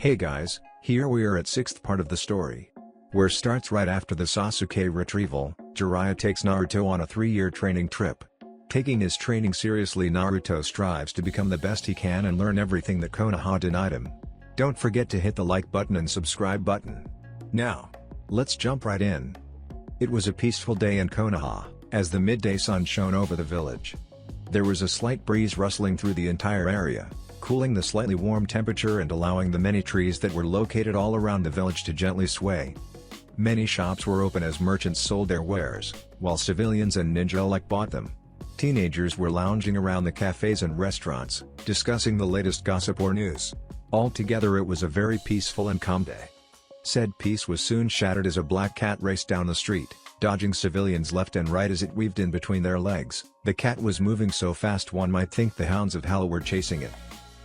Hey guys, here we are at 6th part of the story. Where starts right after the Sasuke retrieval, Jiraiya takes Naruto on a 3-year training trip. Taking his training seriously, Naruto strives to become the best he can and learn everything that Konoha denied him. Don't forget to hit the like button and subscribe button. Now, let's jump right in. It was a peaceful day in Konoha, as the midday sun shone over the village. There was a slight breeze rustling through the entire area, cooling the slightly warm temperature and allowing the many trees that were located all around the village to gently sway. Many shops were open as merchants sold their wares, while civilians and ninja alike bought them. Teenagers were lounging around the cafes and restaurants, discussing the latest gossip or news. Altogether it was a very peaceful and calm day. Said peace was soon shattered as a black cat raced down the street, dodging civilians left and right as it weaved in between their legs. The cat was moving so fast one might think the hounds of hell were chasing it.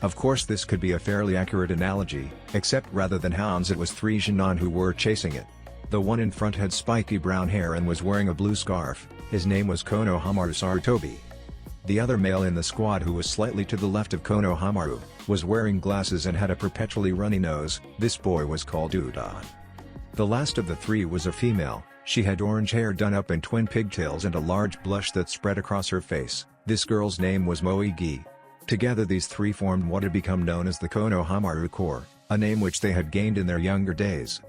Of course this could be a fairly accurate analogy, except rather than hounds it was 3 genin who were chasing it. The one in front had spiky brown hair and was wearing a blue scarf. His name was Konohamaru Sarutobi. The other male in the squad, who was slightly to the left of Konohamaru, was wearing glasses and had a perpetually runny nose. This boy was called Udon. The last of the 3 was a female. She had orange hair done up in twin pigtails and a large blush that spread across her face. This girl's name was Moegi. Together these 3 formed what had become known as the Konohamaru Corps, a name which they had gained in their younger days.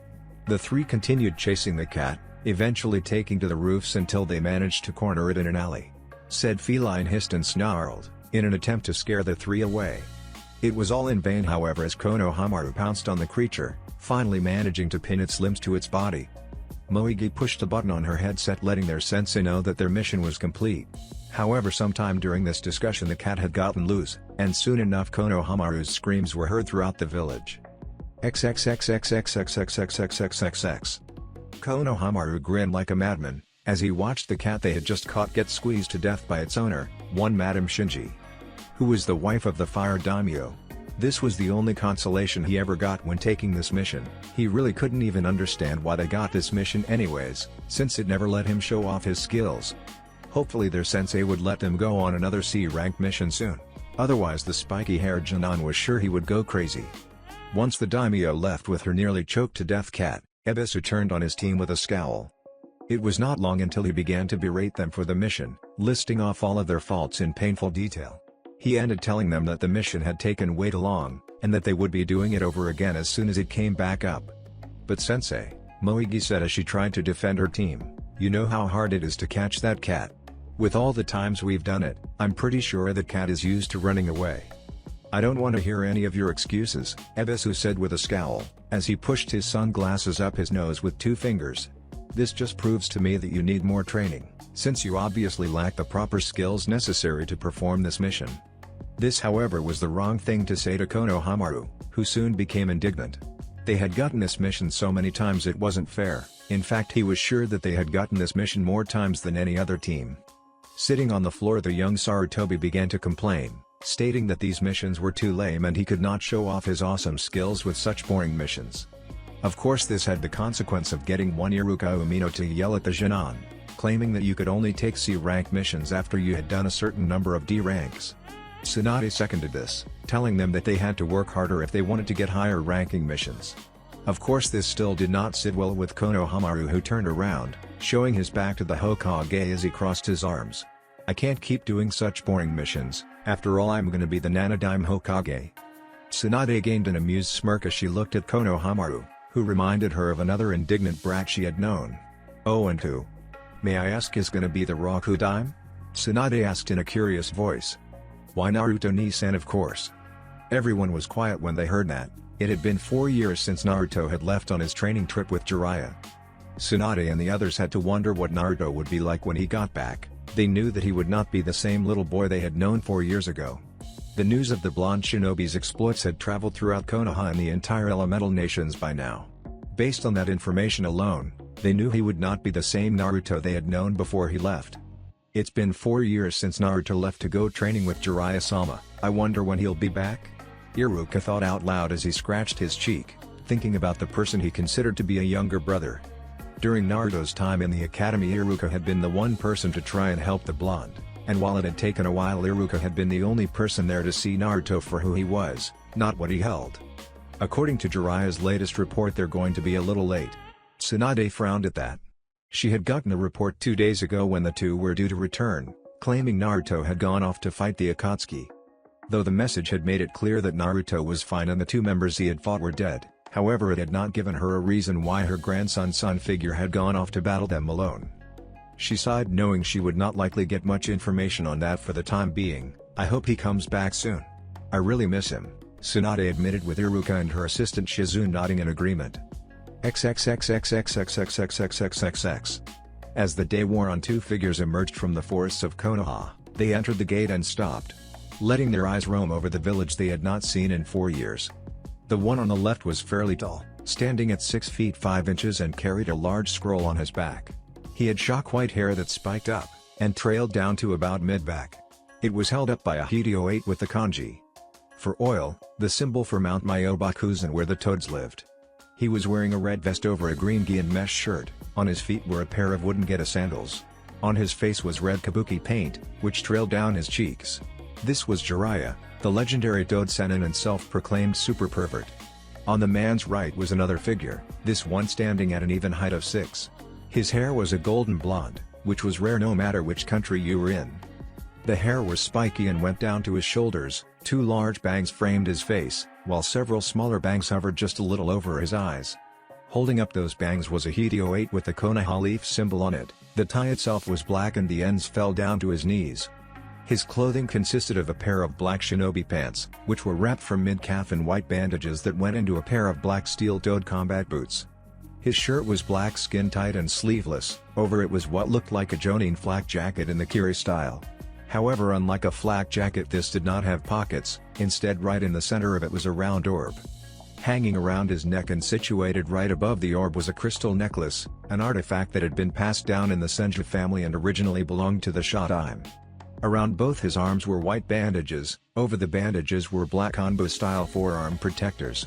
The 3 continued chasing the cat, eventually taking to the roofs until they managed to corner it in an alley. Said feline hissed and snarled, in an attempt to scare the 3 away. It was all in vain however, as Konohamaru pounced on the creature, finally managing to pin its limbs to its body. Moegi pushed a button on her headset, letting their sensei know that their mission was complete. However, sometime during this discussion the cat had gotten loose, and soon enough Konohamaru's screams were heard throughout the village. XXXXXXXXXXXXX. Konohamaru grinned like a madman, as he watched the cat they had just caught get squeezed to death by its owner, one Madame Shinji, who was the wife of the fire daimyo. This was the only consolation he ever got when taking this mission. He really couldn't even understand why they got this mission anyways, since it never let him show off his skills. Hopefully their sensei would let them go on another C-rank mission soon. Otherwise the spiky-haired genin was sure he would go crazy. Once the daimyo left with her nearly choked to death cat, Ebisu turned on his team with a scowl. It was not long until he began to berate them for the mission, listing off all of their faults in painful detail. He ended telling them that the mission had taken way too long, and that they would be doing it over again as soon as it came back up. But Sensei, Moegi said as she tried to defend her team, you know how hard it is to catch that cat. With all the times we've done it, I'm pretty sure that cat is used to running away. I don't want to hear any of your excuses, Ebisu said with a scowl, as he pushed his sunglasses up his nose with 2 fingers. This just proves to me that you need more training, since you obviously lack the proper skills necessary to perform this mission. This however was the wrong thing to say to Konohamaru, who soon became indignant. They had gotten this mission so many times it wasn't fair. In fact, he was sure that they had gotten this mission more times than any other team. Sitting on the floor, the young Sarutobi began to complain, stating that these missions were too lame and he could not show off his awesome skills with such boring missions. Of course this had the consequence of getting one Iruka Umino to yell at the genin, claiming that you could only take C-rank missions after you had done a certain number of D ranks. Tsunade seconded this, telling them that they had to work harder if they wanted to get higher ranking missions. Of course this still did not sit well with Konohamaru, who turned around, showing his back to the Hokage as he crossed his arms. I can't keep doing such boring missions, after all I'm gonna be the Nanadime Hokage. Tsunade gained an amused smirk as she looked at Konohamaru, who reminded her of another indignant brat she had known. Oh, and who, may I ask, is gonna be the Rokudime? Tsunade asked in a curious voice. Why, Naruto-ni-san, of course. Everyone was quiet when they heard that. It had been 4 years since Naruto had left on his training trip with Jiraiya. Tsunade and the others had to wonder what Naruto would be like when he got back. They knew that he would not be the same little boy they had known 4 years ago. The news of the blonde shinobi's exploits had traveled throughout Konoha and the entire elemental nations by now. Based on that information alone, they knew he would not be the same Naruto they had known before he left. It's been 4 years since Naruto left to go training with Jiraiya-sama. I wonder when he'll be back? Iruka thought out loud as he scratched his cheek, thinking about the person he considered to be a younger brother. During Naruto's time in the academy, Iruka had been the one person to try and help the blonde, and while it had taken a while, Iruka had been the only person there to see Naruto for who he was, not what he held. According to Jiraiya's latest report, they're going to be a little late. Tsunade frowned at that. She had gotten the report 2 days ago when the two were due to return, claiming Naruto had gone off to fight the Akatsuki. Though the message had made it clear that Naruto was fine and the two members he had fought were dead, however it had not given her a reason why her grandson's son figure had gone off to battle them alone. She sighed, knowing she would not likely get much information on that for the time being. I hope he comes back soon. I really miss him, Tsunade admitted, with Iruka and her assistant Shizune nodding in agreement. XXXXXXXXXXXXX. As the day wore on, two figures emerged from the forests of Konoha. They entered the gate and stopped, letting their eyes roam over the village they had not seen in 4 years. The one on the left was fairly tall, standing at 6 feet 5 inches, and carried a large scroll on his back. He had shock white hair that spiked up and trailed down to about mid-back. It was held up by a Hito 8 with the kanji for oil, the symbol for Mount Myobakuzen where the toads lived. He was wearing a red vest over a green gi and mesh shirt. On his feet were a pair of wooden Geta sandals. On his face was red kabuki paint, which trailed down his cheeks. This was Jiraiya, the legendary Toad Sennin and self-proclaimed super pervert. On the man's right was another figure, this one standing at an even height of 6. His hair was a golden blonde, which was rare no matter which country you were in. The hair was spiky and went down to his shoulders, 2 large bangs framed his face, while several smaller bangs hovered just a little over his eyes. Holding up those bangs was a Hito 8 with the Konoha leaf symbol on it. The tie itself was black and the ends fell down to his knees. His clothing consisted of a pair of black shinobi pants, which were wrapped from mid-calf in white bandages that went into a pair of black steel-toed combat boots. His shirt was black skin-tight and sleeveless. Over it was what looked like a Jonin flak jacket in the Kiri style. However, unlike a flak jacket, this did not have pockets. Instead, right in the center of it was a round orb. Hanging around his neck and situated right above the orb was a crystal necklace, an artifact that had been passed down in the Senju family and originally belonged to the Shodaime. Around both his arms were white bandages. Over the bandages were black Hanbo-style forearm protectors.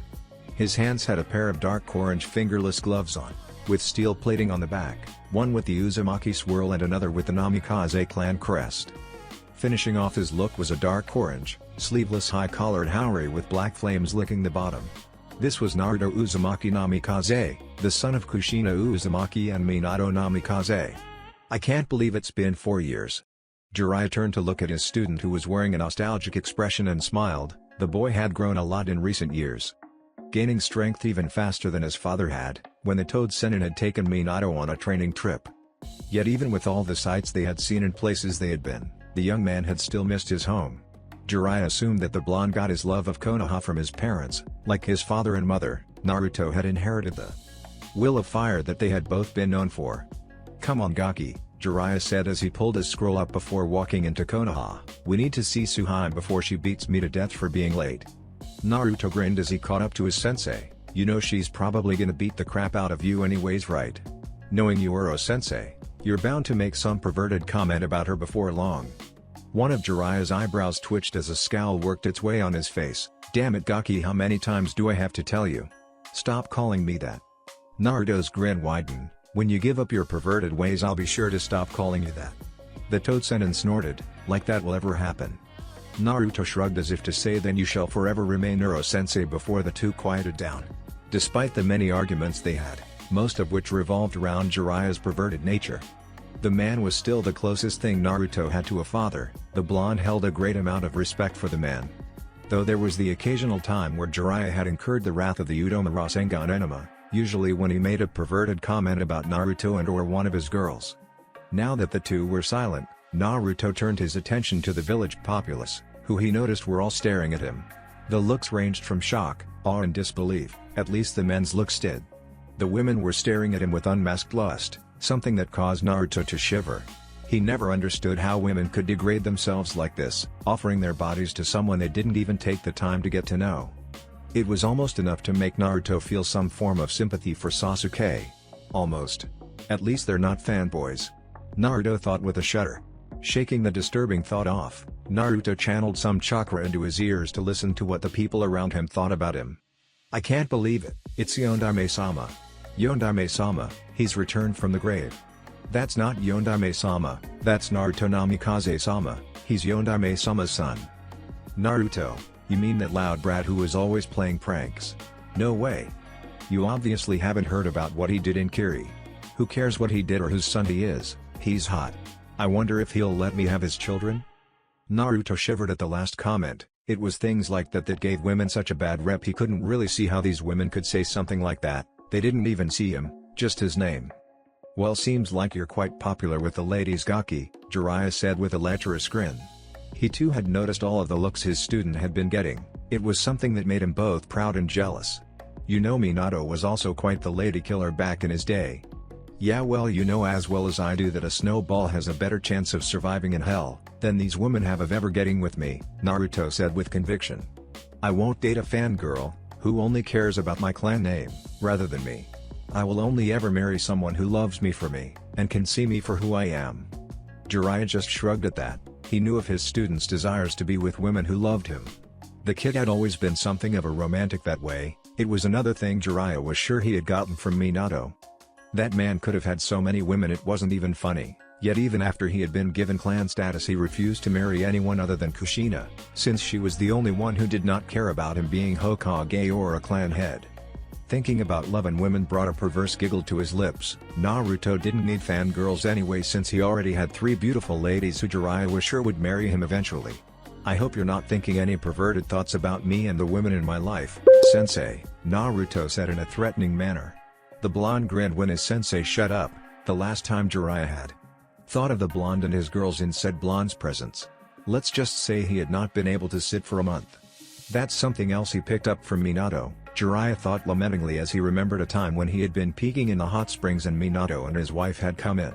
His hands had a pair of dark orange fingerless gloves on, with steel plating on the back, one with the Uzumaki swirl and another with the Namikaze clan crest. Finishing off his look was a dark orange, sleeveless high-collared haori with black flames licking the bottom. This was Naruto Uzumaki Namikaze, the son of Kushina Uzumaki and Minato Namikaze. I can't believe it's been 4 years. Jiraiya turned to look at his student, who was wearing a nostalgic expression, and smiled. The boy had grown a lot in recent years, gaining strength even faster than his father had, when the Toad Sennin had taken Minato on a training trip. Yet even with all the sights they had seen and places they had been, the young man had still missed his home. Jiraiya assumed that the blonde got his love of Konoha from his parents. Like his father and mother, Naruto had inherited the will of fire that they had both been known for. "Come on, Gaki," Jiraiya said as he pulled his scroll up before walking into Konoha. "We need to see Tsuhime before she beats me to death for being late." Naruto grinned as he caught up to his sensei. "You know she's probably gonna beat the crap out of you anyways, right? Knowing you, Uro-sensei, you're bound to make some perverted comment about her before long." One of Jiraiya's eyebrows twitched as a scowl worked its way on his face. "Damn it, Gaki, how many times do I have to tell you? Stop calling me that." Naruto's grin widened. "When you give up your perverted ways, I'll be sure to stop calling you that." The Toad Sennin snorted. "Like that will ever happen." Naruto shrugged as if to say, "Then you shall forever remain Uro-sensei," before the two quieted down. Despite the many arguments they had, most of which revolved around Jiraiya's perverted nature, the man was still the closest thing Naruto had to a father. The blonde held a great amount of respect for the man. Though there was the occasional time where Jiraiya had incurred the wrath of the Udoma Rasengan enema, usually when he made a perverted comment about Naruto and or one of his girls. Now that the two were silent, Naruto turned his attention to the village populace, who he noticed were all staring at him. The looks ranged from shock, awe and disbelief. At least the men's looks did. The women were staring at him with unmasked lust, something that caused Naruto to shiver. He never understood how women could degrade themselves like this, offering their bodies to someone they didn't even take the time to get to know. It was almost enough to make Naruto feel some form of sympathy for Sasuke. Almost. At least they're not fanboys, Naruto thought with a shudder. Shaking the disturbing thought off, Naruto channeled some chakra into his ears to listen to what the people around him thought about him. "I can't believe it, it's Yondaime-sama. Yondaime-sama, he's returned from the grave. That's not Yondaime-sama, that's Naruto Namikaze-sama, he's Yondaime-sama's son." "Naruto, you mean that loud brat who was always playing pranks?" No way. You obviously haven't heard about what he did in Kiri. Who cares what he did or whose son he is, he's hot. I wonder if he'll let me have his children? Naruto shivered at the last comment. It was things like that that gave women such a bad rep. He couldn't really see how these women could say something like that. They didn't even see him, just his name. Well, seems like you're quite popular with the ladies, Gaki, Jiraiya said with a lecherous grin. He too had noticed all of the looks his student had been getting. It was something that made him both proud and jealous. You know, Minato was also quite the lady killer back in his day. Yeah, well, you know as well as I do that a snowball has a better chance of surviving in hell than these women have of ever getting with me, Naruto said with conviction. I won't date a fangirl who only cares about my clan name rather than me. I will only ever marry someone who loves me for me and can see me for who I am. Jiraiya just shrugged at that. He knew of his student's desires to be with women who loved him. The kid had always been something of a romantic that way. It was another thing Jiraiya was sure he had gotten from Minato. That man could have had so many women it wasn't even funny, yet even after he had been given clan status he refused to marry anyone other than Kushina, since she was the only one who did not care about him being Hokage or a clan head. Thinking about love and women brought a perverse giggle to his lips. Naruto didn't need fangirls anyway since he already had 3 beautiful ladies who Jiraiya was sure would marry him eventually. I hope you're not thinking any perverted thoughts about me and the women in my life, sensei, Naruto said in a threatening manner. The blonde grinned when his sensei shut up. The last time Jiraiya had thought of the blonde and his girls in said blonde's presence. Let's just say he had not been able to sit for a month. That's something else he picked up from Minato, Jiraiya thought lamentingly as he remembered a time when he had been peeking in the hot springs and Minato and his wife had come in.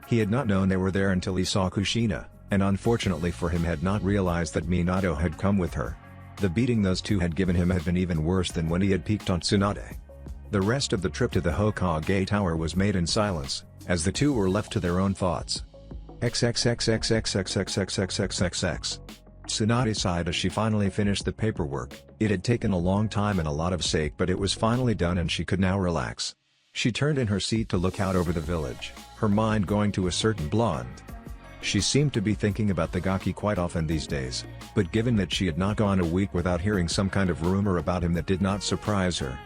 He had not known they were there until he saw Kushina, and unfortunately for him had not realized that Minato had come with her. The beating those two had given him had been even worse than when he had peeked on Tsunade. The rest of the trip to the Hokage Tower was made in silence, as the two were left to their own thoughts. XXXXXXXXXXXXX. Tsunade sighed as she finally finished the paperwork. It had taken a long time and a lot of sake, but it was finally done and she could now relax. She turned in her seat to look out over the village, her mind going to a certain blonde. She seemed to be thinking about the Gaki quite often these days, but given that she had not gone a week without hearing some kind of rumor about him that did not surprise her.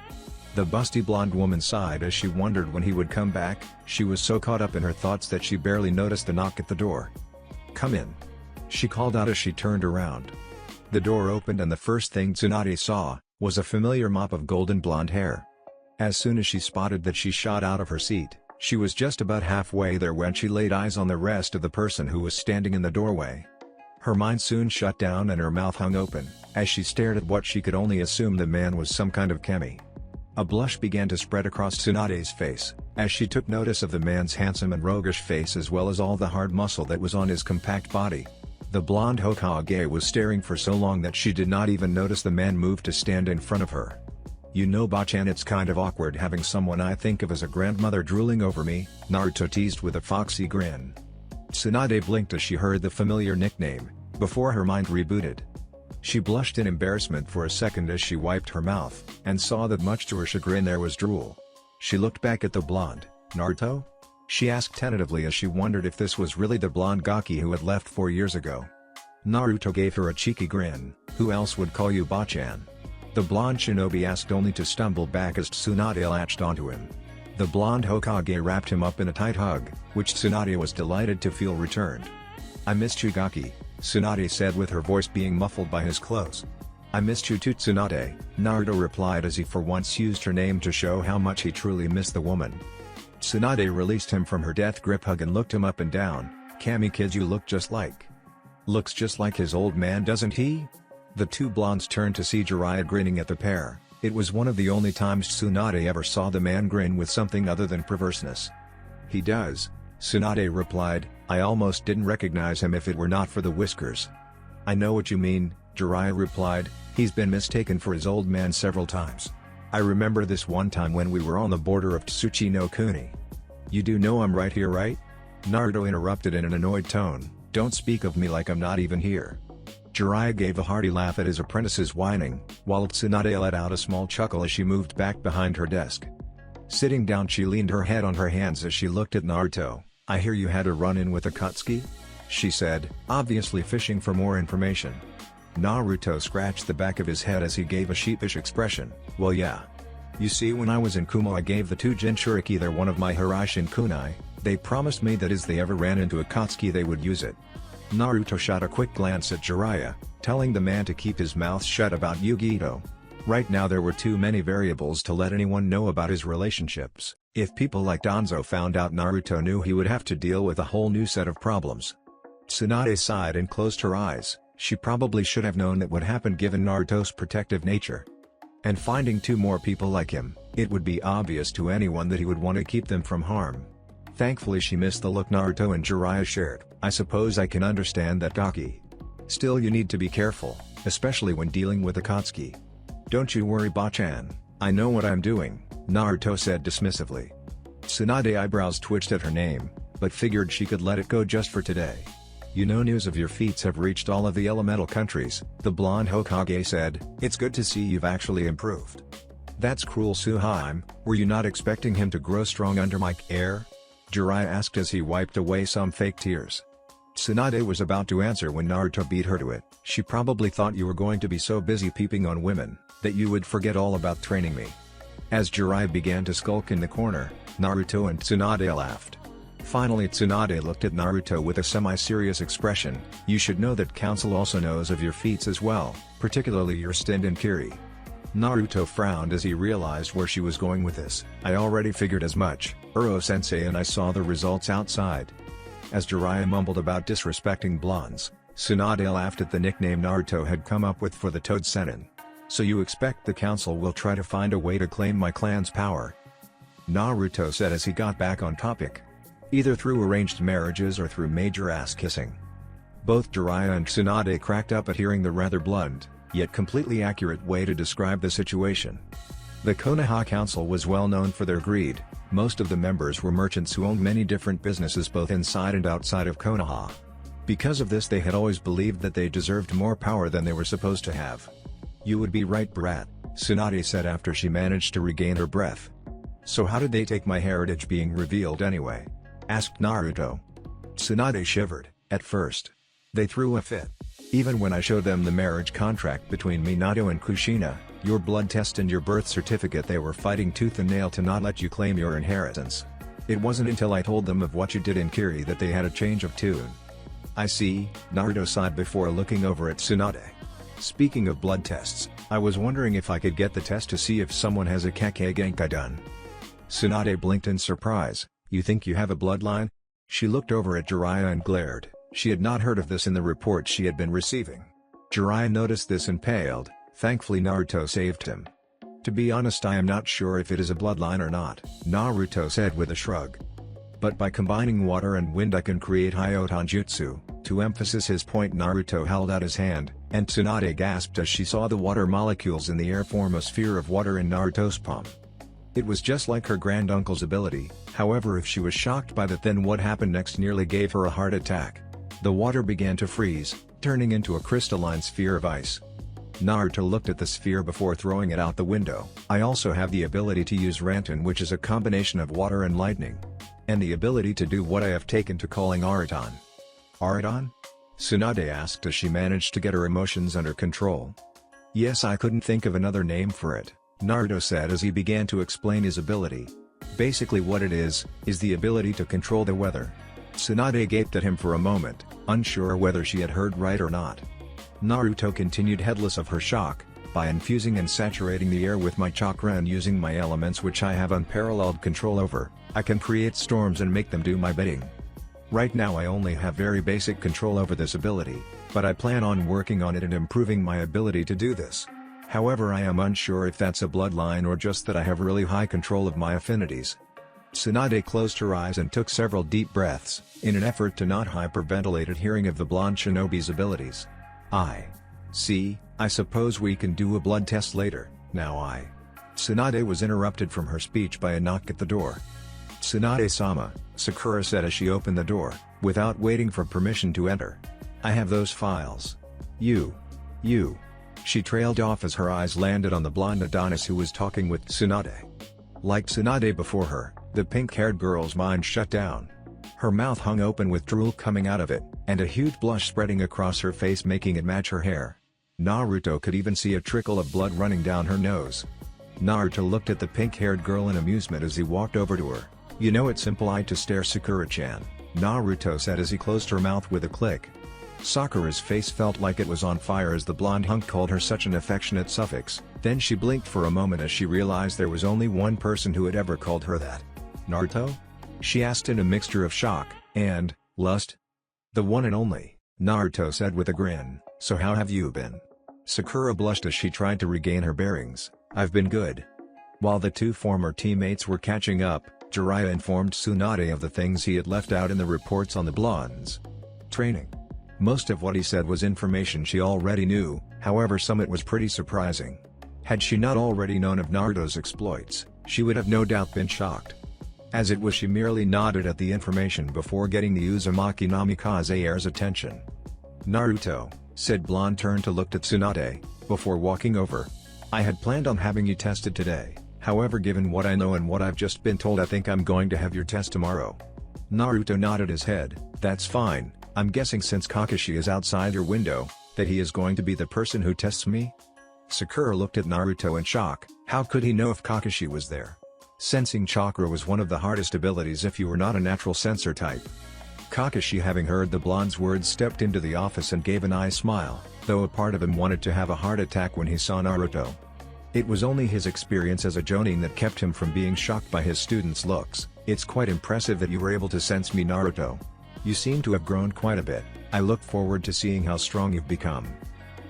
The busty blonde woman sighed as she wondered when he would come back. She was so caught up in her thoughts that she barely noticed the knock at the door. "Come in," she called out as she turned around. The door opened and the first thing Tsunade saw was a familiar mop of golden blonde hair. As soon as she spotted that, she shot out of her seat. She was just about halfway there when she laid eyes on the rest of the person who was standing in the doorway. Her mind soon shut down and her mouth hung open, as she stared at what she could only assume the man was some kind of kemi. A blush began to spread across Tsunade's face, as she took notice of the man's handsome and roguish face as well as all the hard muscle that was on his compact body. The blonde Hokage was staring for so long that she did not even notice the man move to stand in front of her. "You know, Bachan, it's kind of awkward having someone I think of as a grandmother drooling over me," Naruto teased with a foxy grin. Tsunade blinked as she heard the familiar nickname, before her mind rebooted. She blushed in embarrassment for a second as she wiped her mouth, and saw that much to her chagrin there was drool. She looked back at the blonde. "Naruto?" she asked tentatively as she wondered if this was really the blonde Gaki who had left 4 years ago. Naruto gave her a cheeky grin. "Who else would call you Bachan?" The blonde shinobi asked, only to stumble back as Tsunade latched onto him. The blonde Hokage wrapped him up in a tight hug, which Tsunade was delighted to feel returned. "I missed you, Gaki," Tsunade said with her voice being muffled by his clothes. "I missed you too, Tsunade," Naruto replied as he for once used her name to show how much he truly missed the woman. Tsunade released him from her death grip hug and looked him up and down. "Kami kid, you look just like..." "Looks just like his old man, doesn't he?" The two blondes turned to see Jiraiya grinning at the pair. It was one of the only times Tsunade ever saw the man grin with something other than perverseness. "He does," Tsunade replied. "I almost didn't recognize him if it were not for the whiskers." "I know what you mean," Jiraiya replied. "He's been mistaken for his old man several times. I remember this one time when we were on the border of Tsuchi no Kuni." "You do know I'm right here, right?" Naruto interrupted in an annoyed tone. "Don't speak of me like I'm not even here." Jiraiya gave a hearty laugh at his apprentice's whining, while Tsunade let out a small chuckle as she moved back behind her desk. Sitting down, she leaned her head on her hands as she looked at Naruto. "I hear you had a run-in with Akatsuki?" she said, obviously fishing for more information. Naruto scratched the back of his head as he gave a sheepish expression. Well yeah. You see, when I was in Kumo I gave the two Jinchuriki there one of my Hiraishin kunai. They promised me that as they ever ran into Akatsuki they would use it. Naruto shot a quick glance at Jiraiya, telling the man to keep his mouth shut about Yu-Gi-Oh! Right now there were too many variables to let anyone know about his relationships. If people like Danzo found out Naruto knew, he would have to deal with a whole new set of problems. Tsunade sighed and closed her eyes. She probably should have known that would happen given Naruto's protective nature. And finding two more people like him, it would be obvious to anyone that he would want to keep them from harm. Thankfully she missed the look Naruto and Jiraiya shared. I suppose I can understand that, Gaki. Still, you need to be careful, especially when dealing with Akatsuki. Don't you worry, Bachan, I know what I'm doing, Naruto said dismissively. Tsunade eyebrows twitched at her name, but figured she could let it go just for today. You know, news of your feats have reached all of the elemental countries, the blonde Hokage said. It's good to see you've actually improved. That's cruel, Suhaime. Were you not expecting him to grow strong under my care? Jiraiya asked as he wiped away some fake tears. Tsunade was about to answer when Naruto beat her to it. She probably thought you were going to be so busy peeping on women, that you would forget all about training me. As Jiraiya began to skulk in the corner, Naruto and Tsunade laughed. Finally Tsunade looked at Naruto with a semi-serious expression. You should know that council also knows of your feats as well, particularly your stint in Kiri. Naruto frowned as he realized where she was going with this. I already figured as much, Uro-sensei, and I saw the results outside. As Jiraiya mumbled about disrespecting blondes, Tsunade laughed at the nickname Naruto had come up with for the Toad Sennin. So you expect the council will try to find a way to claim my clan's power? Naruto said as he got back on topic. Either through arranged marriages or through major ass-kissing. Both Jiraiya and Tsunade cracked up at hearing the rather blunt, yet completely accurate way to describe the situation. The Konoha Council was well known for their greed. Most of the members were merchants who owned many different businesses both inside and outside of Konoha. Because of this they had always believed that they deserved more power than they were supposed to have. You would be right, brat, Tsunade said after she managed to regain her breath. So how did they take my heritage being revealed anyway? Asked Naruto. Tsunade shivered. At first, they threw a fit. Even when I showed them the marriage contract between Minato and Kushina, your blood test and your birth certificate, they were fighting tooth and nail to not let you claim your inheritance. It wasn't until I told them of what you did in Kiri that they had a change of tune. I see, Naruto sighed before looking over at Tsunade. Speaking of blood tests, I was wondering if I could get the test to see if someone has a Kake Genkai done. Tsunade blinked in surprise. You think you have a bloodline? She looked over at Jiraiya and glared. She had not heard of this in the reports she had been receiving. Jiraiya noticed this and paled. Thankfully Naruto saved him. To be honest, I am not sure if it is a bloodline or not, Naruto said with a shrug. But by combining water and wind I can create Hyoton Jutsu. To emphasize his point, Naruto held out his hand, and Tsunade gasped as she saw the water molecules in the air form a sphere of water in Naruto's palm. It was just like her granduncle's ability. However, if she was shocked by that, then what happened next nearly gave her a heart attack. The water began to freeze, turning into a crystalline sphere of ice. Naruto looked at the sphere before throwing it out the window. I also have the ability to use Ranton, which is a combination of water and lightning. And the ability to do what I have taken to calling Araton. Araton? Tsunade asked as she managed to get her emotions under control. Yes, I couldn't think of another name for it, Naruto said as he began to explain his ability. Basically what it is the ability to control the weather. Tsunade gaped at him for a moment, unsure whether she had heard right or not. Naruto continued, heedless of her shock. By infusing and saturating the air with my chakra and using my elements which I have unparalleled control over, I can create storms and make them do my bidding. Right now I only have very basic control over this ability, but I plan on working on it and improving my ability to do this. However, I am unsure if that's a bloodline or just that I have really high control of my affinities. Tsunade closed her eyes and took several deep breaths, in an effort to not hyperventilate at hearing of the blonde shinobi's abilities. I see, I suppose we can do a blood test later, now Tsunade was interrupted from her speech by a knock at the door. Tsunade-sama, Sakura said as she opened the door, without waiting for permission to enter. I have those files. You. She trailed off as her eyes landed on the blonde Adonis who was talking with Tsunade. Like Tsunade before her, the pink-haired girl's mind shut down. Her mouth hung open with drool coming out of it, and a huge blush spreading across her face making it match her hair. Naruto could even see a trickle of blood running down her nose. Naruto looked at the pink-haired girl in amusement as he walked over to her. "You know it's impolite to stare, Sakura-chan," Naruto said as he closed her mouth with a click. Sakura's face felt like it was on fire as the blonde hunk called her such an affectionate suffix, then she blinked for a moment as she realized there was only one person who had ever called her that. "Naruto?" she asked in a mixture of shock and lust. "The one and only," Naruto said with a grin. "So how have you been?" Sakura blushed as she tried to regain her bearings. "I've been good." While the two former teammates were catching up, Jiraiya informed Tsunade of the things he had left out in the reports on the blondes. Training. Most of what he said was information she already knew, however some it was pretty surprising. Had she not already known of Naruto's exploits, she would have no doubt been shocked. As it was, she merely nodded at the information before getting the Uzumaki Namikaze heir's attention. "Naruto," said blonde, turned to look at Tsunade, before walking over. "I had planned on having you tested today, however given what I know and what I've just been told, I think I'm going to have your test tomorrow." Naruto nodded his head. "That's fine. I'm guessing since Kakashi is outside your window, that he is going to be the person who tests me?" Sakura looked at Naruto in shock. How could he know if Kakashi was there? Sensing chakra was one of the hardest abilities if you were not a natural sensor type. Kakashi, having heard the blonde's words, stepped into the office and gave an eye smile, though a part of him wanted to have a heart attack when he saw Naruto. It was only his experience as a jonin that kept him from being shocked by his students' looks. "It's quite impressive that you were able to sense me, Naruto. You seem to have grown quite a bit. I look forward to seeing how strong you've become."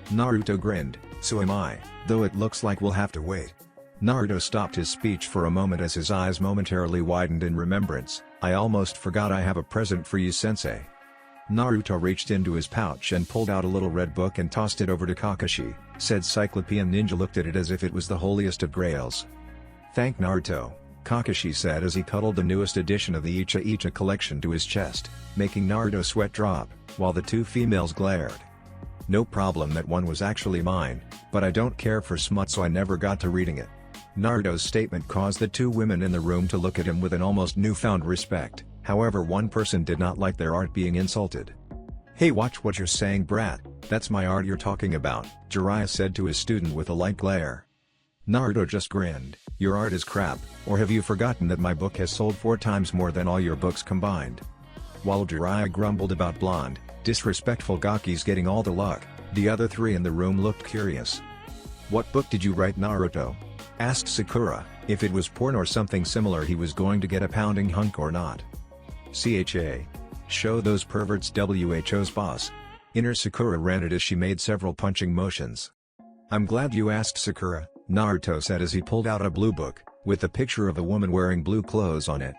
Naruto grinned. "So am I, though it looks like we'll have to wait." Naruto stopped his speech for a moment as his eyes momentarily widened in remembrance. "I almost forgot I have a present for you, sensei." Naruto reached into his pouch and pulled out a little red book and tossed it over to Kakashi. Said Cyclopean Ninja looked at it as if it was the holiest of grails. "Thank Naruto," Kakashi said as he cuddled the newest edition of the Icha Icha collection to his chest, making Naruto's sweat drop, while the two females glared. "No problem, that one was actually mine, but I don't care for smut, so I never got to reading it." Naruto's statement caused the two women in the room to look at him with an almost newfound respect, however one person did not like their art being insulted. "Hey, watch what you're saying, brat, that's my art you're talking about," Jiraiya said to his student with a light glare. Naruto just grinned. "Your art is crap, or have you forgotten that my book has sold 4 times more than all your books combined?" While Jiraiya grumbled about blonde, disrespectful Gaki's getting all the luck, the other three in the room looked curious. "What book did you write, Naruto?" asked Sakura. If it was porn or something similar, he was going to get a pounding hunk or not. "Cha. Show those perverts WHO's boss." Inner Sakura ranted as she made several punching motions. "I'm glad you asked, Sakura," Naruto said as he pulled out a blue book, with a picture of a woman wearing blue clothes on it.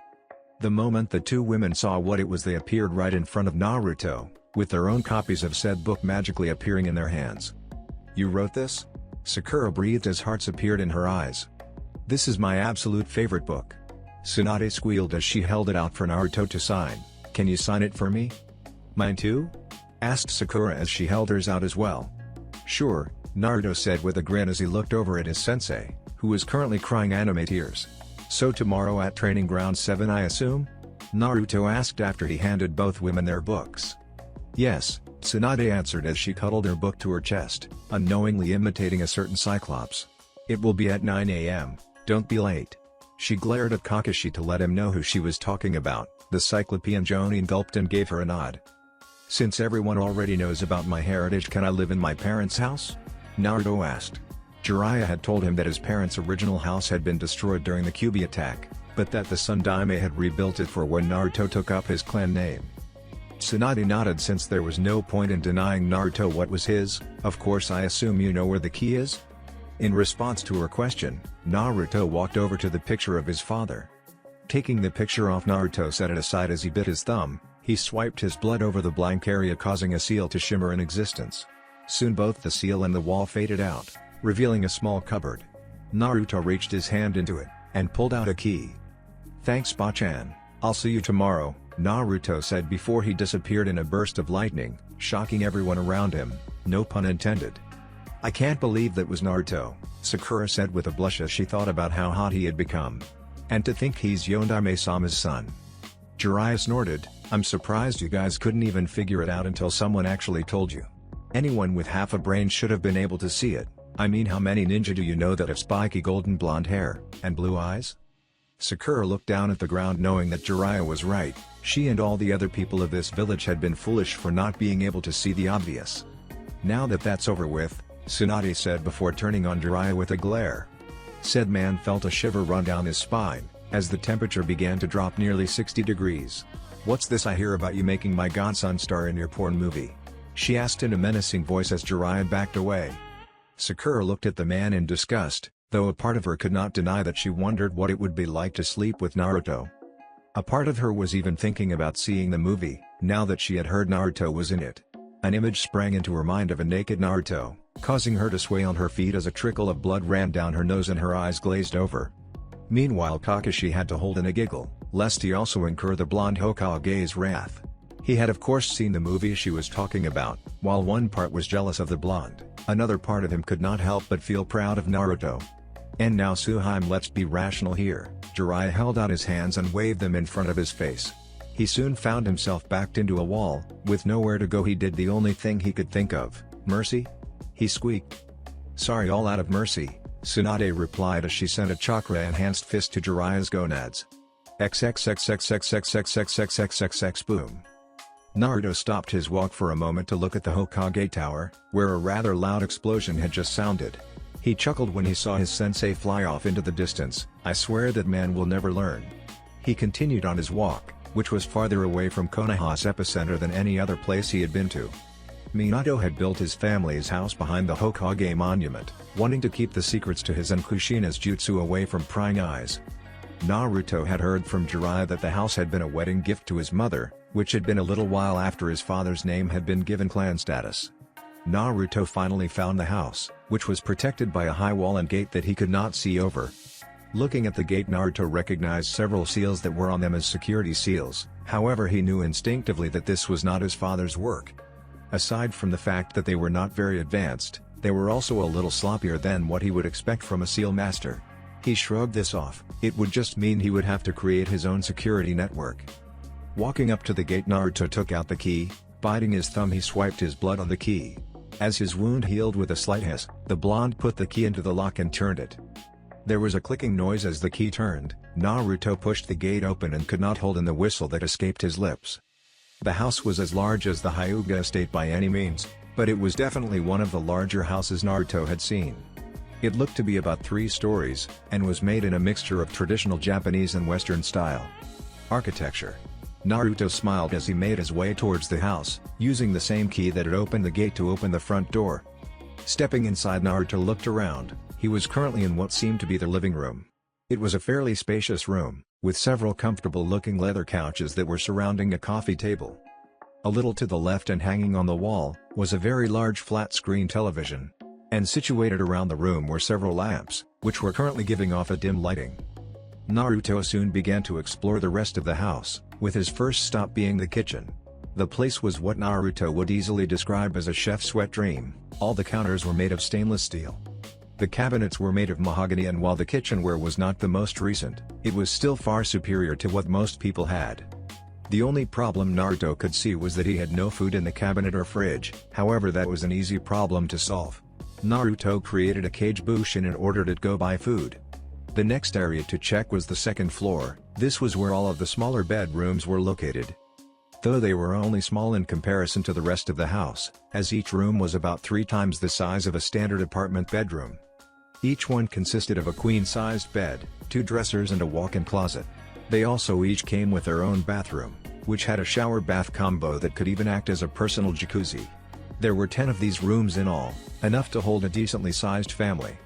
The moment the two women saw what it was, they appeared right in front of Naruto, with their own copies of said book magically appearing in their hands. "You wrote this?" Sakura breathed as hearts appeared in her eyes. "This is my absolute favorite book." Tsunade squealed as she held it out for Naruto to sign. "Can you sign it for me?" "Mine too?" asked Sakura as she held hers out as well. "Sure," Naruto said with a grin as he looked over at his sensei, who was currently crying anime tears. "So tomorrow at Training Ground 7, I assume?" Naruto asked after he handed both women their books. "Yes," Tsunade answered as she cuddled her book to her chest, unknowingly imitating a certain Cyclops. "It will be at 9 a.m., don't be late." She glared at Kakashi to let him know who she was talking about. The Cyclopean Jonin gulped and gave her a nod. "Since everyone already knows about my heritage, can I live in my parents' house?" Naruto asked. Jiraiya had told him that his parents' original house had been destroyed during the Kyuubi attack, but that the Sun Daime had rebuilt it for when Naruto took up his clan name. Tsunade nodded since there was no point in denying Naruto what was his. "Of course, I assume you know where the key is?" In response to her question, Naruto walked over to the picture of his father. Taking the picture off, Naruto set it aside as he bit his thumb. He swiped his blood over the blank area, causing a seal to shimmer in existence. Soon both the seal and the wall faded out, revealing a small cupboard. Naruto reached his hand into it, and pulled out a key. "Thanks, Bachan. I'll see you tomorrow," Naruto said before he disappeared in a burst of lightning, shocking everyone around him, no pun intended. "I can't believe that was Naruto," Sakura said with a blush as she thought about how hot he had become. "And to think he's Yondaime-sama's son." Jiraiya snorted. "I'm surprised you guys couldn't even figure it out until someone actually told you." Anyone with half a brain should have been able to see it. I mean, how many ninja do you know that have spiky golden blonde hair, and blue eyes? Sakura looked down at the ground knowing that Jiraiya was right. She and all the other people of this village had been foolish for not being able to see the obvious. Now that that's over with, Tsunade said before turning on Jiraiya with a glare. Said man felt a shiver run down his spine, as the temperature began to drop nearly 60 degrees. "What's this I hear about you making my godson star in your porn movie?" she asked in a menacing voice as Jiraiya backed away. Sakura looked at the man in disgust, though a part of her could not deny that she wondered what it would be like to sleep with Naruto. A part of her was even thinking about seeing the movie, now that she had heard Naruto was in it. An image sprang into her mind of a naked Naruto, causing her to sway on her feet as a trickle of blood ran down her nose and her eyes glazed over. Meanwhile Kakashi had to hold in a giggle, lest he also incur the blonde Hokage's wrath. He had of course seen the movie she was talking about. While one part was jealous of the blonde, another part of him could not help but feel proud of Naruto. "And now Suheim, let's be rational here." Jiraiya held out his hands and waved them in front of his face. He soon found himself backed into a wall. With nowhere to go, he did the only thing he could think of. "Mercy?" he squeaked. "Sorry, all out of mercy," Tsunade replied as she sent a chakra-enhanced fist to Jiraiya's gonads. XXXXXXXXXXXXX boom. Naruto stopped his walk for a moment to look at the Hokage tower, where a rather loud explosion had just sounded. He chuckled when he saw his sensei fly off into the distance. "I swear that man will never learn." He continued on his walk, which was farther away from Konoha's epicenter than any other place he had been to. Minato had built his family's house behind the Hokage monument, wanting to keep the secrets to his and Kushina's jutsu away from prying eyes. Naruto had heard from Jiraiya that the house had been a wedding gift to his mother, which had been a little while after his father's name had been given clan status. Naruto finally found the house, which was protected by a high wall and gate that he could not see over. Looking at the gate, Naruto recognized several seals that were on them as security seals. However, he knew instinctively that this was not his father's work. Aside from the fact that they were not very advanced, they were also a little sloppier than what he would expect from a seal master. He shrugged this off. It would just mean he would have to create his own security network. Walking up to the gate, Naruto took out the key. Biting his thumb, he swiped his blood on the key. As his wound healed with a slight hiss, the blonde put the key into the lock and turned it. There was a clicking noise as the key turned. Naruto pushed the gate open and could not hold in the whistle that escaped his lips. The house was as large as the Hyuga estate by any means, but it was definitely one of the larger houses Naruto had seen. It looked to be about 3 stories, and was made in a mixture of traditional Japanese and Western style architecture. Naruto smiled as he made his way towards the house, using the same key that had opened the gate to open the front door. Stepping inside, Naruto looked around. He was currently in what seemed to be the living room. It was a fairly spacious room, with several comfortable-looking leather couches that were surrounding a coffee table. A little to the left and hanging on the wall, was a very large flat-screen television. And situated around the room were several lamps, which were currently giving off a dim lighting. Naruto soon began to explore the rest of the house, with his first stop being the kitchen. The place was what Naruto would easily describe as a chef's wet dream. All the counters were made of stainless steel. The cabinets were made of mahogany, and while the kitchenware was not the most recent, it was still far superior to what most people had. The only problem Naruto could see was that he had no food in the cabinet or fridge. However, that was an easy problem to solve. Naruto created a cage bushin and ordered it go buy food. The next area to check was the second floor. This was where all of the smaller bedrooms were located. Though they were only small in comparison to the rest of the house, as each room was about 3 times the size of a standard apartment bedroom. Each one consisted of a queen-sized bed, 2 dressers and a walk-in closet. They also each came with their own bathroom, which had a shower-bath combo that could even act as a personal jacuzzi. There were 10 of these rooms in all, enough to hold a decently sized family.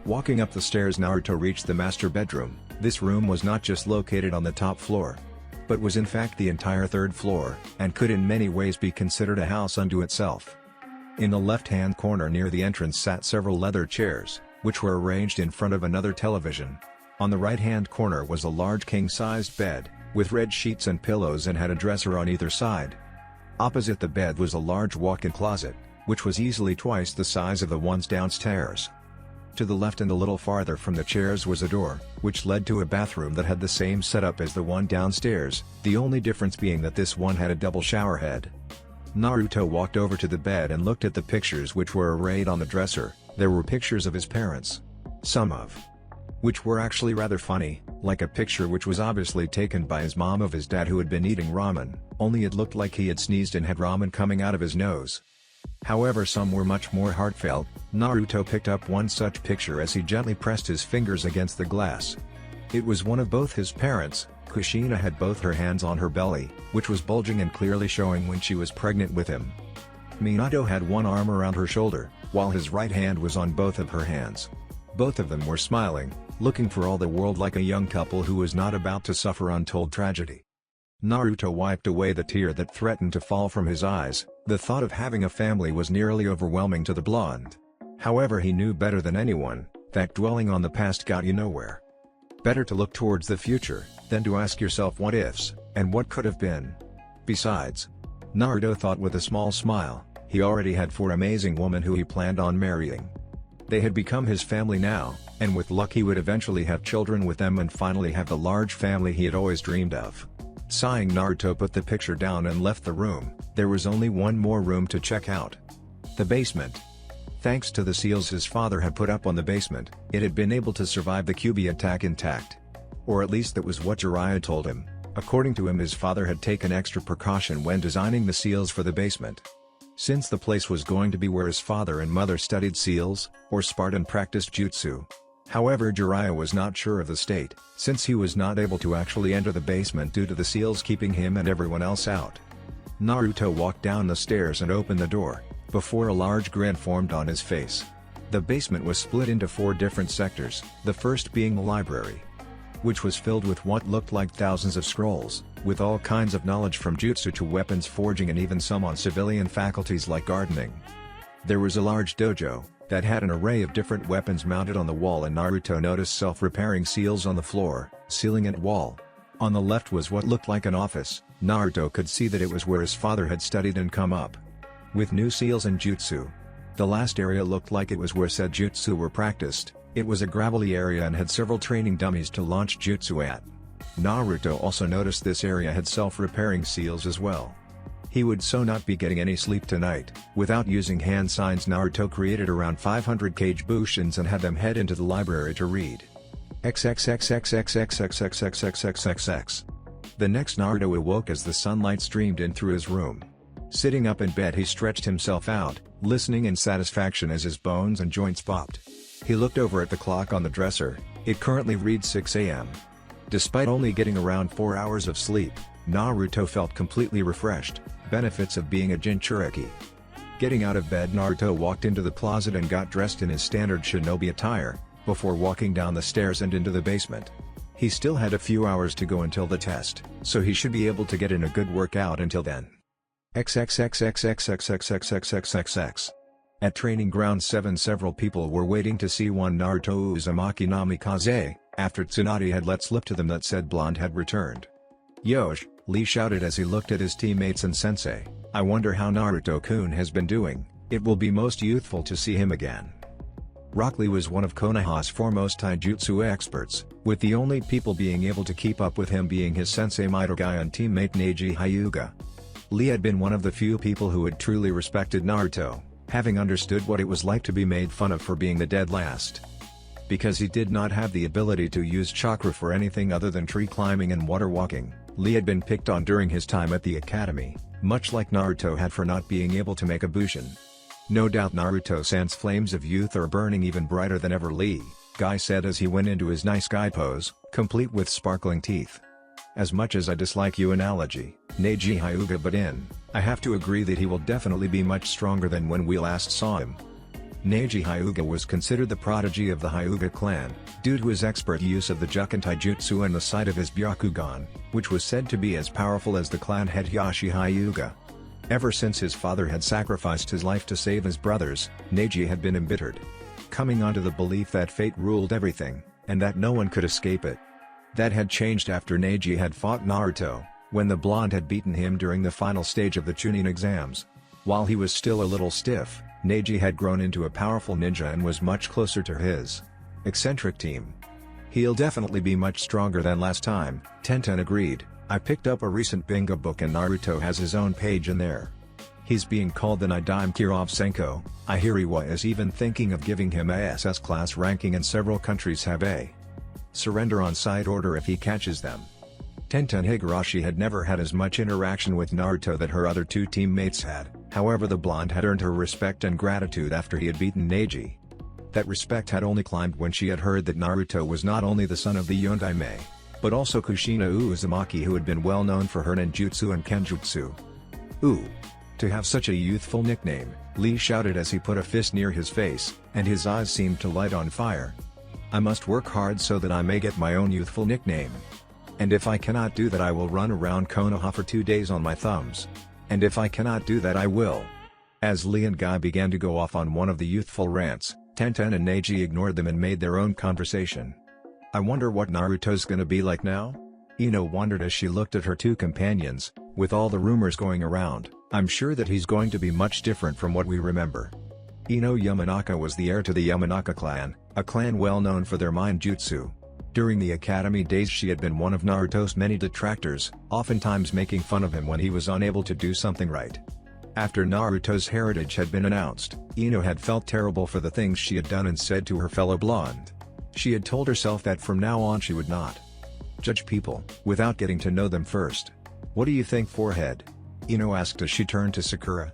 Walking up the stairs, Naruto reached the master bedroom. This room was not just located on the top floor, but was in fact the entire 3rd floor, and could in many ways be considered a house unto itself. In the left-hand corner near the entrance sat several leather chairs, which were arranged in front of another television. On the right-hand corner was a large king-sized bed, with red sheets and pillows, and had a dresser on either side. Opposite the bed was a large walk-in closet, which was easily twice the size of the ones downstairs. To the left and a little farther from the chairs was a door, which led to a bathroom that had the same setup as the one downstairs, the only difference being that this one had a double shower head. Naruto walked over to the bed and looked at the pictures which were arrayed on the dresser. There were pictures of his parents. Some of which were actually rather funny, like a picture which was obviously taken by his mom of his dad who had been eating ramen, only it looked like he had sneezed and had ramen coming out of his nose. However, some were much more heartfelt. Naruto picked up one such picture as he gently pressed his fingers against the glass. It was one of both his parents. Kushina had both her hands on her belly, which was bulging and clearly showing when she was pregnant with him. Minato had one arm around her shoulder, while his right hand was on both of her hands. Both of them were smiling, looking for all the world like a young couple who was not about to suffer untold tragedy. Naruto wiped away the tear that threatened to fall from his eyes. The thought of having a family was nearly overwhelming to the blonde. However, he knew better than anyone that dwelling on the past got you nowhere. Better to look towards the future than to ask yourself what ifs and what could have been. Besides, Naruto thought with a small smile, he already had 4 amazing women who he planned on marrying. They had become his family now, and with luck he would eventually have children with them and finally have the large family he had always dreamed of. Sighing, Naruto put the picture down and left the room. There was only one more room to check out. The basement. Thanks to the seals his father had put up on the basement, it had been able to survive the Kyuubi attack intact. Or at least that was what Jiraiya told him. According to him, his father had taken extra precaution when designing the seals for the basement. Since the place was going to be where his father and mother studied seals, or sparred and practiced jutsu. However, Jiraiya was not sure of the state, since he was not able to actually enter the basement due to the seals keeping him and everyone else out. Naruto walked down the stairs and opened the door, before a large grin formed on his face. The basement was split into 4 different sectors, the first being the library, which was filled with what looked like thousands of scrolls, with all kinds of knowledge from jutsu to weapons forging and even some on civilian faculties like gardening. There was a large dojo that had an array of different weapons mounted on the wall, and Naruto noticed self-repairing seals on the floor, ceiling and wall. On the left was what looked like an office. Naruto could see that it was where his father had studied and come up with new seals and jutsu. The last area looked like it was where said jutsu were practiced. It was a gravelly area and had several training dummies to launch jutsu at. Naruto also noticed this area had self-repairing seals as well. He would so not be getting any sleep tonight. Without using hand signs, Naruto created around 500 cage bushins and had them head into the library to read. XXXXXXXXXXXXXX. The next, Naruto awoke as the sunlight streamed in through his room. Sitting up in bed, he stretched himself out, listening in satisfaction as his bones and joints popped. He looked over at the clock on the dresser. It currently reads 6 a.m. Despite only getting around 4 hours of sleep, Naruto felt completely refreshed. Benefits of being a Jinchuriki. Getting out of bed, Naruto walked into the closet and got dressed in his standard shinobi attire, before walking down the stairs and into the basement. He still had a few hours to go until the test, so he should be able to get in a good workout until then. XXXXXXXXXXXXX. At Training Ground 7, several people were waiting to see one Naruto Uzumaki Namikaze, after Tsunade had let slip to them that said Blonde had returned. "Yosh," Lee shouted as he looked at his teammates and sensei, "I wonder how Naruto-kun has been doing. It will be most youthful to see him again." Rock Lee was one of Konoha's foremost taijutsu experts, with the only people being able to keep up with him being his sensei Mitogai and teammate Neji Hyuga. Lee had been one of the few people who had truly respected Naruto, having understood what it was like to be made fun of for being the dead last. Because he did not have the ability to use chakra for anything other than tree climbing and water walking, Lee had been picked on during his time at the academy, much like Naruto had for not being able to make a bushin. "No doubt Naruto-san's flames of youth are burning even brighter than ever," Lee Guy said as he went into his nice guy pose, complete with sparkling teeth. "As much as I dislike you analogy, Neji Hyuga, but I have to agree that he will definitely be much stronger than when we last saw him." Neji Hyuga was considered the prodigy of the Hyuga clan, due to his expert use of the Juken Taijutsu and the sight of his Byakugan, which was said to be as powerful as the clan head Hiyashi Hyuga. Ever since his father had sacrificed his life to save his brothers, Neji had been embittered, coming onto the belief that fate ruled everything, and that no one could escape it. That had changed after Neji had fought Naruto, when the blonde had beaten him during the final stage of the Chunin exams. While he was still a little stiff, Neji had grown into a powerful ninja and was much closer to his eccentric team. "He'll definitely be much stronger than last time," Tenten agreed. "I picked up a recent bingo book and Naruto has his own page in there. He's being called the Nidaime Kirov Senko. Ihiriwa is even thinking of giving him a SS class ranking, and several countries have a surrender on sight order if he catches them. Tenten Higurashi had never had as much interaction with Naruto that her other two teammates had, however the blonde had earned her respect and gratitude after he had beaten Neji. That respect had only climbed when she had heard that Naruto was not only the son of the Yondaime, but also Kushina Uzumaki, who had been well known for her ninjutsu and kenjutsu. Ooh! To have such a youthful nickname, Lee shouted as he put a fist near his face, and his eyes seemed to light on fire. I must work hard so that I may get my own youthful nickname. And if I cannot do that, I will run around Konoha for 2 days on my thumbs. And if I cannot do that, I will. As Lee and Guy began to go off on one of the youthful rants, Tenten and Neji ignored them and made their own conversation. I wonder what Naruto's gonna be like now? Ino wondered as she looked at her two companions. With all the rumors going around, I'm sure that he's going to be much different from what we remember. Ino Yamanaka was the heir to the Yamanaka clan, a clan well known for their ninjutsu. During the academy days she had been one of Naruto's many detractors, oftentimes making fun of him when he was unable to do something right. After Naruto's heritage had been announced, Ino had felt terrible for the things she had done and said to her fellow blonde. She had told herself that from now on she would not judge people without getting to know them first. What do you think, forehead? Ino asked as she turned to Sakura.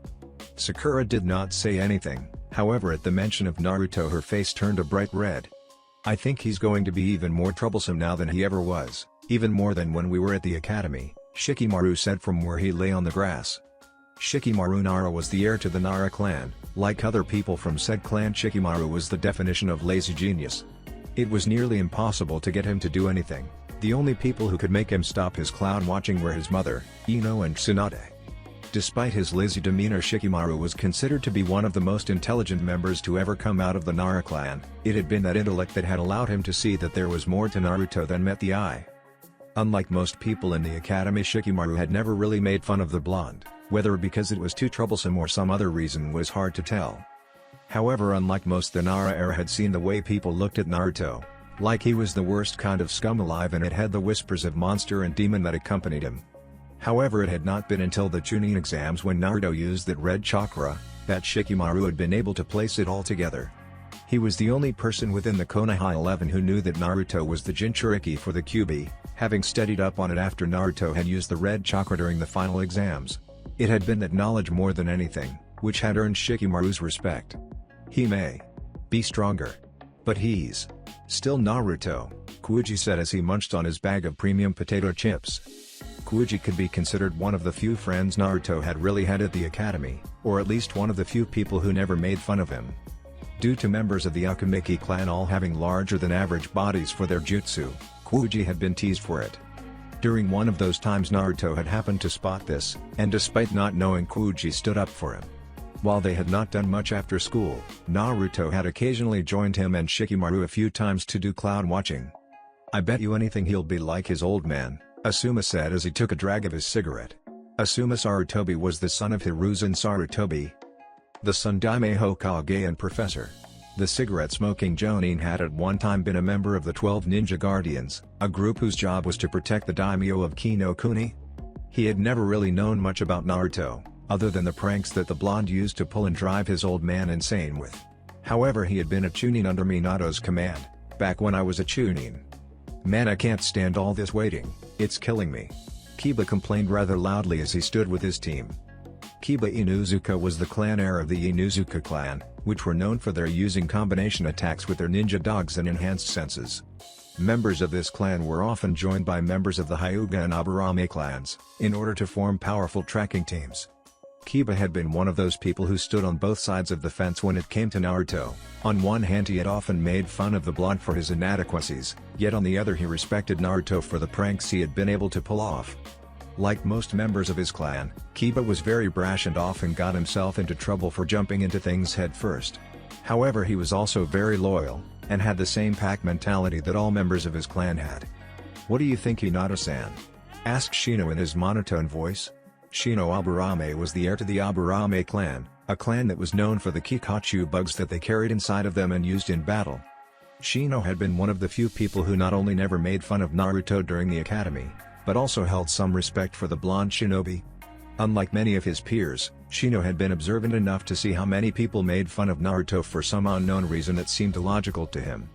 Sakura did not say anything, however at the mention of Naruto her face turned a bright red. I think he's going to be even more troublesome now than he ever was, even more than when we were at the academy, Shikamaru said from where he lay on the grass. Shikamaru Nara was the heir to the Nara clan. Like other people from said clan, Shikamaru was the definition of lazy genius. It was nearly impossible to get him to do anything. The only people who could make him stop his clown watching were his mother, Ino and Tsunade. Despite his lazy demeanor, Shikamaru was considered to be one of the most intelligent members to ever come out of the Nara clan. It had been that intellect that had allowed him to see that there was more to Naruto than met the eye. Unlike most people in the academy, Shikamaru had never really made fun of the blonde, whether because it was too troublesome or some other reason was hard to tell. However, unlike most, the Nara era had seen the way people looked at Naruto. Like he was the worst kind of scum alive, and it had the whispers of monster and demon that accompanied him. However, it had not been until the Chunin exams when Naruto used that red chakra, that Shikamaru had been able to place it all together. He was the only person within the Konoha 11 who knew that Naruto was the Jinchuriki for the Kyuubi, having studied up on it after Naruto had used the red chakra during the final exams. It had been that knowledge more than anything, which had earned Shikamaru's respect. He may be stronger, but he's still Naruto, Kuuji said as he munched on his bag of premium potato chips. Kuuji could be considered one of the few friends Naruto had really had at the academy, or at least one of the few people who never made fun of him. Due to members of the Uzumaki clan all having larger than average bodies for their jutsu, Kuuji had been teased for it. During one of those times Naruto had happened to spot this, and despite not knowing, Kuuji stood up for him. While they had not done much after school, Naruto had occasionally joined him and Shikamaru a few times to do clown watching. I bet you anything he'll be like his old man, Asuma said as he took a drag of his cigarette. Asuma Sarutobi was the son of Hiruzen Sarutobi, the Sundaime Hokage and professor. The cigarette-smoking Jonin had at one time been a member of the 12 Ninja Guardians, a group whose job was to protect the daimyo of Kinokuni. He had never really known much about Naruto, other than the pranks that the blonde used to pull and drive his old man insane with. However, he had been a Chunin under Minato's command, back when I was a Chunin. Man, I can't stand all this waiting, it's killing me. Kiba complained rather loudly as he stood with his team. Kiba Inuzuka was the clan heir of the Inuzuka clan, which were known for their using combination attacks with their ninja dogs and enhanced senses. Members of this clan were often joined by members of the Hyuga and Aburame clans, in order to form powerful tracking teams. Kiba had been one of those people who stood on both sides of the fence when it came to Naruto. On one hand, he had often made fun of the blonde for his inadequacies, yet on the other he respected Naruto for the pranks he had been able to pull off. Like most members of his clan, Kiba was very brash and often got himself into trouble for jumping into things head first. However, he was also very loyal, and had the same pack mentality that all members of his clan had. "What do you think, Hinata-san?" asked Shino in his monotone voice. Shino Aburame was the heir to the Aburame clan, a clan that was known for the Kikachu bugs that they carried inside of them and used in battle. Shino had been one of the few people who not only never made fun of Naruto during the academy, but also held some respect for the blonde Shinobi. Unlike many of his peers, Shino had been observant enough to see how many people made fun of Naruto for some unknown reason that seemed illogical to him.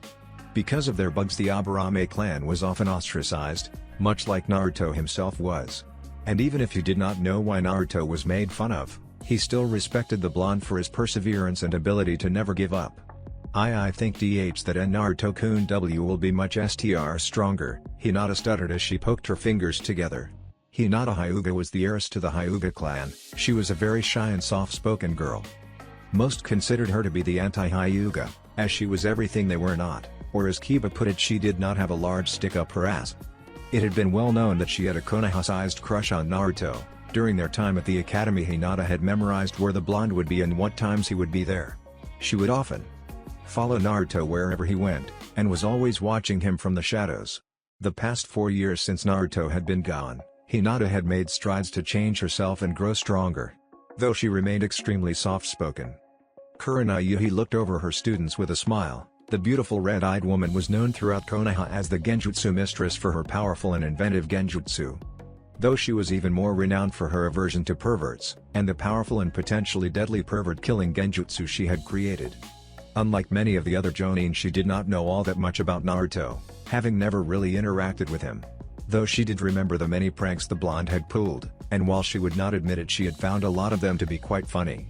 Because of their bugs, the Aburame clan was often ostracized, much like Naruto himself was. And even if he did not know why Naruto was made fun of, he still respected the blonde for his perseverance and ability to never give up. I think that Naruto-kun will be much stronger, Hinata stuttered as she poked her fingers together. Hinata Hyuga was the heiress to the Hyuga clan. She was a very shy and soft-spoken girl. Most considered her to be the anti-Hyuga, as she was everything they were not, or as Kiba put it, she did not have a large stick up her ass. It had been well known that she had a Konoha-sized crush on Naruto. During their time at the academy, Hinata had memorized where the blonde would be and what times he would be there. She would often follow Naruto wherever he went, and was always watching him from the shadows. The past 4 years since Naruto had been gone, Hinata had made strides to change herself and grow stronger. Though she remained extremely soft-spoken. Kurana Yuhi looked over her students with a smile. The beautiful red-eyed woman was known throughout Konoha as the Genjutsu mistress for her powerful and inventive Genjutsu. Though she was even more renowned for her aversion to perverts, and the powerful and potentially deadly pervert-killing Genjutsu she had created. Unlike many of the other Jonin, she did not know all that much about Naruto, having never really interacted with him. Though she did remember the many pranks the blonde had pulled, and while she would not admit it, she had found a lot of them to be quite funny.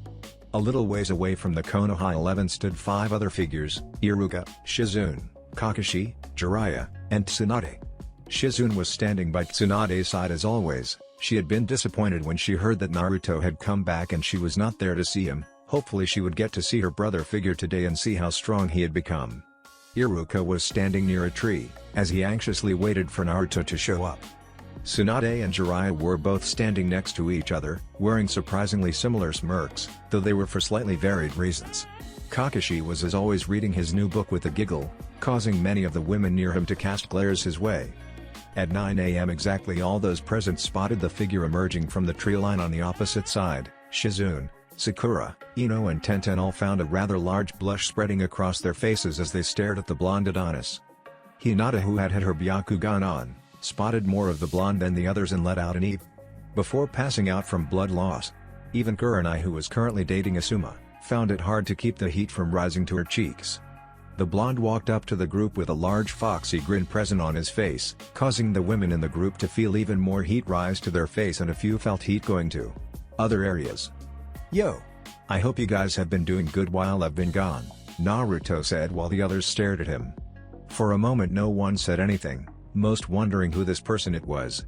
A little ways away from the Konoha 11 stood 5 other figures: Iruka, Shizune, Kakashi, Jiraiya, and Tsunade. Shizune was standing by Tsunade's side as always. She had been disappointed when she heard that Naruto had come back and she was not there to see him. Hopefully she would get to see her brother figure today and see how strong he had become. Iruka was standing near a tree, as he anxiously waited for Naruto to show up. Tsunade and Jiraiya were both standing next to each other, wearing surprisingly similar smirks, though they were for slightly varied reasons. Kakashi was as always reading his new book with a giggle, causing many of the women near him to cast glares his way. At 9 a.m. exactly, all those present spotted the figure emerging from the tree line on the opposite side. Shizune, Sakura, Ino and Tenten all found a rather large blush spreading across their faces as they stared at the blonde Adonis. Hinata, who had her Byakugan on, spotted more of the blonde than the others and let out an eep. Before passing out from blood loss. Even Kurenai, who was currently dating Asuma, found it hard to keep the heat from rising to her cheeks. The blonde walked up to the group with a large foxy grin present on his face, causing the women in the group to feel even more heat rise to their face, and a few felt heat going to other areas. "Yo! I hope you guys have been doing good while I've been gone," Naruto said while the others stared at him. For a moment no one said anything, most wondering who this person it was.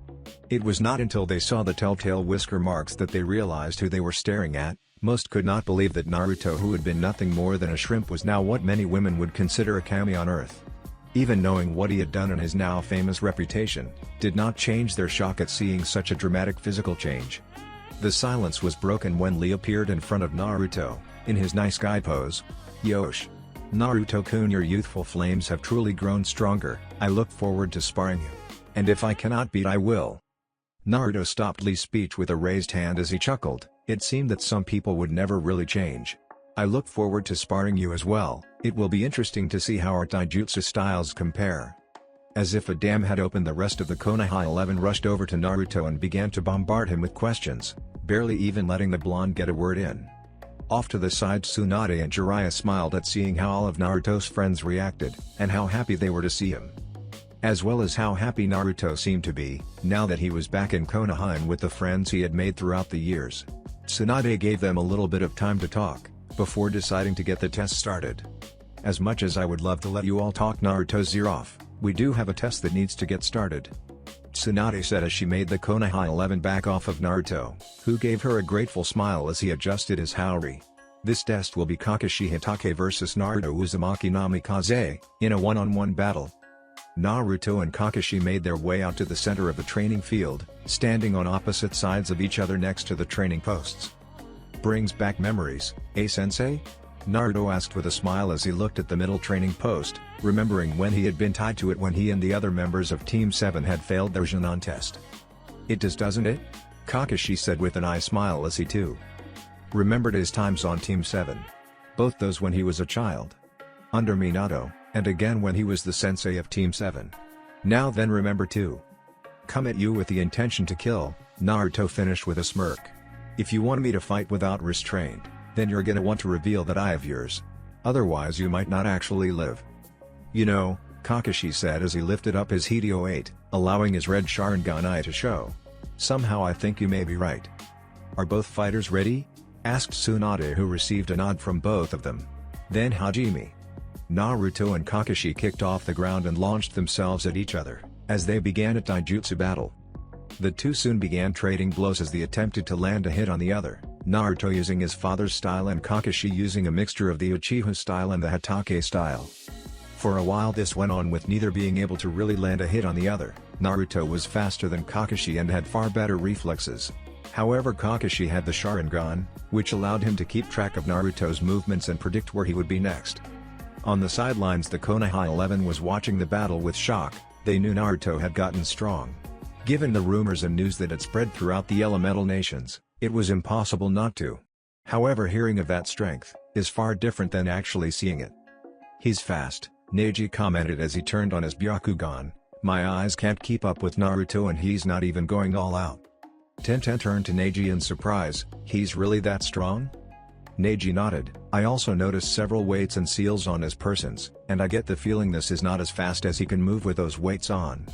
It was not until they saw the telltale whisker marks that they realized who they were staring at. Most could not believe that Naruto, who had been nothing more than a shrimp, was now what many women would consider a kami on Earth. Even knowing what he had done and his now famous reputation, did not change their shock at seeing such a dramatic physical change. The silence was broken when Lee appeared in front of Naruto, in his nice guy pose. "Yosh! Naruto-kun, your youthful flames have truly grown stronger. I look forward to sparring you. And if I cannot beat, I will." Naruto stopped Lee's speech with a raised hand as he chuckled. It seemed that some people would never really change. "I look forward to sparring you as well. It will be interesting to see how our taijutsu styles compare." As if a dam had opened, the rest of the Konoha 11 rushed over to Naruto and began to bombard him with questions, barely even letting the blonde get a word in. Off to the side, Tsunade and Jiraiya smiled at seeing how all of Naruto's friends reacted, and how happy they were to see him. As well as how happy Naruto seemed to be, now that he was back in Konoha and with the friends he had made throughout the years. Tsunade gave them a little bit of time to talk, before deciding to get the test started. "As much as I would love to let you all talk Naruto's ear off, we do have a test that needs to get started," Tsunade said as she made the Konoha 11 back off of Naruto, who gave her a grateful smile as he adjusted his haori. This test will be Kakashi Hitake vs Naruto Uzumaki Namikaze, in a one-on-one battle. Naruto and Kakashi made their way out to the center of the training field, standing on opposite sides of each other next to the training posts. "Brings back memories, eh, sensei?" Naruto asked with a smile as he looked at the middle training post, remembering when he had been tied to it when he and the other members of Team 7 had failed their Junon test. "It does, doesn't it?" Kakashi said with an eye smile as he too remembered his times on Team 7. Both those when he was a child, under Minato, and again when he was the sensei of Team 7. Now then, remember too. Come at you with the intention to kill, Naruto finished with a smirk. If you want me to fight without restraint, then you're gonna want to reveal that eye of yours. Otherwise you might not actually live. You know, Kakashi said as he lifted up his Hideo 8, allowing his red Sharingan eye to show. Somehow I think you may be right. Are both fighters ready? Asked Tsunade, who received a nod from both of them. Then Hajime. Naruto and Kakashi kicked off the ground and launched themselves at each other, as they began a taijutsu battle. The two soon began trading blows as they attempted to land a hit on the other, Naruto using his father's style and Kakashi using a mixture of the Uchiha style and the Hatake style. For a while this went on with neither being able to really land a hit on the other. Naruto was faster than Kakashi and had far better reflexes. However, Kakashi had the Sharingan, which allowed him to keep track of Naruto's movements and predict where he would be next. On the sidelines, the Konoha 11 was watching the battle with shock. They knew Naruto had gotten strong. Given the rumors and news that had spread throughout the elemental nations, it was impossible not to. However, hearing of that strength is far different than actually seeing it. He's fast, Neji commented as he turned on his Byakugan. My eyes can't keep up with Naruto and he's not even going all out. Tenten turned to Neji in surprise. He's really that strong? Neji nodded. I also noticed several weights and seals on his persons, and I get the feeling this is not as fast as he can move with those weights on.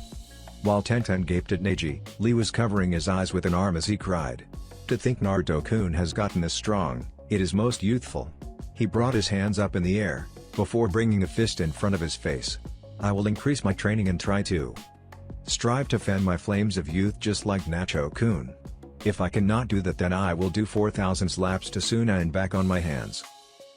While Tenten gaped at Neji, Lee was covering his eyes with an arm as he cried. To think Naruto-kun has gotten this strong, it is most youthful. He brought his hands up in the air, before bringing a fist in front of his face. I will increase my training and try to strive to fan my flames of youth just like Nacho-kun. If I cannot do that, then I will do 4,000 laps to Suna and back on my hands.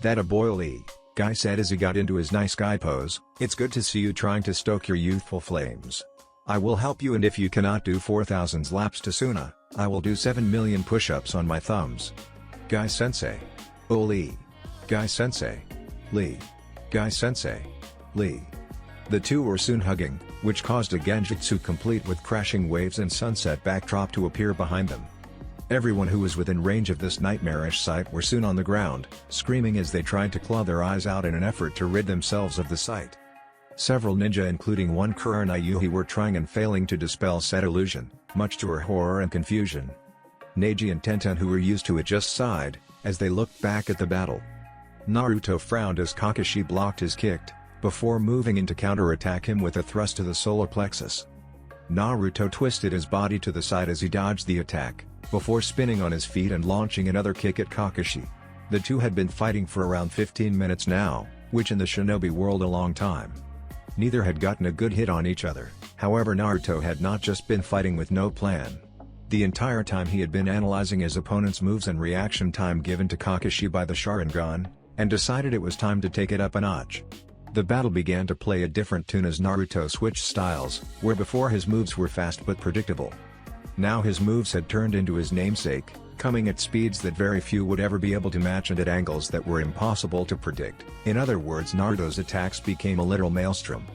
That a boy, Lee, Guy said as he got into his nice guy pose. It's good to see you trying to stoke your youthful flames. I will help you, and if you cannot do 4,000 laps to Suna, I will do 7 million push-ups on my thumbs. Guy sensei. Oh Lee. Guy sensei. Lee. Guy sensei. Lee. The two were soon hugging, which caused a genjutsu complete with crashing waves and sunset backdrop to appear behind them. Everyone who was within range of this nightmarish sight were soon on the ground, screaming as they tried to claw their eyes out in an effort to rid themselves of the sight. Several ninja, including one Kurenai Yuhi, were trying and failing to dispel said illusion, much to her horror and confusion. Neji and Tenten, who were used to it, just sighed as they looked back at the battle. Naruto frowned as Kakashi blocked his kick, before moving in to counterattack him with a thrust to the solar plexus. Naruto twisted his body to the side as he dodged the attack, before spinning on his feet and launching another kick at Kakashi. The two had been fighting for around 15 minutes now, which in the shinobi world a long time. Neither had gotten a good hit on each other. However, Naruto had not just been fighting with no plan. The entire time he had been analyzing his opponent's moves and reaction time given to Kakashi by the Sharingan, and decided it was time to take it up a notch. The battle began to play a different tune as Naruto switched styles, where before his moves were fast but predictable. Now his moves had turned into his namesake, coming at speeds that very few would ever be able to match and at angles that were impossible to predict. In other words, Naruto's attacks became a literal maelstrom.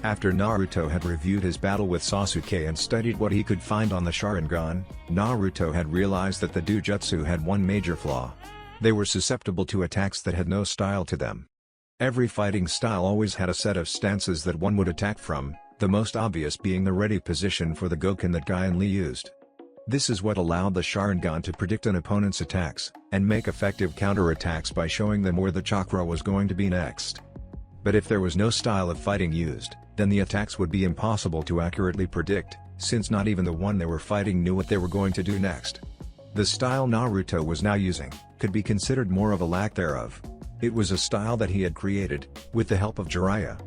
After Naruto had reviewed his battle with Sasuke and studied what he could find on the Sharingan, Naruto had realized that the Dujutsu had one major flaw. They were susceptible to attacks that had no style to them. Every fighting style always had a set of stances that one would attack from, the most obvious being the ready position for the Goken that Guy and Lee used. This is what allowed the Sharingan to predict an opponent's attacks, and make effective counterattacks by showing them where the chakra was going to be next. But if there was no style of fighting used, then the attacks would be impossible to accurately predict, since not even the one they were fighting knew what they were going to do next. The style Naruto was now using could be considered more of a lack thereof. It was a style that he had created, with the help of Jiraiya.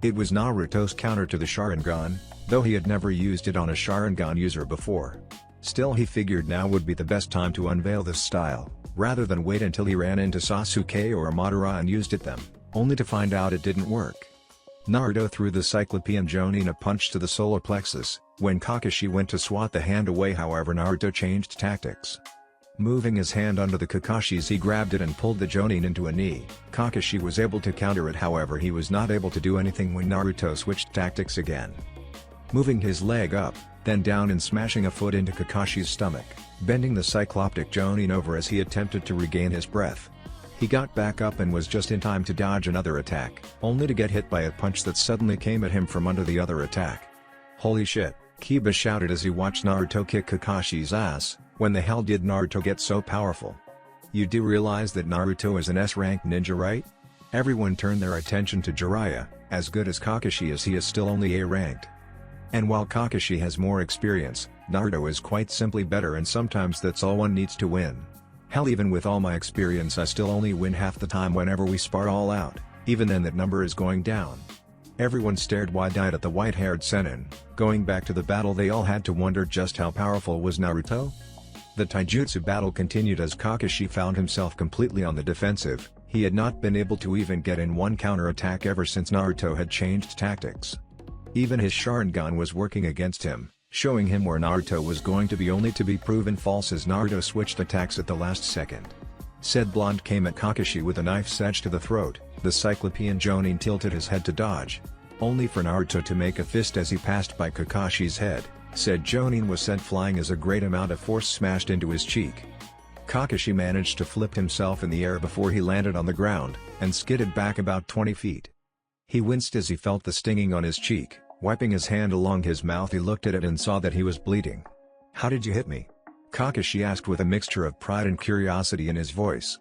It was Naruto's counter to the Sharingan, though he had never used it on a Sharingan user before. Still, he figured now would be the best time to unveil this style, rather than wait until he ran into Sasuke or Madara and used it them, only to find out it didn't work. Naruto threw the Cyclopean Jonin a punch to the solar plexus. When Kakashi went to swat the hand away, however, Naruto changed tactics. Moving his hand under the Kakashi's, he grabbed it and pulled the Jonin into a knee. Kakashi was able to counter it, however he was not able to do anything when Naruto switched tactics again. Moving his leg up, then down and smashing a foot into Kakashi's stomach, bending the Cycloptic Jonin over as he attempted to regain his breath. He got back up and was just in time to dodge another attack, only to get hit by a punch that suddenly came at him from under the other attack. Holy shit! Kiba shouted as he watched Naruto kick Kakashi's ass. When the hell did Naruto get so powerful? You do realize that Naruto is an S-rank ninja, right? Everyone turned their attention to Jiraiya. As good as Kakashi is, he is still only A-ranked. And while Kakashi has more experience, Naruto is quite simply better, and sometimes that's all one needs to win. Hell, even with all my experience I still only win half the time whenever we spar all out. Even then that number is going down. Everyone stared wide-eyed at the white-haired Sennin. Going back to the battle, they all had to wonder just how powerful was Naruto? The taijutsu battle continued as Kakashi found himself completely on the defensive. He had not been able to even get in one counter-attack ever since Naruto had changed tactics. Even his Sharingan was working against him, showing him where Naruto was going to be, only to be proven false as Naruto switched attacks at the last second. Said blonde came at Kakashi with a knife edge to the throat. The Cyclopean Jonin tilted his head to dodge, only for Naruto to make a fist as he passed by Kakashi's head. Said Jonin was sent flying as a great amount of force smashed into his cheek. Kakashi managed to flip himself in the air before he landed on the ground, and skidded back about 20 feet. He winced as he felt the stinging on his cheek. Wiping his hand along his mouth, he looked at it and saw that he was bleeding. "How did you hit me?" Kakashi asked with a mixture of pride and curiosity in his voice.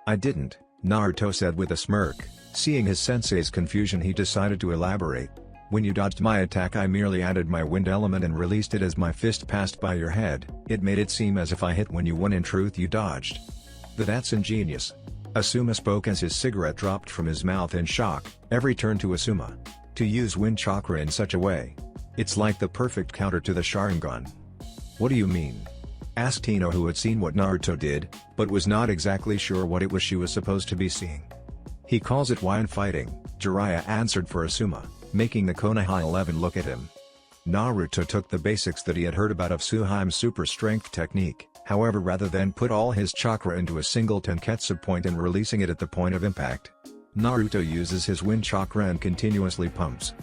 "I didn't," Naruto said with a smirk. Seeing his sensei's confusion, he decided to elaborate. "When you dodged my attack, I merely added my wind element and released it as my fist passed by your head. It made it seem as if I hit when you won. In truth, you dodged." "That's ingenious." Asuma spoke as his cigarette dropped from his mouth in shock. Every turn to Asuma. To use wind chakra in such a way. It's like the perfect counter to the Sharingan. "What do you mean?" asked Ino, who had seen what Naruto did, but was not exactly sure what it was she was supposed to be seeing. "He calls it wind fighting," Jiraiya answered for Asuma, making the Konoha 11 look at him. Naruto took the basics that he had heard about of Suheime's super strength technique. However, rather than put all his chakra into a single tenketsu point and releasing it at the point of impact, Naruto uses his wind chakra and continuously pumps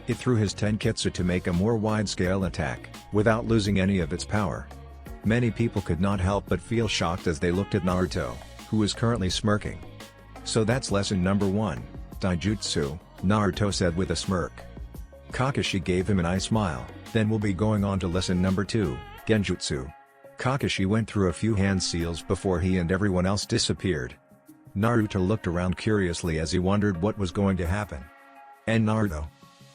it through his tenketsu to make a more wide-scale attack, without losing any of its power. Many people could not help but feel shocked as they looked at Naruto, who was currently smirking. "So that's lesson number 1, Taijutsu," Naruto said with a smirk. Kakashi gave him an eye smile. "Then we'll be going on to lesson number 2, Genjutsu." Kakashi went through a few hand seals before he and everyone else disappeared. Naruto looked around curiously as he wondered what was going to happen. "And Naruto?"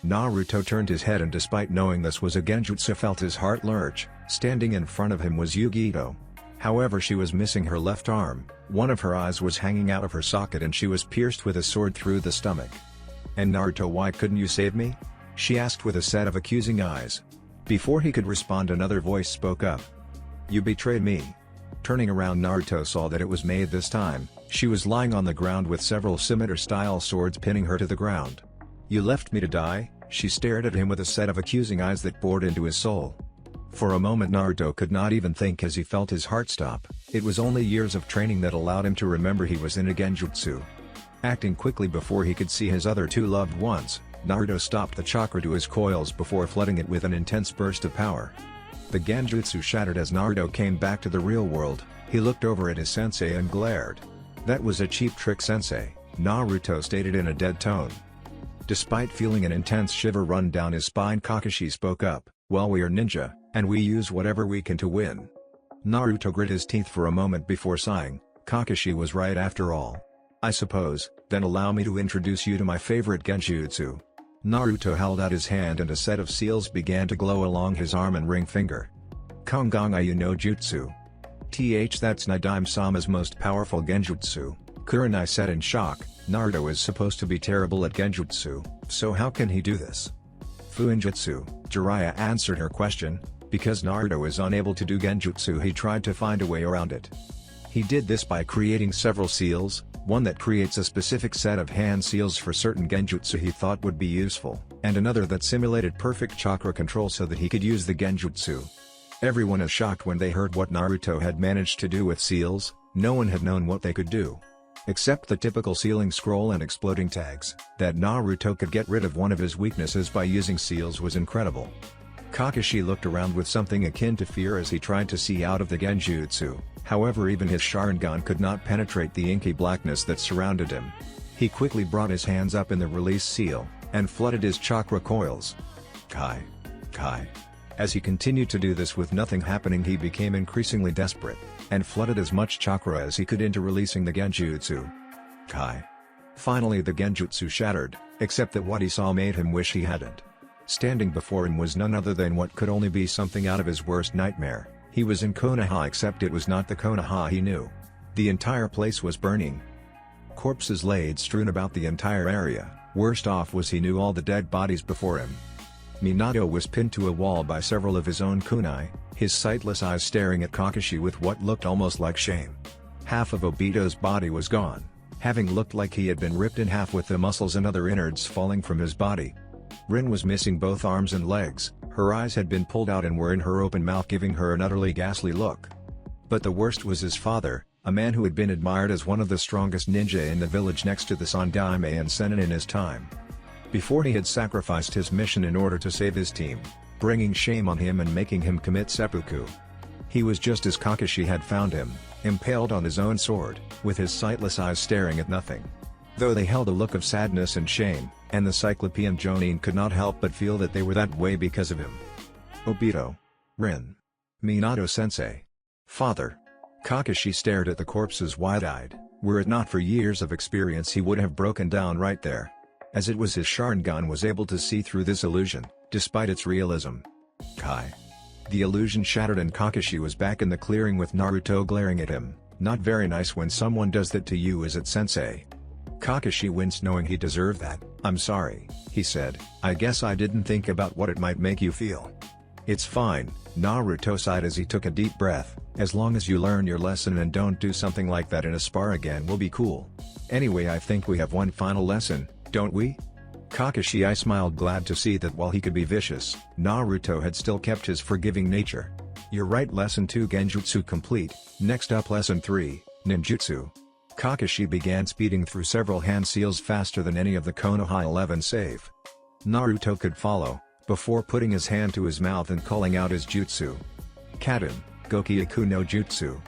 Naruto turned his head and, despite knowing this was a genjutsu, felt his heart lurch. Standing in front of him was Yugi Ito. However, she was missing her left arm, one of her eyes was hanging out of her socket, and she was pierced with a sword through the stomach. "And Naruto, why couldn't you save me?" she asked with a set of accusing eyes. Before he could respond, another voice spoke up. "You betrayed me." Turning around, Naruto saw that it was Maid this time. She was lying on the ground with several scimitar-style swords pinning her to the ground. "You left me to die?" She stared at him with a set of accusing eyes that bored into his soul. For a moment Naruto could not even think as he felt his heart stop. It was only years of training that allowed him to remember he was in a genjutsu. Acting quickly before he could see his other two loved ones, Naruto stopped the chakra to his coils before flooding it with an intense burst of power. The genjutsu shattered as Naruto came back to the real world. He looked over at his sensei and glared. "That was a cheap trick, sensei," Naruto stated in a dead tone. Despite feeling an intense shiver run down his spine, Kakashi spoke up. "Well, we are ninja, and we use whatever we can to win." Naruto grit his teeth for a moment before sighing. Kakashi was right after all. "I suppose, then allow me to introduce you to my favorite genjutsu." Naruto held out his hand and a set of seals began to glow along his arm and ring finger. "Kongan Ayu no Jutsu. That's Nidime-sama's most powerful genjutsu," Kurenai said in shock. Naruto is supposed to be terrible at genjutsu, so how can he do this? "Fuinjutsu," Jiraiya answered her question. Because Naruto is unable to do genjutsu, he tried to find a way around it. He did this by creating several seals, one that creates a specific set of hand seals for certain genjutsu he thought would be useful, and another that simulated perfect chakra control so that he could use the genjutsu. Everyone is shocked when they heard what Naruto had managed to do with seals. No one had known what they could do. Except the typical sealing scroll and exploding tags. That Naruto could get rid of one of his weaknesses by using seals was incredible. Kakashi looked around with something akin to fear as he tried to see out of the genjutsu. However, even his Sharingan could not penetrate the inky blackness that surrounded him. He quickly brought his hands up in the release seal, and flooded his chakra coils. Kai. As he continued to do this with nothing happening, he became increasingly desperate, and flooded as much chakra as he could into releasing the genjutsu. Kai. Finally the genjutsu shattered, except that what he saw made him wish he hadn't. Standing before him was none other than what could only be something out of his worst nightmare. He was in Konoha, except it was not the Konoha he knew. The entire place was burning. Corpses laid strewn about the entire area. Worst off was he knew all the dead bodies before him. Minato was pinned to a wall by several of his own kunai, his sightless eyes staring at Kakashi with what looked almost like shame. Half of Obito's body was gone, having looked like he had been ripped in half with the muscles and other innards falling from his body. Rin was missing both arms and legs, her eyes had been pulled out and were in her open mouth, giving her an utterly ghastly look. But the worst was his father, a man who had been admired as one of the strongest ninja in the village next to the Sandaime and Sennin in his time. Before he had sacrificed his mission in order to save his team, bringing shame on him and making him commit seppuku. He was just as Kakashi had found him, impaled on his own sword, with his sightless eyes staring at nothing. Though they held a look of sadness and shame, and the Cyclopean Jonin could not help but feel that they were that way because of him. Obito. Rin. Minato-sensei. Father. Kakashi stared at the corpses wide-eyed. Were it not for years of experience, he would have broken down right there. As it was, his Sharingan was able to see through this illusion, despite its realism. Kai. The illusion shattered and Kakashi was back in the clearing with Naruto glaring at him. Not very nice when someone does that to you, is it, sensei? Kakashi winced, knowing he deserved that. I'm sorry, he said. I guess I didn't think about what it might make you feel. It's fine, Naruto sighed as he took a deep breath. As long as you learn your lesson and don't do something like that in a spar again, we'll be cool. Anyway, I think we have one final lesson, don't we? Kakashi smiled, glad to see that while he could be vicious, Naruto had still kept his forgiving nature. You're right. Lesson 2 Genjutsu complete. Next up, Lesson 3, Ninjutsu. Kakashi began speeding through several hand seals faster than any of the Konoha 11 save. Naruto could follow, before putting his hand to his mouth and calling out his jutsu. Katen, Gokyaku no Jutsu.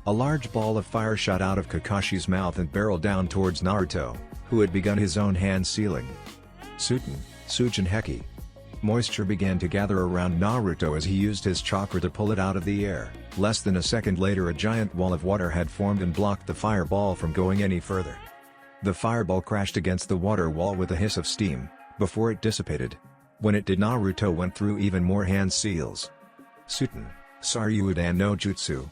A large ball of fire shot out of Kakashi's mouth and barreled down towards Naruto, who had begun his own hand sealing. Suten, Sujin Heki. Moisture began to gather around Naruto as he used his chakra to pull it out of the air. Less than a second later, a giant wall of water had formed and blocked the fireball from going any further. The fireball crashed against the water wall with a hiss of steam, before it dissipated. When it did, Naruto went through even more hand seals. Suten, Saryudan no Jutsu.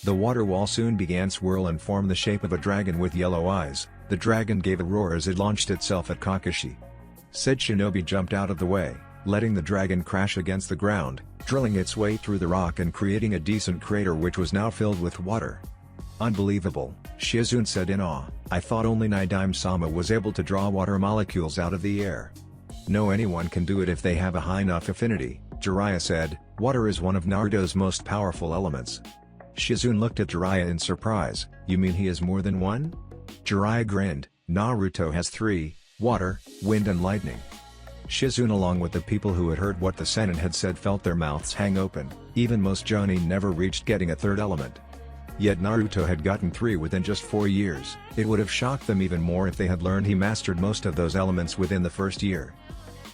The water wall soon began to swirl and form the shape of a dragon with yellow eyes. The dragon gave a roar as it launched itself at Kakashi. Said Shinobi jumped out of the way, letting the dragon crash against the ground, drilling its way through the rock and creating a decent crater which was now filled with water. Unbelievable, Shizune said in awe. I thought only Nidaime-sama was able to draw water molecules out of the air. No, anyone can do it if they have a high enough affinity, Jiraiya said. Water is one of Naruto's most powerful elements. Shizune looked at Jiraiya in surprise. You mean he has more than one? Jiraiya grinned. Naruto has 3, water, wind and lightning. Shizune, along with the people who had heard what the Sennin had said, felt their mouths hang open. Even most Jonin never reached getting a 3rd element. Yet Naruto had gotten 3 within just 4 years. It would have shocked them even more if they had learned he mastered most of those elements within the first year.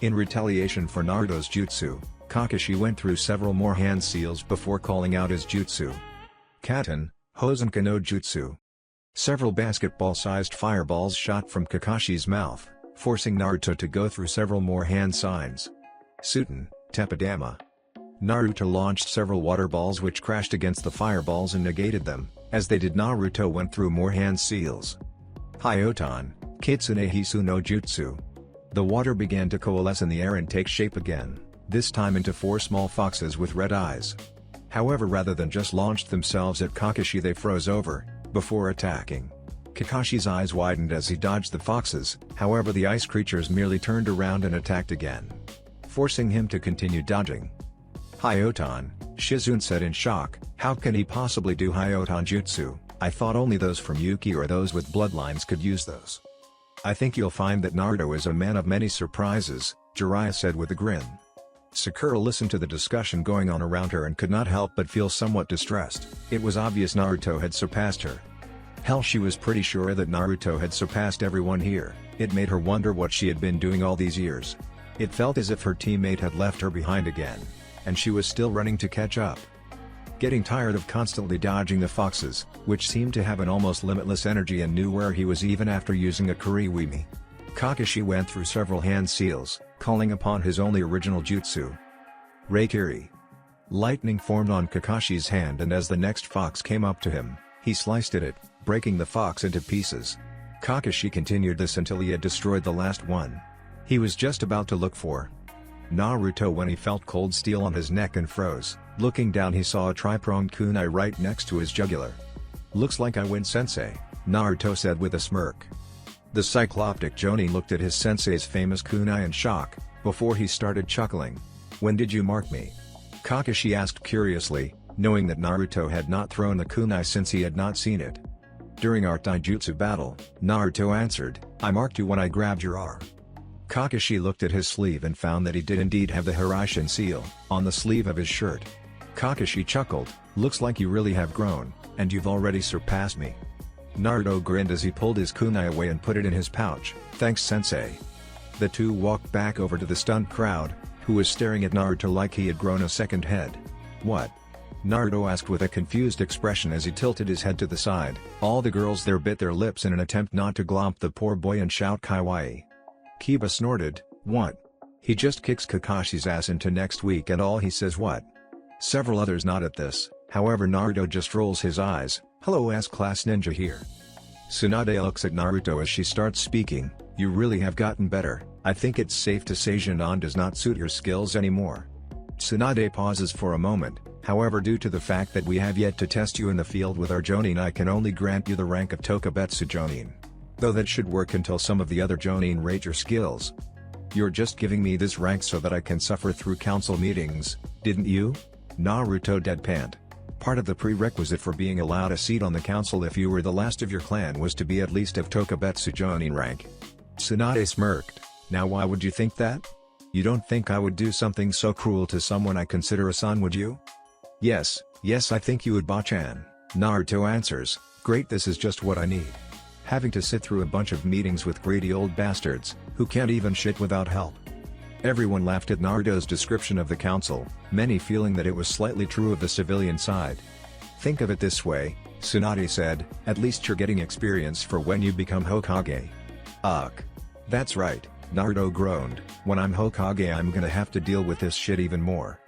In retaliation for Naruto's jutsu, Kakashi went through several more hand seals before calling out his jutsu. Katen, Hosenka no Jutsu. Several basketball-sized fireballs shot from Kakashi's mouth, forcing Naruto to go through several more hand signs. Suten, Teppadama. Naruto launched several water balls which crashed against the fireballs and negated them. As they did, Naruto went through more hand seals. Hyotan, Kitsune Hisu no Jutsu. The water began to coalesce in the air and take shape again, this time into 4 small foxes with red eyes. However, rather than just launched themselves at Kakashi, they froze over, before attacking. Kakashi's eyes widened as he dodged the foxes. However, the ice creatures merely turned around and attacked again, forcing him to continue dodging. Hyotan, Shizune said in shock. How can he possibly do Hyotan jutsu? I thought only those from Yuki or those with bloodlines could use those. I think you'll find that Naruto is a man of many surprises, Jiraiya said with a grin. Sakura listened to the discussion going on around her and could not help but feel somewhat distressed. It was obvious Naruto had surpassed her. Hell, she was pretty sure that Naruto had surpassed everyone here. It made her wonder what she had been doing all these years. It felt as if her teammate had left her behind again. and she was still running to catch up. Getting tired of constantly dodging the foxes, which seemed to have an almost limitless energy and knew where he was even after using a Kuriwimi, Kakashi went through several hand seals, calling upon his only original jutsu, Reikiri. Lightning formed on Kakashi's hand, and as the next fox came up to him, he sliced at it, breaking the fox into pieces. Kakashi continued this until he had destroyed the last one. He was just about to look for Naruto when he felt cold steel on his neck and froze. Looking down, he saw a tri-pronged kunai right next to his jugular. "Looks like I win, sensei," Naruto said with a smirk. The cycloptic Jonin looked at his sensei's famous kunai in shock, before he started chuckling. "When did you mark me?" Kakashi asked curiously, knowing that Naruto had not thrown the kunai since he had not seen it. "During our taijutsu battle," Naruto answered, "I marked you when I grabbed your arm." Kakashi looked at his sleeve and found that he did indeed have the Hiraishin seal on the sleeve of his shirt. Kakashi chuckled, "Looks like you really have grown, and you've already surpassed me." Naruto grinned as he pulled his kunai away and put it in his pouch. "Thanks, sensei." The two walked back over to the stunned crowd, who was staring at Naruto like he had grown a second head. "What?" Naruto asked with a confused expression as he tilted his head to the side. All the girls there bit their lips in an attempt not to glomp the poor boy and shout kawaii. Kiba snorted, "What? He just kicks Kakashi's ass into next week and all he says what?" Several others nod at this, however Naruto just rolls his eyes. "Hello, S-Class Ninja here." Tsunade looks at Naruto as she starts speaking, "You really have gotten better. I think it's safe to say Jonin does not suit your skills anymore." Tsunade pauses for a moment, "However, due to the fact that we have yet to test you in the field with our Jonin, I can only grant you the rank of Tokubetsu Jonin. Though that should work until some of the other Jonin rate your skills. You're just giving me this rank so that I can suffer through council meetings, didn't you?" Naruto deadpanned. Part of the prerequisite for being allowed a seat on the council if you were the last of your clan was to be at least of Tokubetsu Jonin rank. Tsunade smirked, "Now why would you think that? You don't think I would do something so cruel to someone I consider a son, would you?" Yes, I think you would, Bachan," Naruto answers. "Great, this is just what I need. Having to sit through a bunch of meetings with greedy old bastards, who can't even shit without help." Everyone laughed at Naruto's description of the council, many feeling that it was slightly true of the civilian side. "Think of it this way," Tsunade said, "at least you're getting experience for when you become Hokage." "Ugh. That's right," Naruto groaned, "when I'm Hokage I'm gonna have to deal with this shit even more.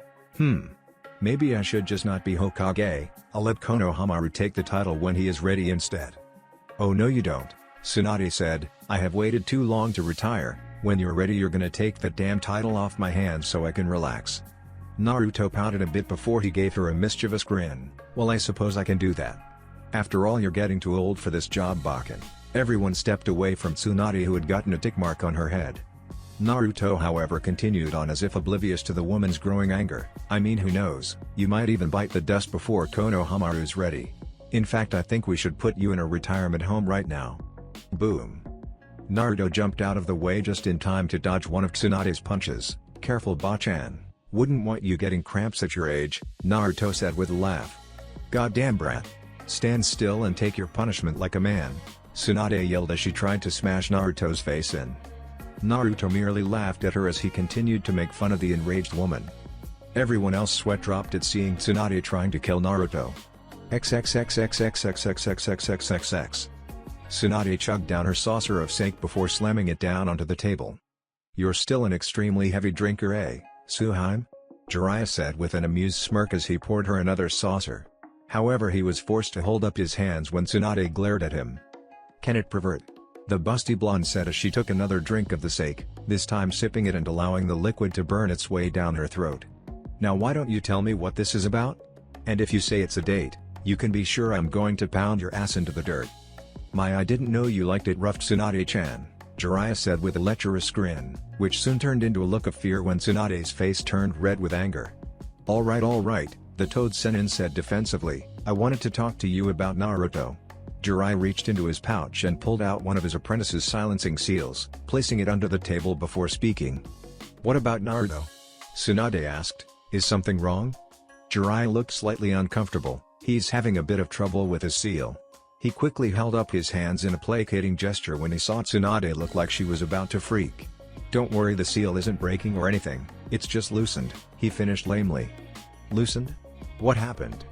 Maybe I should just not be Hokage, I'll let Konohamaru take the title when he is ready instead." "Oh no you don't," Tsunade said, "I have waited too long to retire. When you're ready you're gonna take that damn title off my hands so I can relax." Naruto pouted a bit before he gave her a mischievous grin. "Well, I suppose I can do that. After all, you're getting too old for this job, Bakken." Everyone stepped away from Tsunade, who had gotten a tick mark on her head. Naruto however continued on as if oblivious to the woman's growing anger. "I mean, who knows, you might even bite the dust before Konohamaru's ready. In fact, I think we should put you in a retirement home right now." Boom. Naruto jumped out of the way just in time to dodge one of Tsunade's punches. "Careful, Bachan. Wouldn't want you getting cramps at your age," Naruto said with a laugh. "Goddamn brat. Stand still and take your punishment like a man," Tsunade yelled as she tried to smash Naruto's face in. Naruto merely laughed at her as he continued to make fun of the enraged woman. Everyone else sweat dropped at seeing Tsunade trying to kill Naruto. XXXXXXXXXXXXX. Tsunade chugged down her saucer of sake before slamming it down onto the table. "You're still an extremely heavy drinker, eh, Suheim?" Jiraiya said with an amused smirk as he poured her another saucer. However, he was forced to hold up his hands when Tsunade glared at him. "Can it pervert?" the busty blonde said as she took another drink of the sake, this time sipping it and allowing the liquid to burn its way down her throat. "Now why don't you tell me what this is about? And if you say it's a date, you can be sure I'm going to pound your ass into the dirt." I didn't know you liked it rough, Tsunade-chan," Jiraiya said with a lecherous grin, which soon turned into a look of fear when Tsunade's face turned red with anger. All right, the Toad Sennin said defensively, "I wanted to talk to you about Naruto." Jiraiya reached into his pouch and pulled out one of his apprentice's silencing seals, placing it under the table before speaking. "What about Naruto?" Tsunade asked, "Is something wrong?" Jiraiya looked slightly uncomfortable. "He's having a bit of trouble with his seal." He quickly held up his hands in a placating gesture when he saw Tsunade look like she was about to freak. "Don't worry, the seal isn't breaking or anything. It's just loosened, he finished lamely. Loosened? What happened?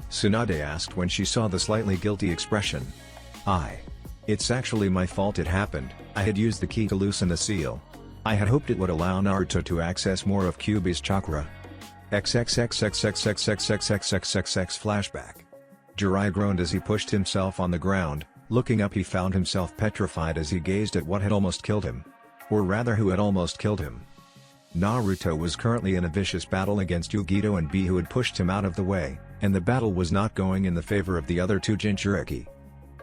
Tsunade asked when she saw the slightly guilty expression. It's actually my fault it happened. I had used the key to loosen the seal. I had hoped it would allow Naruto to access more of Kyuubi's chakra. XXXXXXXXXXXXX flashback. Jiraiya groaned as he pushed himself on the ground. Looking up, he found himself petrified as he gazed at what had almost killed him. Or rather, who had almost killed him. Naruto was currently in a vicious battle against Yugito and B, who had pushed him out of the way, and the battle was not going in the favor of the other two Jinchuriki.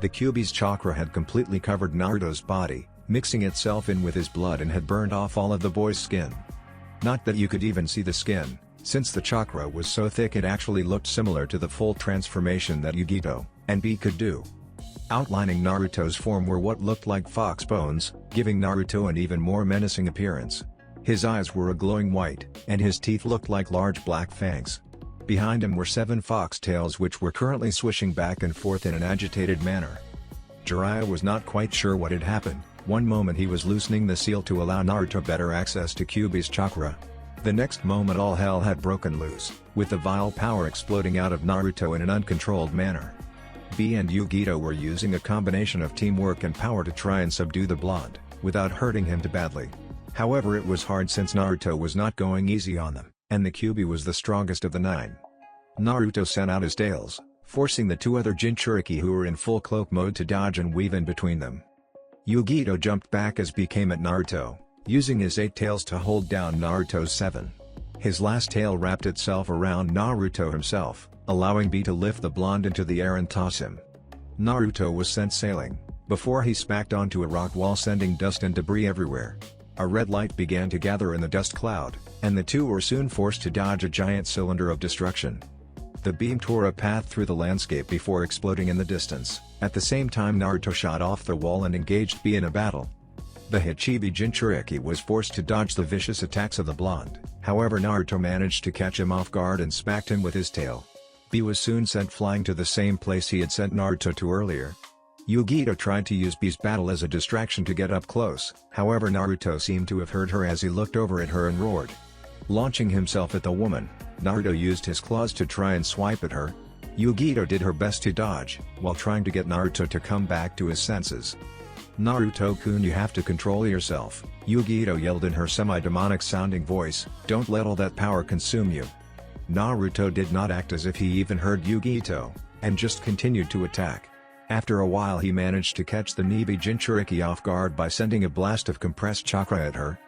The Kyuubi's chakra had completely covered Naruto's body, mixing itself in with his blood, and had burned off all of the boy's skin. Not that you could even see the skin, since the chakra was so thick it actually looked similar to the full transformation that Yugito and B could do. Outlining Naruto's form were what looked like fox bones, giving Naruto an even more menacing appearance. His eyes were a glowing white, and his teeth looked like large black fangs. Behind him were 7 foxtails which were currently swishing back and forth in an agitated manner. Jiraiya was not quite sure what had happened. One moment he was loosening the seal to allow Naruto better access to Kyuubi's chakra. The next moment all hell had broken loose, with the vile power exploding out of Naruto in an uncontrolled manner. B and Yugito were using a combination of teamwork and power to try and subdue the blonde, without hurting him too badly. However, it was hard since Naruto was not going easy on them, and the Kyuubi was the strongest of the 9. Naruto sent out his tails, forcing the 2 other Jinchuriki who were in full cloak mode to dodge and weave in between them. Yugito jumped back as B came at Naruto, using his 8 tails to hold down Naruto's 7. His last tail wrapped itself around Naruto himself, allowing B to lift the blonde into the air and toss him. Naruto was sent sailing, before he smacked onto a rock wall, sending dust and debris everywhere. A red light began to gather in the dust cloud, and the 2 were soon forced to dodge a giant cylinder of destruction. The beam tore a path through the landscape before exploding in the distance. At the same time, Naruto shot off the wall and engaged B in a battle. The Hichibi Jinchuriki was forced to dodge the vicious attacks of the blonde, however Naruto managed to catch him off guard and smacked him with his tail. B was soon sent flying to the same place he had sent Naruto to earlier. Yugito tried to use B's battle as a distraction to get up close, however Naruto seemed to have heard her as he looked over at her and roared. Launching himself at the woman, Naruto used his claws to try and swipe at her. Yugito did her best to dodge, while trying to get Naruto to come back to his senses. "Naruto-kun, you have to control yourself," Yugito yelled in her semi-demonic sounding voice, "don't let all that power consume you." Naruto did not act as if he even heard Yugito, and just continued to attack. After a while he managed to catch the Nibi Jinchuriki off guard by sending a blast of compressed chakra at her.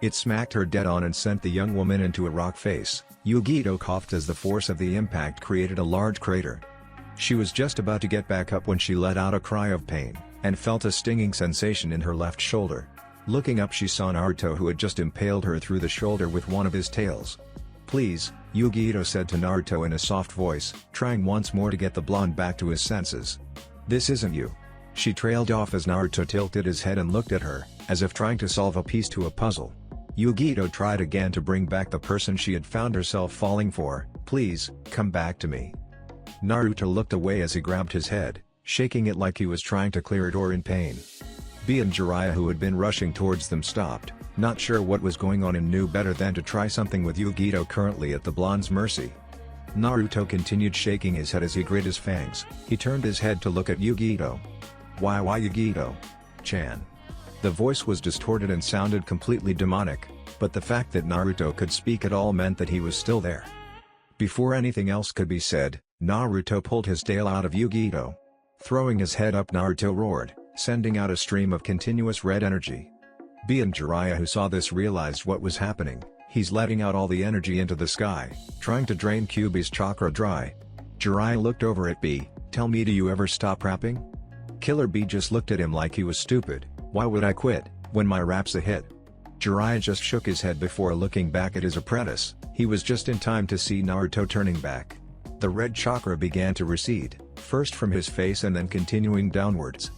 It smacked her dead on and sent the young woman into a rock face. Yugito coughed as the force of the impact created a large crater. She was just about to get back up when she let out a cry of pain, and felt a stinging sensation in her left shoulder. Looking up, she saw Naruto, who had just impaled her through the shoulder with one of his tails. "Please," Yugito said to Naruto in a soft voice, trying once more to get the blonde back to his senses. "This isn't you." She trailed off as Naruto tilted his head and looked at her, as if trying to solve a piece to a puzzle. Yugito tried again to bring back the person she had found herself falling for. "Please, come back to me." Naruto looked away as he grabbed his head, shaking it like he was trying to clear it or in pain. B and Jiraiya, who had been rushing towards them, stopped, not sure what was going on, and knew better than to try something with Yugito currently at the blonde's mercy. Naruto continued shaking his head as he grit his fangs. He turned his head to look at Yugito. Why Yugito-chan?" The voice was distorted and sounded completely demonic, but the fact that Naruto could speak at all meant that he was still there. Before anything else could be said, Naruto pulled his tail out of Yugito. Throwing his head up, Naruto roared, sending out a stream of continuous red energy. B and Jiraiya, who saw this, realized what was happening. He's letting out all the energy into the sky, trying to drain Kyuubi's chakra dry. Jiraiya looked over at B. "Tell me, do you ever stop rapping?" Killer B just looked at him like he was stupid. "Why would I quit, when my rap's a hit?" Jiraiya just shook his head before looking back at his apprentice. He was just in time to see Naruto turning back. The red chakra began to recede, first from his face and then continuing downwards.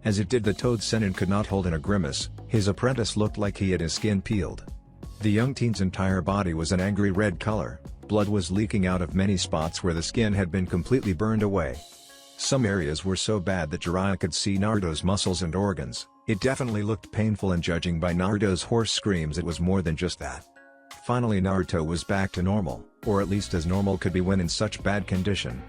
As it did, the Toad Sennin could not hold in a grimace. His apprentice looked like he had his skin peeled. The young teen's entire body was an angry red color. Blood was leaking out of many spots where the skin had been completely burned away. Some areas were so bad that Jiraiya could see Naruto's muscles and organs. It definitely looked painful, and judging by Naruto's hoarse screams, it was more than just that. Finally Naruto was back to normal, or at least as normal could be when in such bad condition.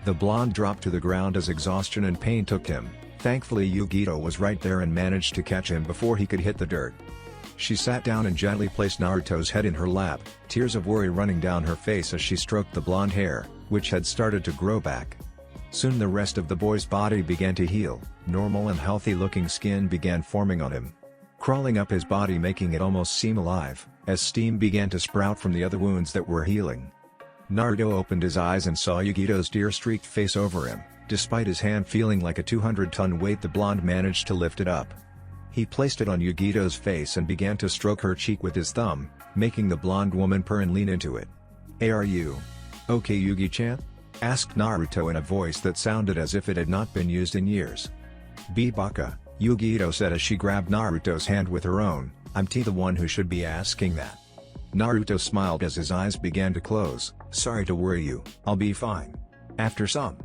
The blonde dropped to the ground as exhaustion and pain took him. Thankfully Yugito was right there and managed to catch him before he could hit the dirt. She sat down and gently placed Naruto's head in her lap, tears of worry running down her face as she stroked the blonde hair, which had started to grow back. Soon the rest of the boy's body began to heal, normal and healthy looking skin began forming on him, crawling up his body making it almost seem alive, as steam began to sprout from the other wounds that were healing. Naruto opened his eyes and saw Yugito's tear-streaked face over him. Despite his hand feeling like a 200-ton weight, the blonde managed to lift it up. He placed it on Yugito's face and began to stroke her cheek with his thumb, making the blonde woman purr and lean into it. "Hey, are you okay, Yugi-chan?" asked Naruto in a voice that sounded as if it had not been used in years. "Be baka," Yugito said as she grabbed Naruto's hand with her own. "I'm the one who should be asking that." Naruto smiled as his eyes began to close. "Sorry to worry you, I'll be fine. After some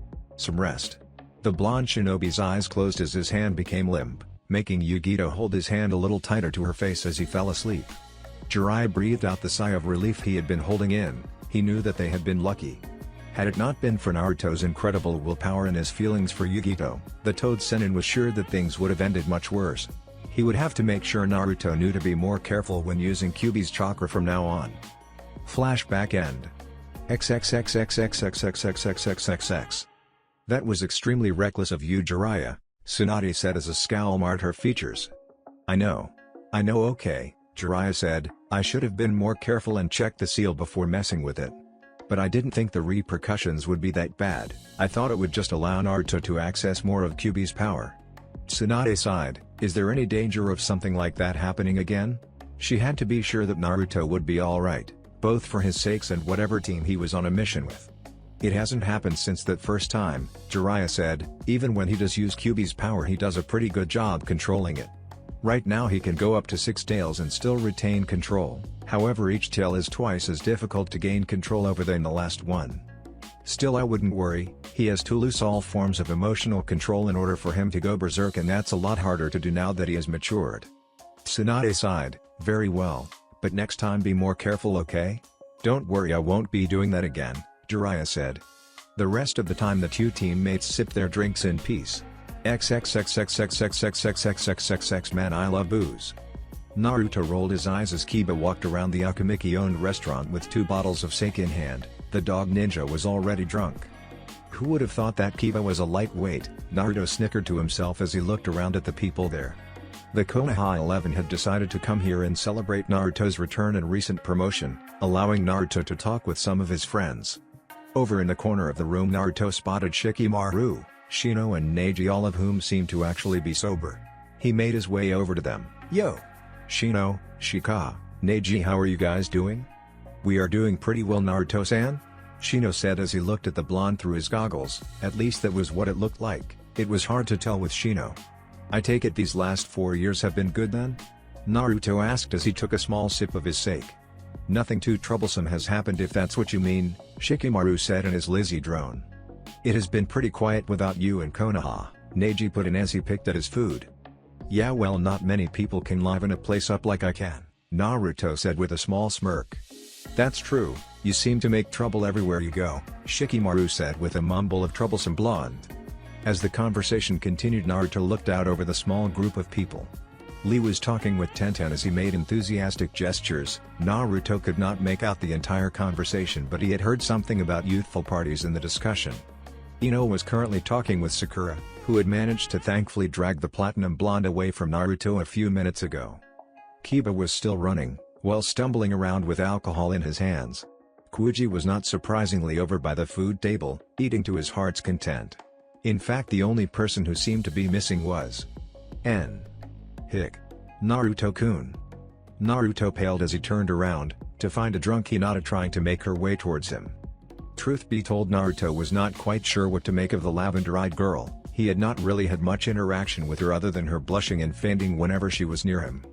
rest." The blonde shinobi's eyes closed as his hand became limp, making Yugito hold his hand a little tighter to her face as he fell asleep. Jiraiya breathed out the sigh of relief he had been holding in. He knew that they had been lucky. Had it not been for Naruto's incredible willpower and his feelings for Yugito, the Toad Sennin was sure that things would have ended much worse. He would have to make sure Naruto knew to be more careful when using Kyuubi's chakra from now on. Flashback end. XXXXXXXXXXXXX. "That was extremely reckless of you, Jiraiya," Tsunade said as a scowl marred her features. I know, okay," Jiraiya said, "I should have been more careful and checked the seal before messing with it. But I didn't think the repercussions would be that bad. I thought it would just allow Naruto to access more of Kyuubi's power." Tsunade sighed. Is there any danger of something like that happening again? She had to be sure that Naruto would be alright, both for his sakes and whatever team he was on a mission with. "It hasn't happened since that first time," Jiraiya said. "Even when he does use Kyuubi's power he does a pretty good job controlling it. Right now he can go up to 6 tails and still retain control, however each tail is twice as difficult to gain control over than the last one. Still I wouldn't worry, he has to lose all forms of emotional control in order for him to go berserk, and that's a lot harder to do now that he has matured." Tsunade sighed. "Very well, but next time be more careful, okay?" "Don't worry, I won't be doing that again," Jiraiya said. The rest of the time the two teammates sipped their drinks in peace. XXXXXXXXXXXXX man, I love booze. Naruto rolled his eyes as Kiba walked around the Akamiki-owned restaurant with 2 bottles of sake in hand. The dog ninja was already drunk. Who would have thought that Kiba was a lightweight? Naruto snickered to himself as he looked around at the people there. The Konoha 11 had decided to come here and celebrate Naruto's return and recent promotion, allowing Naruto to talk with some of his friends. Over in the corner of the room Naruto spotted Shikamaru, Shino and Neji, all of whom seemed to actually be sober. He made his way over to them. "Yo! Shino, Shika, Neji, how are you guys doing?" "We are doing pretty well, Naruto-san," Shino said as he looked at the blonde through his goggles. At least that was what it looked like. It was hard to tell with Shino. "I take it these last 4 years have been good then?" Naruto asked as he took a small sip of his sake. "Nothing too troublesome has happened if that's what you mean," Shikamaru said in his lazy drone. "It has been pretty quiet without you and Konoha," Neji put in as he picked at his food. "Yeah, well, not many people can liven a place up like I can," Naruto said with a small smirk. "That's true, you seem to make trouble everywhere you go," Shikamaru said with a mumble of troublesome blonde. As the conversation continued Naruto looked out over the small group of people. Lee was talking with Tenten as he made enthusiastic gestures. Naruto could not make out the entire conversation, but he had heard something about youthful parties in the discussion. Ino was currently talking with Sakura, who had managed to thankfully drag the platinum blonde away from Naruto a few minutes ago. Kiba was still running, while stumbling around with alcohol in his hands. Kuji was not surprisingly over by the food table, eating to his heart's content. In fact, the only person who seemed to be missing was Hick. Naruto-kun. Naruto paled as he turned around, to find a drunk Hinata trying to make her way towards him. Truth be told, Naruto was not quite sure what to make of the lavender-eyed girl. He had not really had much interaction with her other than her blushing and fainting whenever she was near him.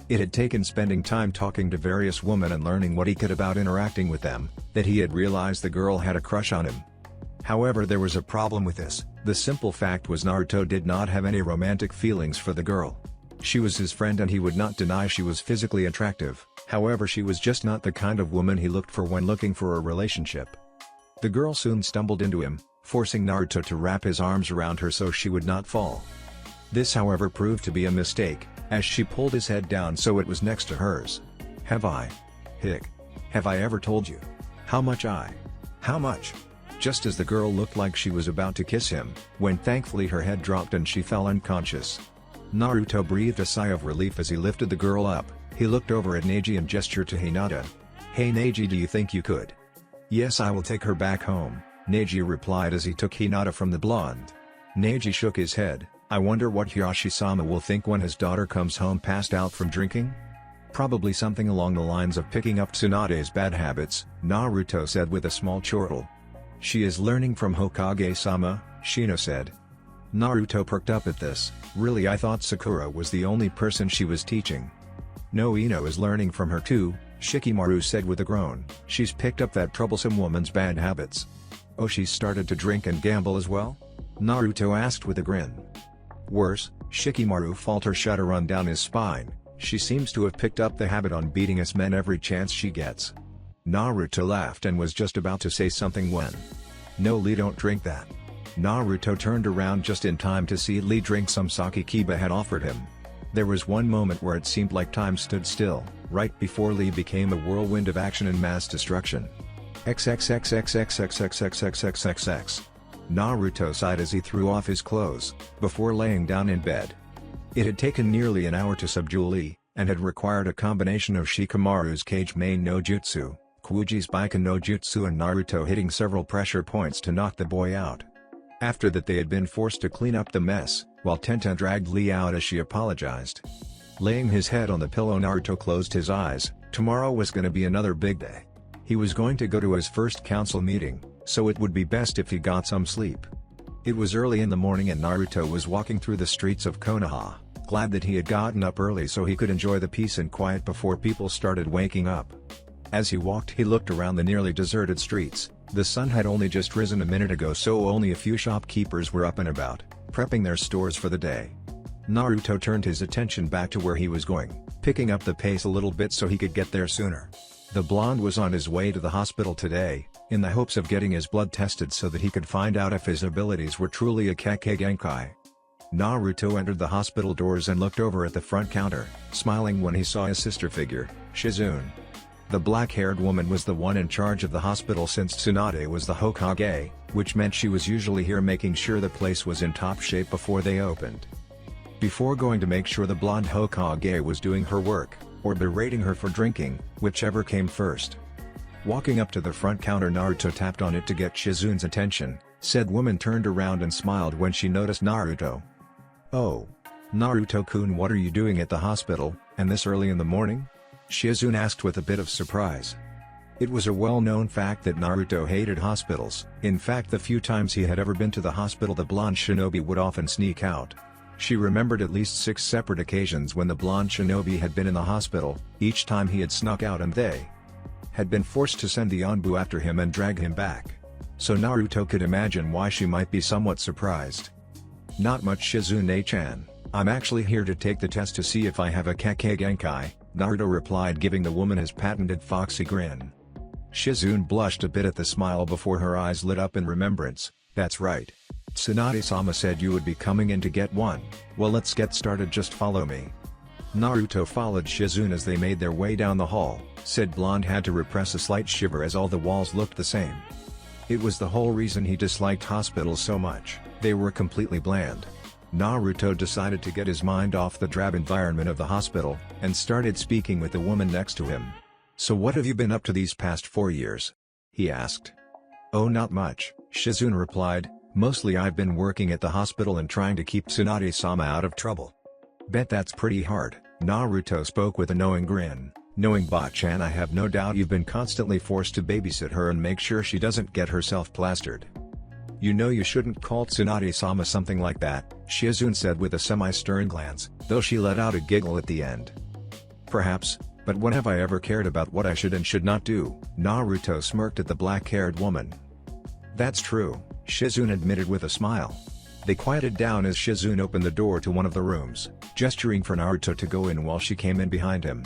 It had taken spending time talking to various women and learning what he could about interacting with them, that he had realized the girl had a crush on him. However, there was a problem with this. The simple fact was Naruto did not have any romantic feelings for the girl. She was his friend and he would not deny she was physically attractive, however she was just not the kind of woman he looked for when looking for a relationship. The girl soon stumbled into him, forcing Naruto to wrap his arms around her so she would not fall. This however proved to be a mistake, as she pulled his head down so it was next to hers. Have I ever told you? How much? Just as the girl looked like she was about to kiss him, when thankfully her head dropped and she fell unconscious. Naruto breathed a sigh of relief as he lifted the girl up. He looked over at Neji and gestured to Hinata. Hey Neji, do you think you could? Yes, I will take her back home, Neji replied as he took Hinata from the blonde. Neji shook his head. I wonder what Hirashi-sama will think when his daughter comes home passed out from drinking? Probably something along the lines of picking up Tsunade's bad habits, Naruto said with a small chortle. She is learning from Hokage-sama, Shino said. Naruto perked up at this. Really, I thought Sakura was the only person she was teaching. No, Ino is learning from her too, Shikamaru said with a groan. She's picked up that troublesome woman's bad habits. Oh, she's started to drink and gamble as well? Naruto asked with a grin. Worse, Shikamaru felt her shudder run down his spine. She seems to have picked up the habit on beating us men every chance she gets. Naruto laughed and was just about to say something when. No, Lee, don't drink that. Naruto turned around just in time to see Lee drink some sake Kiba had offered him. There was one moment where it seemed like time stood still, right before Lee became a whirlwind of action and mass destruction. XXXXXXXXXXXXX. Naruto sighed as he threw off his clothes, before laying down in bed. It had taken nearly an hour to subdue Lee, and had required a combination of Shikamaru's Cage Main no Jutsu, Kuji's Baiken no Jutsu and Naruto hitting several pressure points to knock the boy out. After that they had been forced to clean up the mess, while Tenten dragged Lee out as she apologized. Laying his head on the pillow, Naruto closed his eyes. Tomorrow was going to be another big day. He was going to go to his first council meeting, so it would be best if he got some sleep. It was early in the morning and Naruto was walking through the streets of Konoha, glad that he had gotten up early so he could enjoy the peace and quiet before people started waking up. As he walked, he looked around the nearly deserted streets. The sun had only just risen a minute ago, so only a few shopkeepers were up and about, prepping their stores for the day. Naruto turned his attention back to where he was going, picking up the pace a little bit so he could get there sooner. The blonde was on his way to the hospital today, in the hopes of getting his blood tested so that he could find out if his abilities were truly a Kake Genkai. Naruto entered the hospital doors and looked over at the front counter, smiling when he saw his sister figure, Shizune. The black-haired woman was the one in charge of the hospital since Tsunade was the Hokage, which meant she was usually here making sure the place was in top shape before they opened. Before going to make sure the blonde Hokage was doing her work, or berating her for drinking, whichever came first. Walking up to the front counter, Naruto tapped on it to get Shizune's attention. Said woman turned around and smiled when she noticed Naruto. Oh. Naruto-kun, what are you doing at the hospital, and this early in the morning? Shizune asked with a bit of surprise. It was a well-known fact that Naruto hated hospitals. In fact, the few times he had ever been to the hospital, the blonde shinobi would often sneak out. She remembered at least 6 separate occasions when the blonde shinobi had been in the hospital. Each time he had snuck out and they had been forced to send the Anbu after him and drag him back. So Naruto could imagine why she might be somewhat surprised. Not much, Shizune-chan. I'm actually here to take the test to see if I have a Kake Genkai, Naruto replied, giving the woman his patented foxy grin. Shizune blushed a bit at the smile before her eyes lit up in remembrance. That's right. Tsunade-sama said you would be coming in to get one. Well, let's get started, just follow me. Naruto followed Shizune as they made their way down the hall. Said blonde had to repress a slight shiver as all the walls looked the same. It was the whole reason he disliked hospitals so much. They were completely bland. Naruto decided to get his mind off the drab environment of the hospital, and started speaking with the woman next to him. So what have you been up to these past 4 years? He asked. Oh, not much, Shizune replied. Mostly I've been working at the hospital and trying to keep Tsunade-sama out of trouble. Bet that's pretty hard, Naruto spoke with a knowing grin. Knowing Ba-chan, I have no doubt you've been constantly forced to babysit her and make sure she doesn't get herself plastered. You know you shouldn't call Tsunade-sama something like that, Shizune said with a semi-stern glance, though she let out a giggle at the end. Perhaps, but when have I ever cared about what I should and should not do? Naruto smirked at the black-haired woman. That's true, Shizune admitted with a smile. They quieted down as Shizune opened the door to one of the rooms, gesturing for Naruto to go in while she came in behind him.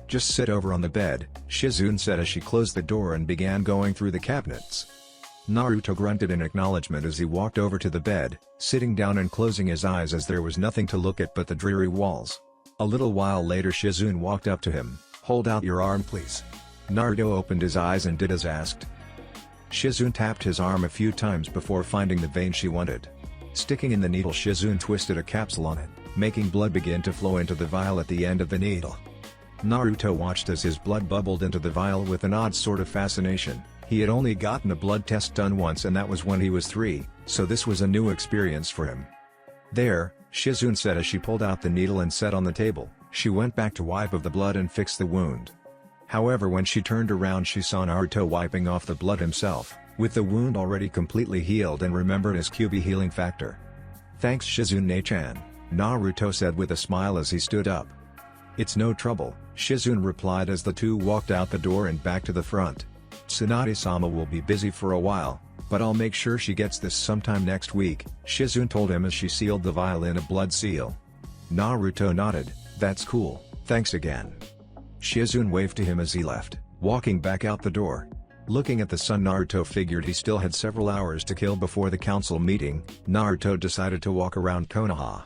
"Just sit over on the bed," Shizune said as she closed the door and began going through the cabinets. Naruto grunted in acknowledgement as he walked over to the bed, sitting down and closing his eyes as there was nothing to look at but the dreary walls. A little while later Shizune walked up to him. "Hold out your arm please." Naruto opened his eyes and did as asked. Shizune tapped his arm a few times before finding the vein she wanted. Sticking in the needle, Shizune twisted a capsule on it, making blood begin to flow into the vial at the end of the needle. Naruto watched as his blood bubbled into the vial with an odd sort of fascination. He had only gotten a blood test done once and that was when he was 3, so this was a new experience for him. "There," Shizune said as she pulled out the needle and set on the table. She went back to wipe off the blood and fix the wound. However, when she turned around she saw Naruto wiping off the blood himself, with the wound already completely healed, and remembered his QB healing factor. "Thanks Shizune-chan," Naruto said with a smile as he stood up. "It's no trouble," Shizune replied as the two walked out the door and back to the front. "Tsunade-sama will be busy for a while, but I'll make sure she gets this sometime next week," Shizune told him as she sealed the vial in a blood seal. Naruto nodded. "That's cool, thanks again." Shizune waved to him as he left, walking back out the door. Looking at the sun, Naruto figured he still had several hours to kill before the council meeting. Naruto decided to walk around Konoha.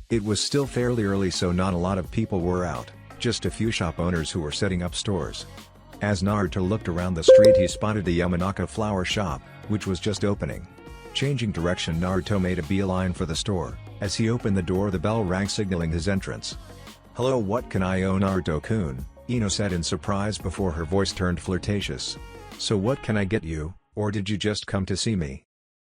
It was still fairly early, so not a lot of people were out, just a few shop owners who were setting up stores. As Naruto looked around the street he spotted a Yamanaka flower shop, which was just opening. Changing direction, Naruto made a beeline for the store. As he opened the door the bell rang signaling his entrance. "Hello, what can I owe Naruto-kun?" Ino said in surprise before her voice turned flirtatious. "So what can I get you, or did you just come to see me?"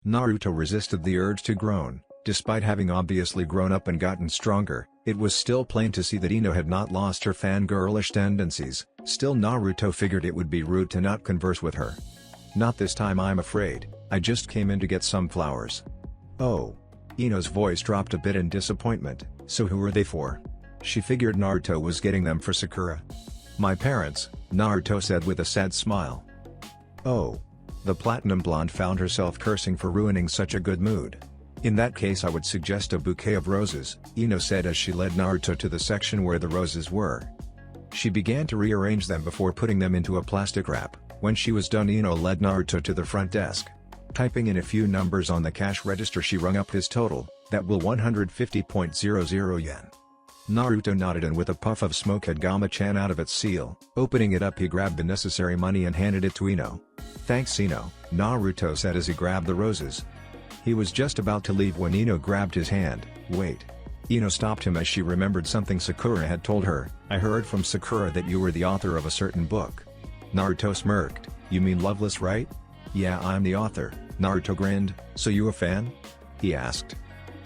Naruto resisted the urge to groan. Despite having obviously grown up and gotten stronger, it was still plain to see that Ino had not lost her fangirlish tendencies. Still, Naruto figured it would be rude to not converse with her. "Not this time, I'm afraid. I just came in to get some flowers." "Oh." Ino's voice dropped a bit in disappointment. "So who are they for?" She figured Naruto was getting them for Sakura. "My parents," Naruto said with a sad smile. "Oh." The platinum blonde found herself cursing for ruining such a good mood. "In that case I would suggest a bouquet of roses," Ino said as she led Naruto to the section where the roses were. She began to rearrange them before putting them into a plastic wrap. When she was done, Ino led Naruto to the front desk. Typing in a few numbers on the cash register she rung up his total. "That will 150.00 yen. Naruto nodded and with a puff of smoke had Gama-chan out of its seal. Opening it up he grabbed the necessary money and handed it to Ino. "Thanks Ino," Naruto said as he grabbed the roses. He was just about to leave when Ino grabbed his hand. "Wait." Ino stopped him as she remembered something Sakura had told her. "I heard from Sakura that you were the author of a certain book." Naruto smirked. "You mean Loveless, right?" "Yeah, I'm the author," Naruto grinned. "So you a fan?" he asked.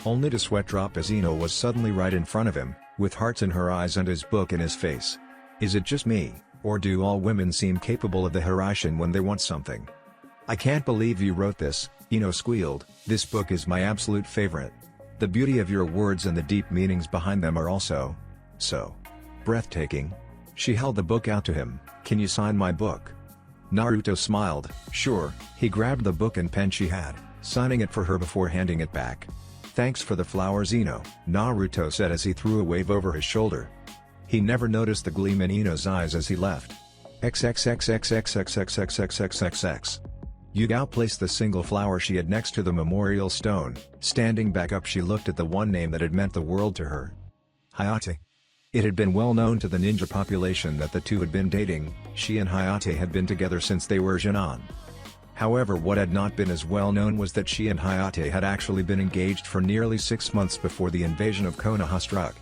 Only to sweat drop as Ino was suddenly right in front of him, with hearts in her eyes and his book in his face. "Is it just me, or do all women seem capable of the Hiraishin when they want something?" "I can't believe you wrote this," Ino squealed. "This book is my absolute favorite. The beauty of your words and the deep meanings behind them are also so breathtaking." She held the book out to him. "Can you sign my book?" Naruto smiled. "Sure." He grabbed the book and pen she had, signing it for her before handing it back. "Thanks for the flowers Ino," Naruto said as he threw a wave over his shoulder. He never noticed the gleam in Ino's eyes as he left. XXXXXXXXXXXXX. Yugao placed the single flower she had next to the memorial stone. Standing back up she looked at the one name that had meant the world to her. Hayate. It had been well known to the ninja population that the two had been dating. She and Hayate had been together since they were Jinan. However, what had not been as well known was that she and Hayate had actually been engaged for nearly 6 months before the invasion of Konoha struck.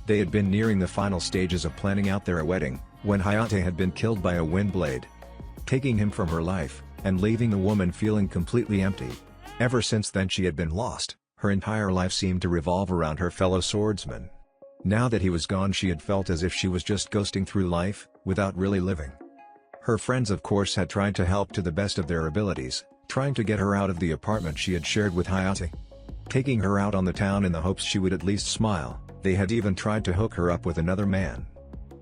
They had been nearing the final stages of planning out their wedding, when Hayate had been killed by a wind blade, taking him from her life, and leaving the woman feeling completely empty. Ever since then she had been lost. Her entire life seemed to revolve around her fellow swordsman. Now that he was gone she had felt as if she was just ghosting through life, without really living. Her friends of course had tried to help to the best of their abilities, trying to get her out of the apartment she had shared with Hayate. Taking her out on the town in the hopes she would at least smile. They had even tried to hook her up with another man.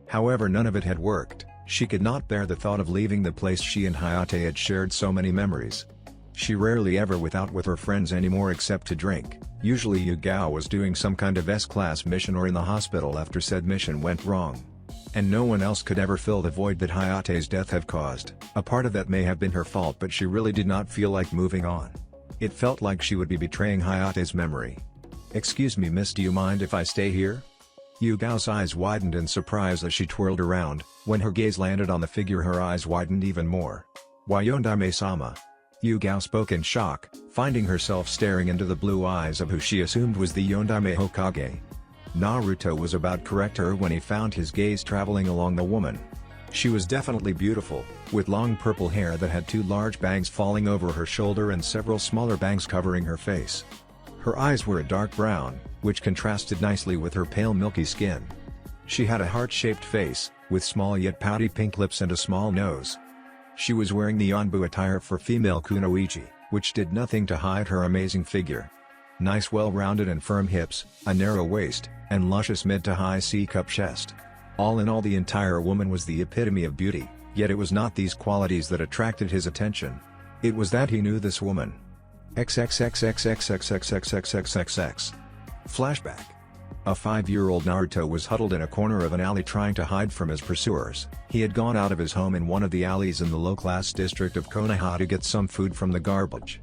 However, none of it had worked. She could not bear the thought of leaving the place she and Hayate had shared so many memories. She rarely ever went out with her friends anymore except to drink. Usually Yugao was doing some kind of S-class mission or in the hospital after said mission went wrong. And no one else could ever fill the void that Hayate's death had caused. A part of that may have been her fault, but she really did not feel like moving on. It felt like she would be betraying Hayate's memory. "Excuse me miss, do you mind if I stay here?" Yugao's eyes widened in surprise as she twirled around. When her gaze landed on the figure, her eyes widened even more. "Why Yondaime-sama?" Yugao spoke in shock, finding herself staring into the blue eyes of who she assumed was the Yondaime Hokage. Naruto was about to correct her when he found his gaze traveling along the woman. She was definitely beautiful, with long purple hair that had 2 large bangs falling over her shoulder and several smaller bangs covering her face. Her eyes were a dark brown, which contrasted nicely with her pale milky skin. She had a heart-shaped face, with small yet pouty pink lips and a small nose. She was wearing the Yonbu attire for female kunoichi, which did nothing to hide her amazing figure. Nice well-rounded and firm hips, a narrow waist, and luscious mid to high C-cup chest. All in all, the entire woman was the epitome of beauty, yet it was not these qualities that attracted his attention. It was that he knew this woman. XXXXXXXXXXXX. Flashback. A 5-year-old Naruto was huddled in a corner of an alley trying to hide from his pursuers. He had gone out of his home in one of the alleys in the low-class district of Konoha to get some food from the garbage.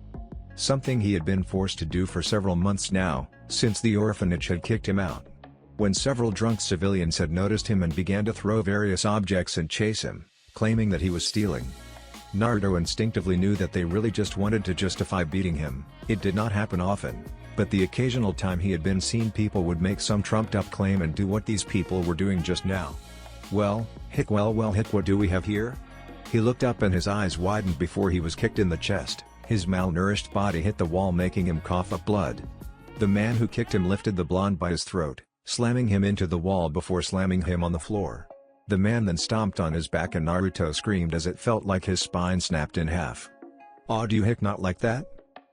Something he had been forced to do for several months now, since the orphanage had kicked him out. When several drunk civilians had noticed him and began to throw various objects and chase him, claiming that he was stealing. Naruto instinctively knew that they really just wanted to justify beating him. It did not happen often, but the occasional time he had been seen, people would make some trumped-up claim and do what these people were doing just now. Well, hit, what do we have here? He looked up and his eyes widened before he was kicked in the chest. His malnourished body hit the wall, making him cough up blood. The man who kicked him lifted the blonde by his throat, slamming him into the wall before slamming him on the floor. The man then stomped on his back and Naruto screamed as it felt like his spine snapped in half. "Aw, do you hick not like that?"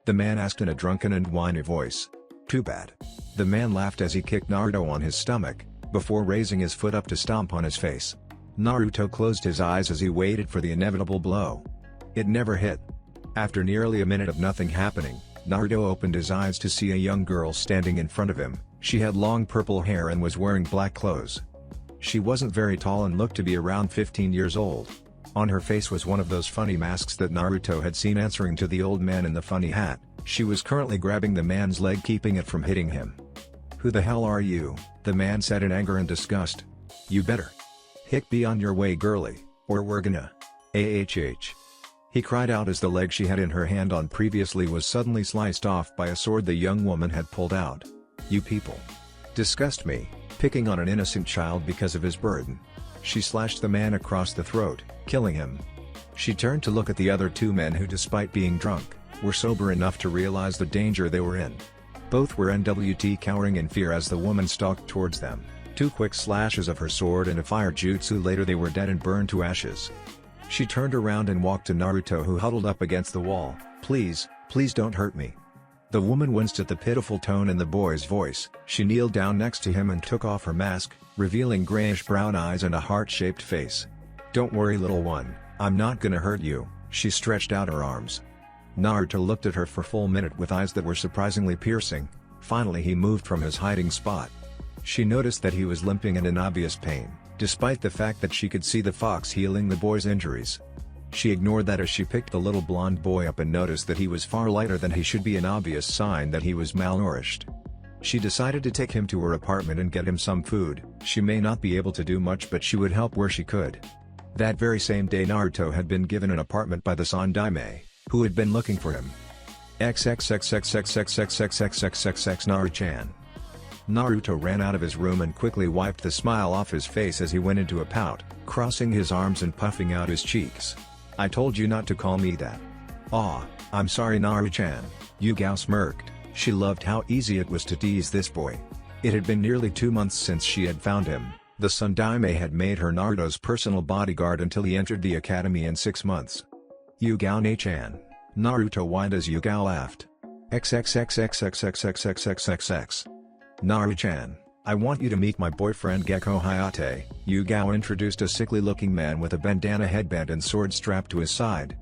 the man asked in a drunken and whiny voice. "Too bad." The man laughed as he kicked Naruto on his stomach, before raising his foot up to stomp on his face. Naruto closed his eyes as he waited for the inevitable blow. It never hit. After nearly a minute of nothing happening, Naruto opened his eyes to see a young girl standing in front of him. She had long purple hair and was wearing black clothes. She wasn't very tall and looked to be around 15 years old. On her face was one of those funny masks that Naruto had seen answering to the old man in the funny hat. She was currently grabbing the man's leg, keeping it from hitting him. "Who the hell are you?" the man said in anger and disgust. "You better be on your way, girly, or we're gonna AHH. He cried out as the leg she had in her hand on previously was suddenly sliced off by a sword the young woman had pulled out. "You people disgust me, picking on an innocent child because of his burden." She slashed the man across the throat, killing him. She turned to look at the other 2 men who, despite being drunk, were sober enough to realize the danger they were in. Both were NWT, cowering in fear as the woman stalked towards them. 2 quick slashes of her sword and a fire jutsu later, they were dead and burned to ashes. She turned around and walked to Naruto, who huddled up against the wall. Please don't hurt me." The woman winced at the pitiful tone in the boy's voice. She kneeled down next to him and took off her mask, revealing grayish-brown eyes and a heart-shaped face. "Don't worry, little one, I'm not gonna hurt you." She stretched out her arms. Naruto looked at her for a full minute with eyes that were surprisingly piercing. Finally he moved from his hiding spot. She noticed that he was limping and in obvious pain, despite the fact that she could see the fox healing the boy's injuries. She ignored that as she picked the little blonde boy up and noticed that he was far lighter than he should be, an obvious sign that he was malnourished. She decided to take him to her apartment and get him some food. She may not be able to do much, but she would help where she could. That very same day Naruto had been given an apartment by the Sandaime, who had been looking for him. XXXXXXXXXXXXX Naru-chan. Naruto ran out of his room and quickly wiped the smile off his face as he went into a pout, crossing his arms and puffing out his cheeks. "I told you not to call me that." "Aw, I'm sorry Naru-chan." Yugao smirked. She loved how easy it was to tease this boy. It had been nearly 2 months since she had found him. The Sandaime had made her Naruto's personal bodyguard until he entered the academy in 6 months. "Yugao-ne-chan." Naruto whined as Yugao laughed. XXXXXXXXXXXX. "Naru-chan, I want you to meet my boyfriend Gekko Hayate." Yugao introduced a sickly-looking man with a bandana headband and sword strapped to his side.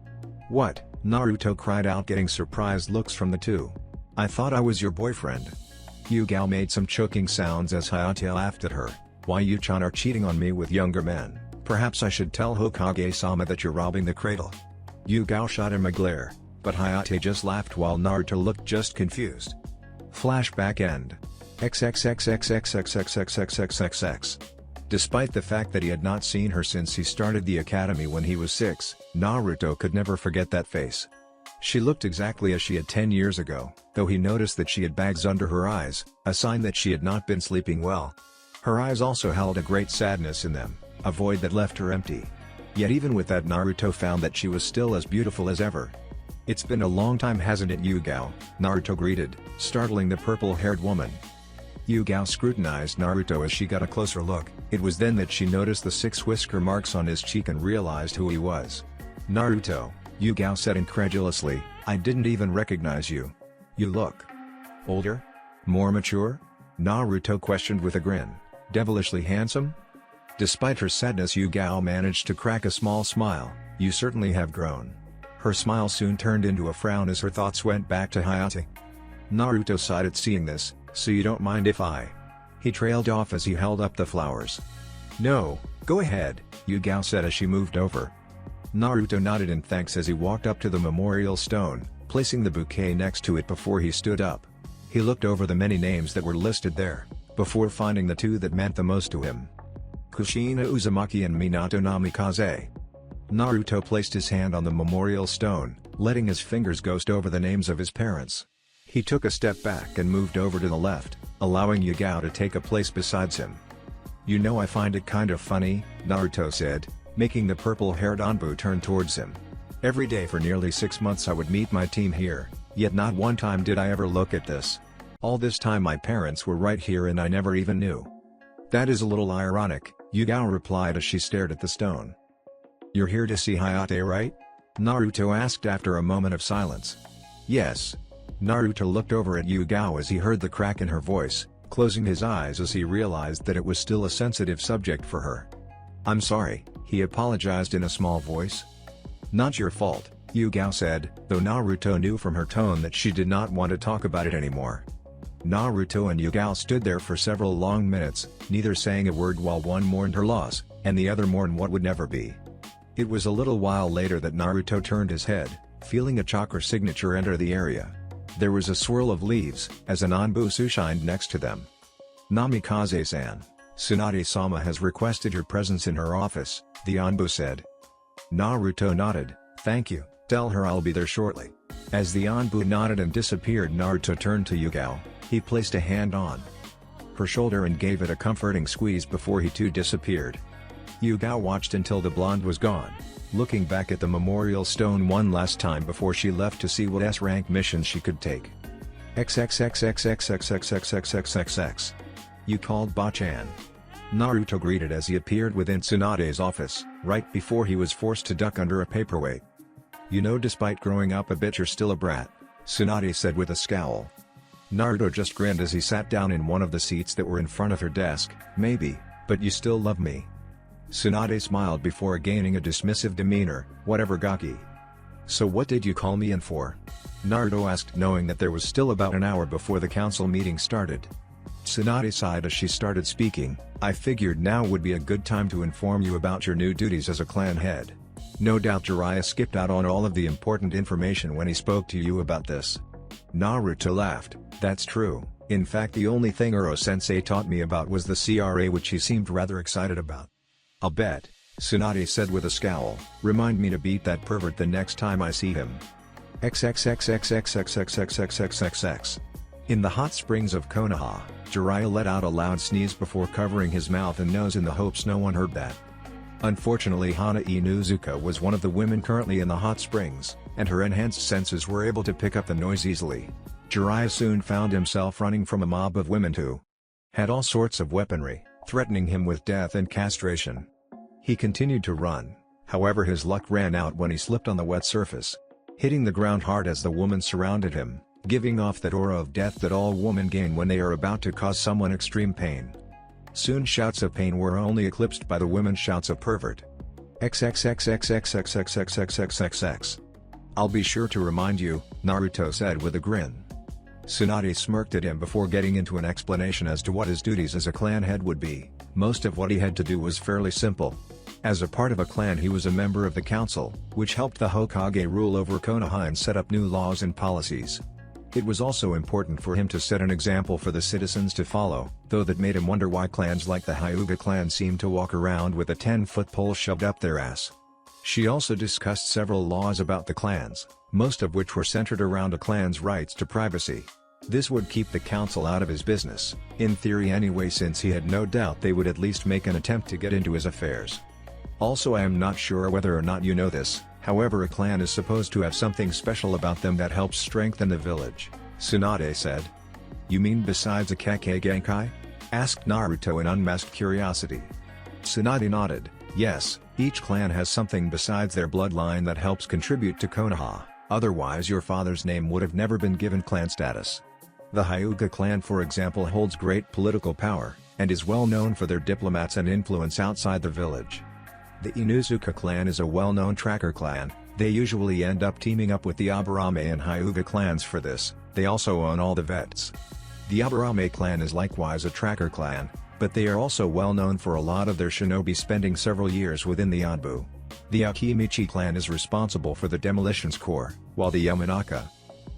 "What?" Naruto cried out, getting surprised looks from the 2. I thought I was your boyfriend. Yugao made some choking sounds as Hayate laughed at her. Why you-chan are cheating on me with younger men? Perhaps I should tell Hokage-sama that you're robbing the cradle. Yugao shot him a glare, but Hayate just laughed while Naruto looked just confused. Flashback end. XXXXXXXXXXXXX. Despite the fact that he had not seen her since he started the academy when he was 6, Naruto could never forget that face. She looked exactly as she had 10 years ago, though he noticed that she had bags under her eyes, a sign that she had not been sleeping well. Her eyes also held a great sadness in them, a void that left her empty. Yet even with that, Naruto found that she was still as beautiful as ever. It's been a long time, hasn't it, Yugao? Naruto greeted, startling the purple-haired woman. Yugao scrutinized Naruto as she got a closer look. It was then that she noticed the 6 whisker marks on his cheek and realized who he was. Naruto, Yugao said incredulously, I didn't even recognize you. You look older? More mature? Naruto questioned with a grin. Devilishly handsome? Despite her sadness, Yugao managed to crack a small smile. You certainly have grown. Her smile soon turned into a frown as her thoughts went back to Hayate. Naruto sighed at seeing this. So you don't mind if I... He trailed off as he held up the flowers. No, go ahead, Yugao said as she moved over. Naruto nodded in thanks as he walked up to the memorial stone, placing the bouquet next to it before he stood up. He looked over the many names that were listed there, before finding the 2 that meant the most to him. Kushina Uzumaki and Minato Namikaze. Naruto placed his hand on the memorial stone, letting his fingers ghost over the names of his parents. He took a step back and moved over to the left, allowing Yugao to take a place beside him. You know, I find it kind of funny, Naruto said, making the purple-haired Anbu turn towards him. Every day for nearly 6 months I would meet my team here, yet not one time did I ever look at this. All this time my parents were right here and I never even knew. That is a little ironic, Yugao replied as she stared at the stone. You're here to see Hayate, right? Naruto asked after a moment of silence. Yes. Naruto looked over at Yugao as he heard the crack in her voice, closing his eyes as he realized that it was still a sensitive subject for her. I'm sorry, he apologized in a small voice. Not your fault, Yugao said, though Naruto knew from her tone that she did not want to talk about it anymore. Naruto and Yugao stood there for several long minutes, neither saying a word while one mourned her loss, and the other mourned what would never be. It was a little while later that Naruto turned his head, feeling a chakra signature enter the area. There was a swirl of leaves, as an Anbu shined next to them. Namikaze-san, Tsunade-sama has requested your presence in her office, the Anbu said. Naruto nodded, thank you, tell her I'll be there shortly. As the Anbu nodded and disappeared, Naruto turned to Yugao. He placed a hand on her shoulder and gave it a comforting squeeze before he too disappeared. Yugao watched until the blonde was gone, looking back at the memorial stone one last time before she left to see what S-rank missions she could take. XXXXXXXXXXXXX. You called Ba-chan. Naruto greeted as he appeared within Tsunade's office, right before he was forced to duck under a paperweight. You know, despite growing up a bit, you're still a brat, Tsunade said with a scowl. Naruto just grinned as he sat down in one of the seats that were in front of her desk. Maybe, but you still love me. Tsunade smiled before gaining a dismissive demeanor, whatever Gaki. So what did you call me in for? Naruto asked, knowing that there was still about an hour before the council meeting started. Tsunade sighed as she started speaking. I figured now would be a good time to inform you about your new duties as a clan head. No doubt Jiraiya skipped out on all of the important information when he spoke to you about this. Naruto laughed. That's true. In fact, the only thing Uro-sensei taught me about was the CRA, which he seemed rather excited about. I'll bet, Tsunade said with a scowl. Remind me to beat that pervert the next time I see him. XXXXXXXXXXXXX. In the hot springs of Konoha, Jiraiya let out a loud sneeze before covering his mouth and nose in the hopes no one heard that. Unfortunately, Hana Inuzuka was one of the women currently in the hot springs, and her enhanced senses were able to pick up the noise easily. Jiraiya soon found himself running from a mob of women who had all sorts of weaponry, threatening him with death and castration. He continued to run, however his luck ran out when he slipped on the wet surface, hitting the ground hard as the woman surrounded him, giving off that aura of death that all women gain when they are about to cause someone extreme pain. Soon shouts of pain were only eclipsed by the women's shouts of pervert. XXXXXXXXXXXX. I'll be sure to remind you, Naruto said with a grin. Tsunade smirked at him before getting into an explanation as to what his duties as a clan head would be. Most of what he had to do was fairly simple. As a part of a clan, he was a member of the council, which helped the Hokage rule over Konoha and set up new laws and policies. It was also important for him to set an example for the citizens to follow, though that made him wonder why clans like the Hyuga clan seemed to walk around with a 10-foot pole shoved up their ass. She also discussed several laws about the clans, most of which were centered around a clan's rights to privacy. This would keep the council out of his business, in theory anyway, since he had no doubt they would at least make an attempt to get into his affairs. Also, I am not sure whether or not you know this, however, a clan is supposed to have something special about them that helps strengthen the village, Tsunade said. You mean besides a Kake Genkai? Asked Naruto in unmasked curiosity. Tsunade nodded. Yes, each clan has something besides their bloodline that helps contribute to Konoha, otherwise your father's name would have never been given clan status. The Hyuga clan, for example, holds great political power, and is well known for their diplomats and influence outside the village. The Inuzuka clan is a well-known tracker clan. They usually end up teaming up with the Aburame and Hyuga clans for this. They also own all the vets. The Aburame clan is likewise a tracker clan, but they are also well known for a lot of their shinobi spending several years within the Anbu. The Akimichi clan is responsible for the demolitions corps, while the Yamanaka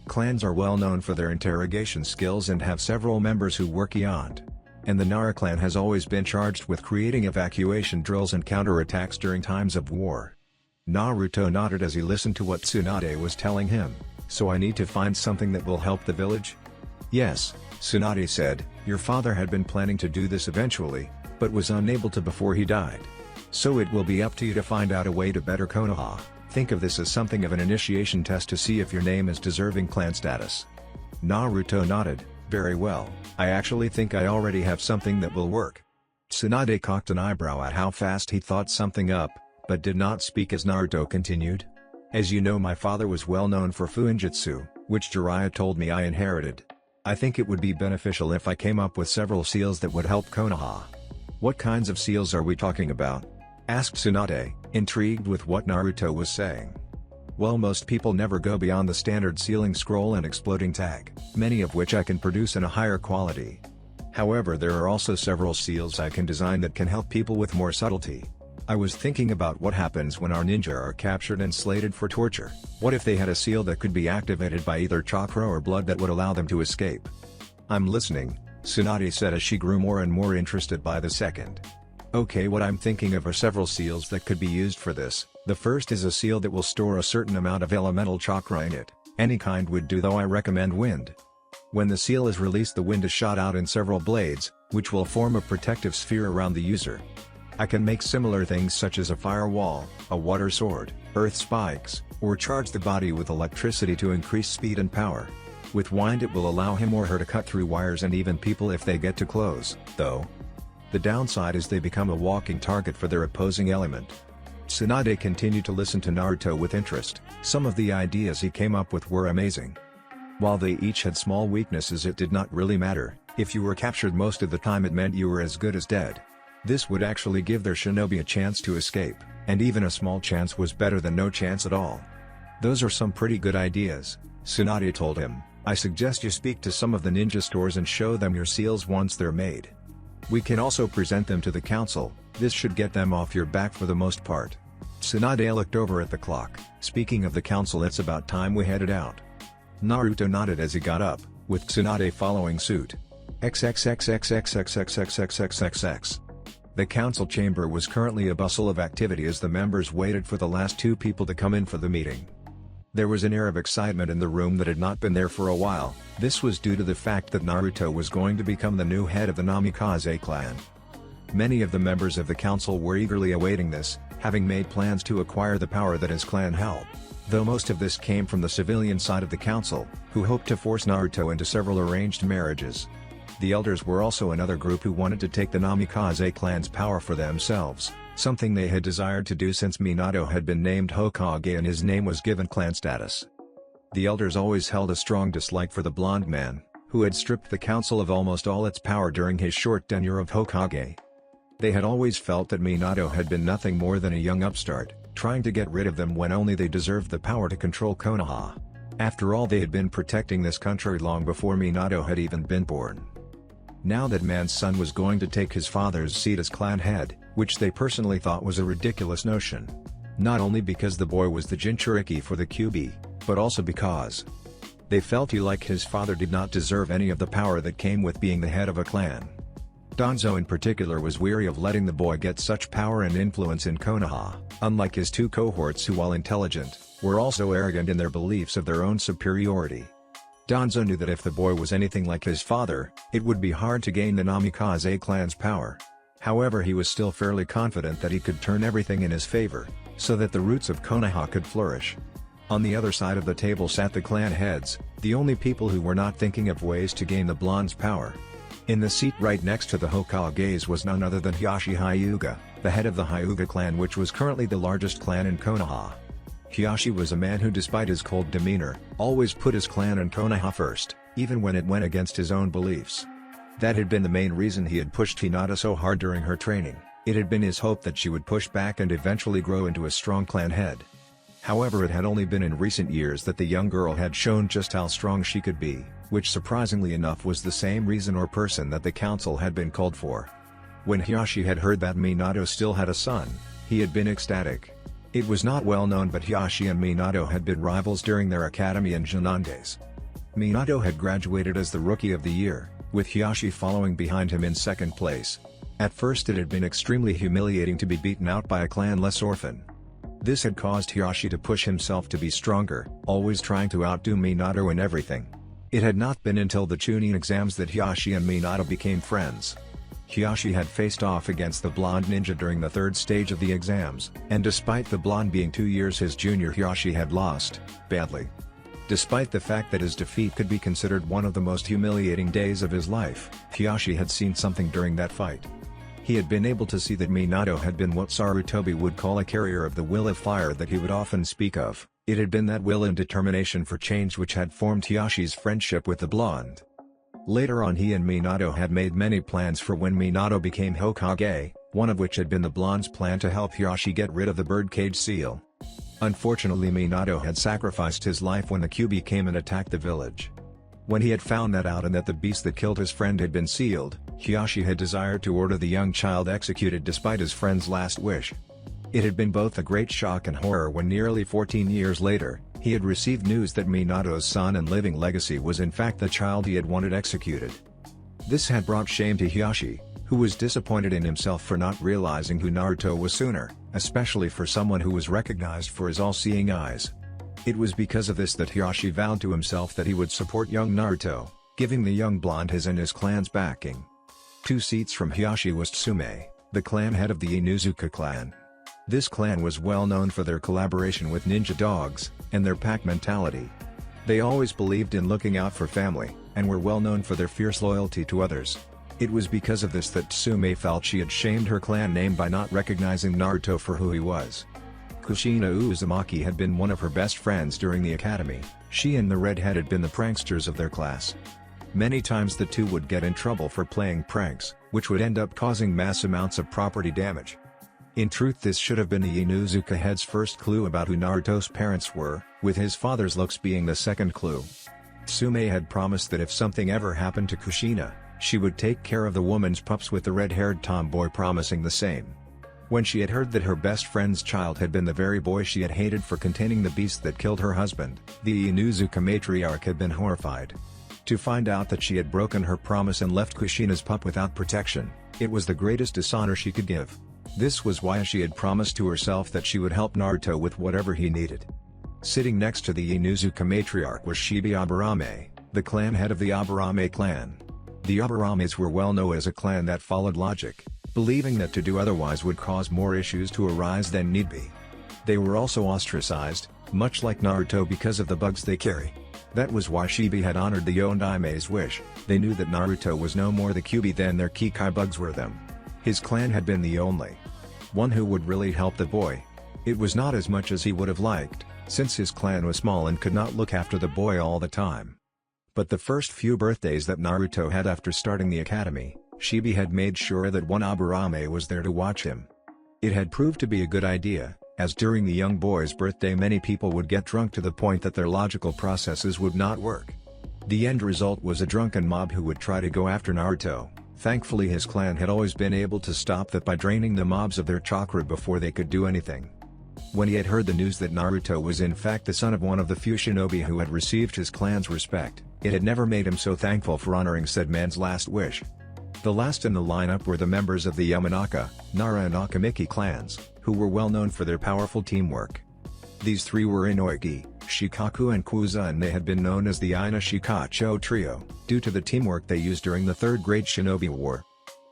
clans are well known for their interrogation skills and have several members who work beyond. And the Nara clan has always been charged with creating evacuation drills and counterattacks during times of war. Naruto nodded as he listened to what Tsunade was telling him. So I need to find something that will help the village? Yes, Tsunade said, your father had been planning to do this eventually, but was unable to before he died. So it will be up to you to find out a way to better Konoha. Think of this as something of an initiation test to see if your name is deserving clan status. Naruto nodded. Very well, I actually think I already have something that will work. Tsunade cocked an eyebrow at how fast he thought something up, but did not speak as Naruto continued. As you know, my father was well known for Fuinjutsu, which Jiraiya told me I inherited. I think it would be beneficial if I came up with several seals that would help Konoha. What kinds of seals are we talking about? Asked Tsunade, intrigued with what Naruto was saying. Well, most people never go beyond the standard sealing scroll and exploding tag, many of which I can produce in a higher quality. However, there are also several seals I can design that can help people with more subtlety. I was thinking about what happens when our ninja are captured and slated for torture. What if they had a seal that could be activated by either chakra or blood that would allow them to escape? I'm listening, Tsunade said as she grew more and more interested by the second. Okay, what I'm thinking of are several seals that could be used for this. The first is a seal that will store a certain amount of elemental chakra in it. Any kind would do, though I recommend wind. When the seal is released, the wind is shot out in several blades, which will form a protective sphere around the user. I can make similar things such as a firewall, a water sword, earth spikes, or charge the body with electricity to increase speed and power. With wind, it will allow him or her to cut through wires and even people if they get too close, though. The downside is they become a walking target for their opposing element. Tsunade continued to listen to Naruto with interest. Some of the ideas he came up with were amazing. While they each had small weaknesses, it did not really matter. If you were captured most of the time, it meant you were as good as dead. This would actually give their shinobi a chance to escape, and even a small chance was better than no chance at all. Those are some pretty good ideas, Tsunade told him. I suggest you speak to some of the ninja stores and show them your seals once they're made. We can also present them to the council. This should get them off your back for the most part. Tsunade looked over at the clock. Speaking of the council, it's about time we headed out. Naruto nodded as he got up, with Tsunade following suit. XXXXXXXXXXXXX. The council chamber was currently a bustle of activity as the members waited for the last two people to come in for the meeting. There was an air of excitement in the room that had not been there for a while. This was due to the fact that Naruto was going to become the new head of the Namikaze clan. Many of the members of the council were eagerly awaiting this, having made plans to acquire the power that his clan held. Though most of this came from the civilian side of the council, who hoped to force Naruto into several arranged marriages. The elders were also another group who wanted to take the Namikaze clan's power for themselves, something they had desired to do since Minato had been named Hokage and his name was given clan status. The elders always held a strong dislike for the blonde man, who had stripped the council of almost all its power during his short tenure of Hokage. They had always felt that Minato had been nothing more than a young upstart, trying to get rid of them when only they deserved the power to control Konoha. After all, they had been protecting this country long before Minato had even been born. Now that man's son was going to take his father's seat as clan head, which they personally thought was a ridiculous notion. Not only because the boy was the Jinchuriki for the Kyuubi, but also because they felt he, like his father, did not deserve any of the power that came with being the head of a clan. Danzo in particular was weary of letting the boy get such power and influence in Konoha, unlike his two cohorts who, while intelligent, were also arrogant in their beliefs of their own superiority. Danzo knew that if the boy was anything like his father, it would be hard to gain the Namikaze clan's power. However, he was still fairly confident that he could turn everything in his favor, so that the roots of Konoha could flourish. On the other side of the table sat the clan heads, the only people who were not thinking of ways to gain the blonde's power. In the seat right next to the Hokages was none other than Hiyashi Hyuga, the head of the Hyuga clan, which was currently the largest clan in Konoha. Hiyashi was a man who, despite his cold demeanor, always put his clan and Konoha first, even when it went against his own beliefs. That had been the main reason he had pushed Hinata so hard during her training. It had been his hope that she would push back and eventually grow into a strong clan head. However, it had only been in recent years that the young girl had shown just how strong she could be, which surprisingly enough was the same reason or person that the council had been called for. When Hiyashi had heard that Minato still had a son, he had been ecstatic. It was not well known, but Hiyashi and Minato had been rivals during their academy and Junon days. Minato had graduated as the Rookie of the Year, with Hiyashi following behind him in second place. At first, it had been extremely humiliating to be beaten out by a clanless orphan. This had caused Hiyashi to push himself to be stronger, always trying to outdo Minato in everything. It had not been until the Chunin exams that Hiyashi and Minato became friends. Hiyashi had faced off against the blonde ninja during the third stage of the exams, and despite the blonde being 2 years his junior, Hiyashi had lost, badly. Despite the fact that his defeat could be considered one of the most humiliating days of his life, Hiyashi had seen something during that fight. He had been able to see that Minato had been what Sarutobi would call a carrier of the will of fire that he would often speak of. It had been that will and determination for change which had formed Hiyashi's friendship with the blonde. Later on, he and Minato had made many plans for when Minato became Hokage, one of which had been the blonde's plan to help Hiyashi get rid of the birdcage seal. Unfortunately, Minato had sacrificed his life when the Kyuubi came and attacked the village. When he had found that out and that the beast that killed his friend had been sealed, Hiyashi had desired to order the young child executed despite his friend's last wish. It had been both a great shock and horror when nearly 14 years later, he had received news that Minato's son and living legacy was in fact the child he had wanted executed. This had brought shame to Hiyashi, who was disappointed in himself for not realizing who Naruto was sooner, especially for someone who was recognized for his all-seeing eyes. It was because of this that Hiyashi vowed to himself that he would support young Naruto, giving the young blonde his and his clan's backing. 2 seats from Hiyashi was Tsume, the clan head of the Inuzuka clan. This clan was well known for their collaboration with ninja dogs, and their pack mentality. They always believed in looking out for family, and were well known for their fierce loyalty to others. It was because of this that Tsume felt she had shamed her clan name by not recognizing Naruto for who he was. Kushina Uzumaki had been one of her best friends during the academy. She and the redhead had been the pranksters of their class. Many times the two would get in trouble for playing pranks, which would end up causing mass amounts of property damage. In truth, this should have been the Inuzuka head's first clue about who Naruto's parents were, with his father's looks being the second clue. Tsume had promised that if something ever happened to Kushina, she would take care of the woman's pups, with the red-haired tomboy promising the same. When she had heard that her best friend's child had been the very boy she had hated for containing the beast that killed her husband, the Inuzuka matriarch had been horrified. To find out that she had broken her promise and left Kushina's pup without protection, it was the greatest dishonor she could give. This was why she had promised to herself that she would help Naruto with whatever he needed. Sitting next to the Inuzuka matriarch was Shibi Aburame, the clan head of the Aburame clan. The Aburames were well known as a clan that followed logic, believing that to do otherwise would cause more issues to arise than need be. They were also ostracized, much like Naruto, because of the bugs they carry. That was why Shibi had honored the Yondaime's wish. They knew that Naruto was no more the Kyuubi than their Kikai bugs were them. His clan had been the only one who would really help the boy. It was not as much as he would have liked, since his clan was small and could not look after the boy all the time. But the first few birthdays that Naruto had after starting the academy, Shibi had made sure that one Aburame was there to watch him. It had proved to be a good idea, as during the young boy's birthday many people would get drunk to the point that their logical processes would not work. The end result was a drunken mob who would try to go after Naruto. Thankfully his clan had always been able to stop that by draining the mobs of their chakra before they could do anything. When he had heard the news that Naruto was in fact the son of one of the few shinobi who had received his clan's respect, it had never made him so thankful for honoring said man's last wish. The last in the lineup were the members of the Yamanaka, Nara and Akamiki clans, who were well known for their powerful teamwork. These three were Inoiki, Shikaku and Kuza, and they had been known as the Ina Shikacho Trio, due to the teamwork they used during the Third Great Shinobi War.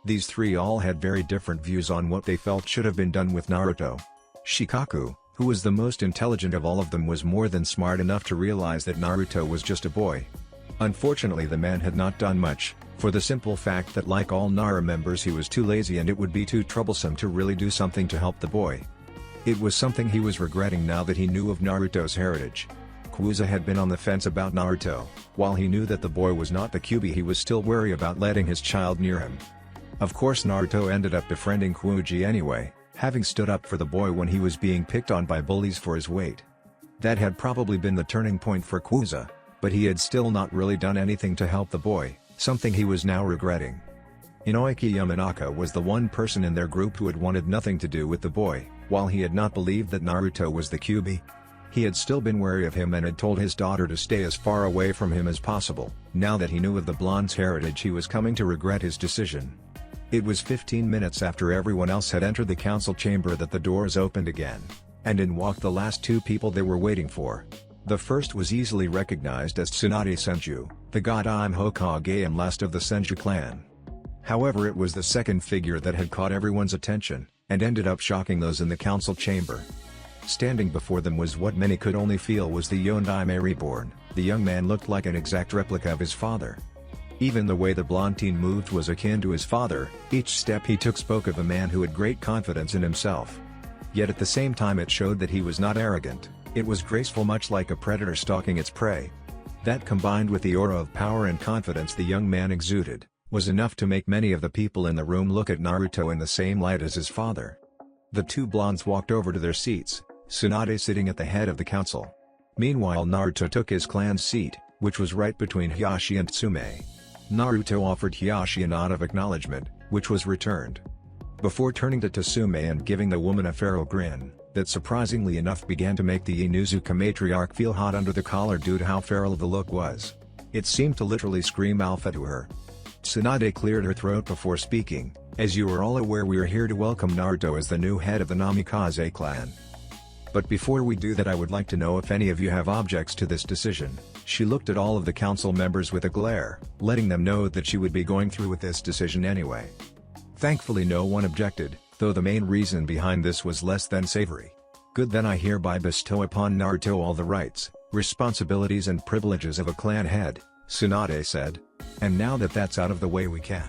These three all had very different views on what they felt should have been done with Naruto. Shikaku, who was the most intelligent of all of them, was more than smart enough to realize that Naruto was just a boy. Unfortunately the man had not done much, for the simple fact that like all Nara members he was too lazy and it would be too troublesome to really do something to help the boy. It was something he was regretting now that he knew of Naruto's heritage. Kuza had been on the fence about Naruto. While he knew that the boy was not the Kyuubi, he was still wary about letting his child near him. Of course Naruto ended up befriending Kuuji anyway, having stood up for the boy when he was being picked on by bullies for his weight. That had probably been the turning point for Kuza, but he had still not really done anything to help the boy, something he was now regretting. Inoiki Yamanaka was the one person in their group who had wanted nothing to do with the boy. While he had not believed that Naruto was the Kyuubi, he had still been wary of him and had told his daughter to stay as far away from him as possible. Now that he knew of the blonde's heritage, he was coming to regret his decision. It was 15 minutes after everyone else had entered the council chamber that the doors opened again, and in walked the last two people they were waiting for. The first was easily recognized as Tsunade Senju, the god-I'm Hokage and last of the Senju clan. However, it was the second figure that had caught everyone's attention, and ended up shocking those in the council chamber. Standing before them was what many could only feel was the Yondaime reborn. The young man looked like an exact replica of his father. Even the way the blonde teen moved was akin to his father. Each step he took spoke of a man who had great confidence in himself. Yet at the same time it showed that he was not arrogant. It was graceful, much like a predator stalking its prey. That, combined with the aura of power and confidence the young man exuded, was enough to make many of the people in the room look at Naruto in the same light as his father. The two blondes walked over to their seats, Tsunade sitting at the head of the council. Meanwhile Naruto took his clan's seat, which was right between Hiyashi and Tsume. Naruto offered Hiyashi a nod of acknowledgement, which was returned. Before turning to Tsume and giving the woman a feral grin, that surprisingly enough began to make the Inuzuka matriarch feel hot under the collar due to how feral the look was. It seemed to literally scream alpha to her. Tsunade cleared her throat before speaking. As you are all aware, we are here to welcome Naruto as the new head of the Namikaze clan. But before we do that, I would like to know if any of you have objects to this decision. She looked at all of the council members with a glare, letting them know that she would be going through with this decision anyway. Thankfully no one objected, though the main reason behind this was less than savory. Good, then I hereby bestow upon Naruto all the rights, responsibilities and privileges of a clan head, Tsunade said. And now that that's out of the way, we can.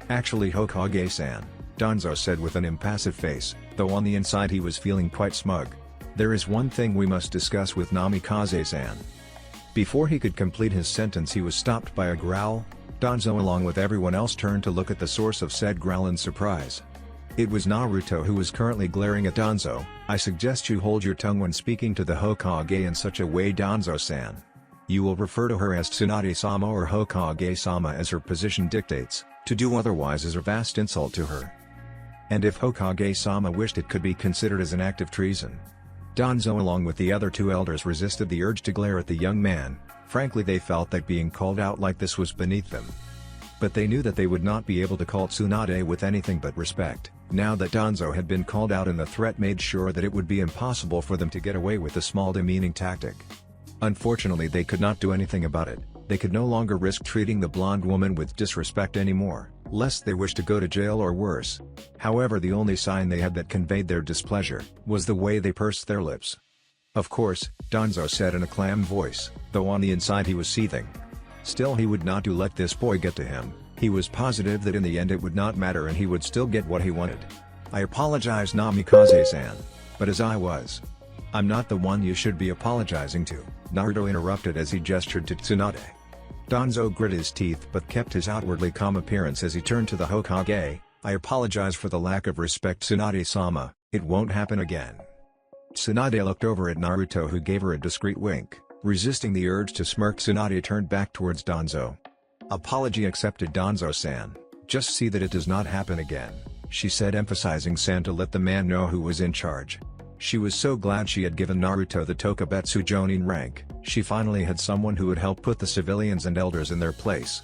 Actually, Hokage-san, Danzo said with an impassive face, though on the inside he was feeling quite smug. There is one thing we must discuss with Namikaze-san. Before he could complete his sentence he was stopped by a growl. Danzo along with everyone else turned to look at the source of said growl in surprise. It was Naruto, who was currently glaring at Danzo. I suggest you hold your tongue when speaking to the Hokage in such a way, Danzo-san. You will refer to her as Tsunade-sama or Hokage-sama as her position dictates. To do otherwise is a vast insult to her. And if Hokage-sama wished, it could be considered as an act of treason. Danzo along with the other two elders resisted the urge to glare at the young man. Frankly, they felt that being called out like this was beneath them. But they knew that they would not be able to call Tsunade with anything but respect. Now that Danzo had been called out, and the threat made sure that it would be impossible for them to get away with the small demeaning tactic. Unfortunately, they could not do anything about it. They could no longer risk treating the blonde woman with disrespect anymore, lest they wished to go to jail or worse. However, the only sign they had that conveyed their displeasure was the way they pursed their lips. Of course, Danzo said in a clam voice, though on the inside he was seething. Still, he would not let this boy get to him. He was positive that in the end it would not matter and he would still get what he wanted. I apologize, Namikaze-san. But as I was. I'm not the one you should be apologizing to, Naruto interrupted as he gestured to Tsunade. Danzo grit his teeth but kept his outwardly calm appearance as he turned to the Hokage. I apologize for the lack of respect, Tsunade-sama, it won't happen again. Tsunade looked over at Naruto, who gave her a discreet wink. Resisting the urge to smirk, Tsunade turned back towards Danzo. "Apology accepted, Danzo-san. Just see that it does not happen again," she said, emphasizing "san" to let the man know who was in charge. She was so glad she had given Naruto the Tokubetsu Jonin rank. She finally had someone who would help put the civilians and elders in their place.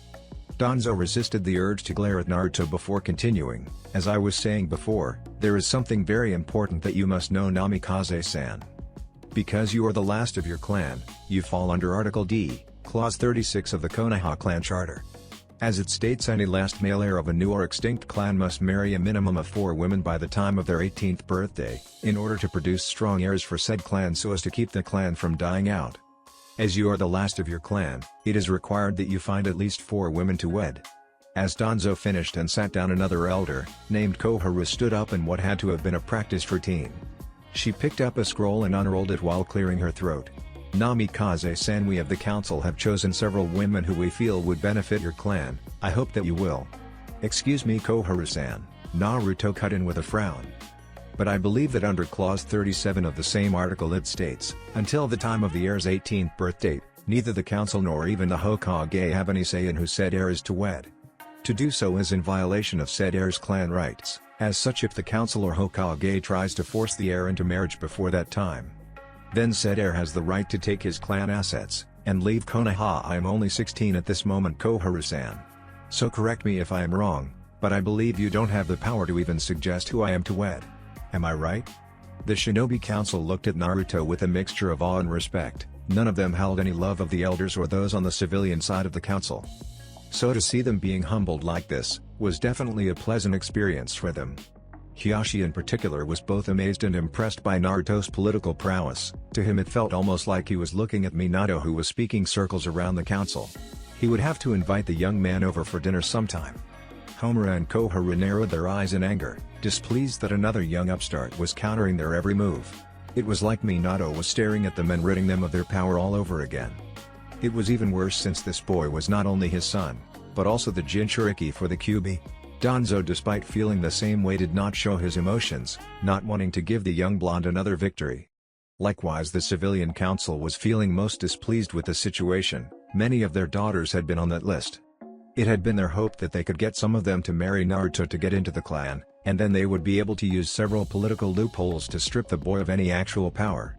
Danzo resisted the urge to glare at Naruto before continuing. "As I was saying before, there is something very important that you must know, Namikaze-san. Because you are the last of your clan, you fall under Article D, Clause 36 of the Konoha clan charter. As it states, any last male heir of a new or extinct clan must marry a minimum of 4 women by the time of their 18th birthday, in order to produce strong heirs for said clan so as to keep the clan from dying out. As you are the last of your clan, it is required that you find at least 4 women to wed." As Danzo finished and sat down, another elder, named Koharu, stood up in what had to have been a practiced routine. She picked up a scroll and unrolled it while clearing her throat. "Namikaze-san, we of the council have chosen several women who we feel would benefit your clan. I hope that you will." "Excuse me, Koharu-san," Naruto cut in with a frown. "But I believe that under Clause 37 of the same article it states, until the time of the heir's 18th birthday, neither the council nor even the Hokage have any say in who said heir is to wed. To do so is in violation of said heir's clan rights. As such, if the council or Hokage tries to force the heir into marriage before that time, then said heir has the right to take his clan assets, and leave Konoha. I am only 16 at this moment, Koharu-san. So correct me if I am wrong, but I believe you don't have the power to even suggest who I am to wed. Am I right?" The Shinobi Council looked at Naruto with a mixture of awe and respect. None of them held any love of the elders or those on the civilian side of the council. So to see them being humbled like this, was definitely a pleasant experience for them. Hiraishin in particular was both amazed and impressed by Naruto's political prowess. To him it felt almost like he was looking at Minato, who was speaking circles around the council. He would have to invite the young man over for dinner sometime. Homura and Koharu narrowed their eyes in anger, displeased that another young upstart was countering their every move. It was like Minato was staring at them and ridding them of their power all over again. It was even worse since this boy was not only his son, but also the Jinchuriki for the Kyuubi. Danzo, despite feeling the same way, did not show his emotions, not wanting to give the young blonde another victory. Likewise, the civilian council was feeling most displeased with the situation. Many of their daughters had been on that list. It had been their hope that they could get some of them to marry Naruto to get into the clan, and then they would be able to use several political loopholes to strip the boy of any actual power.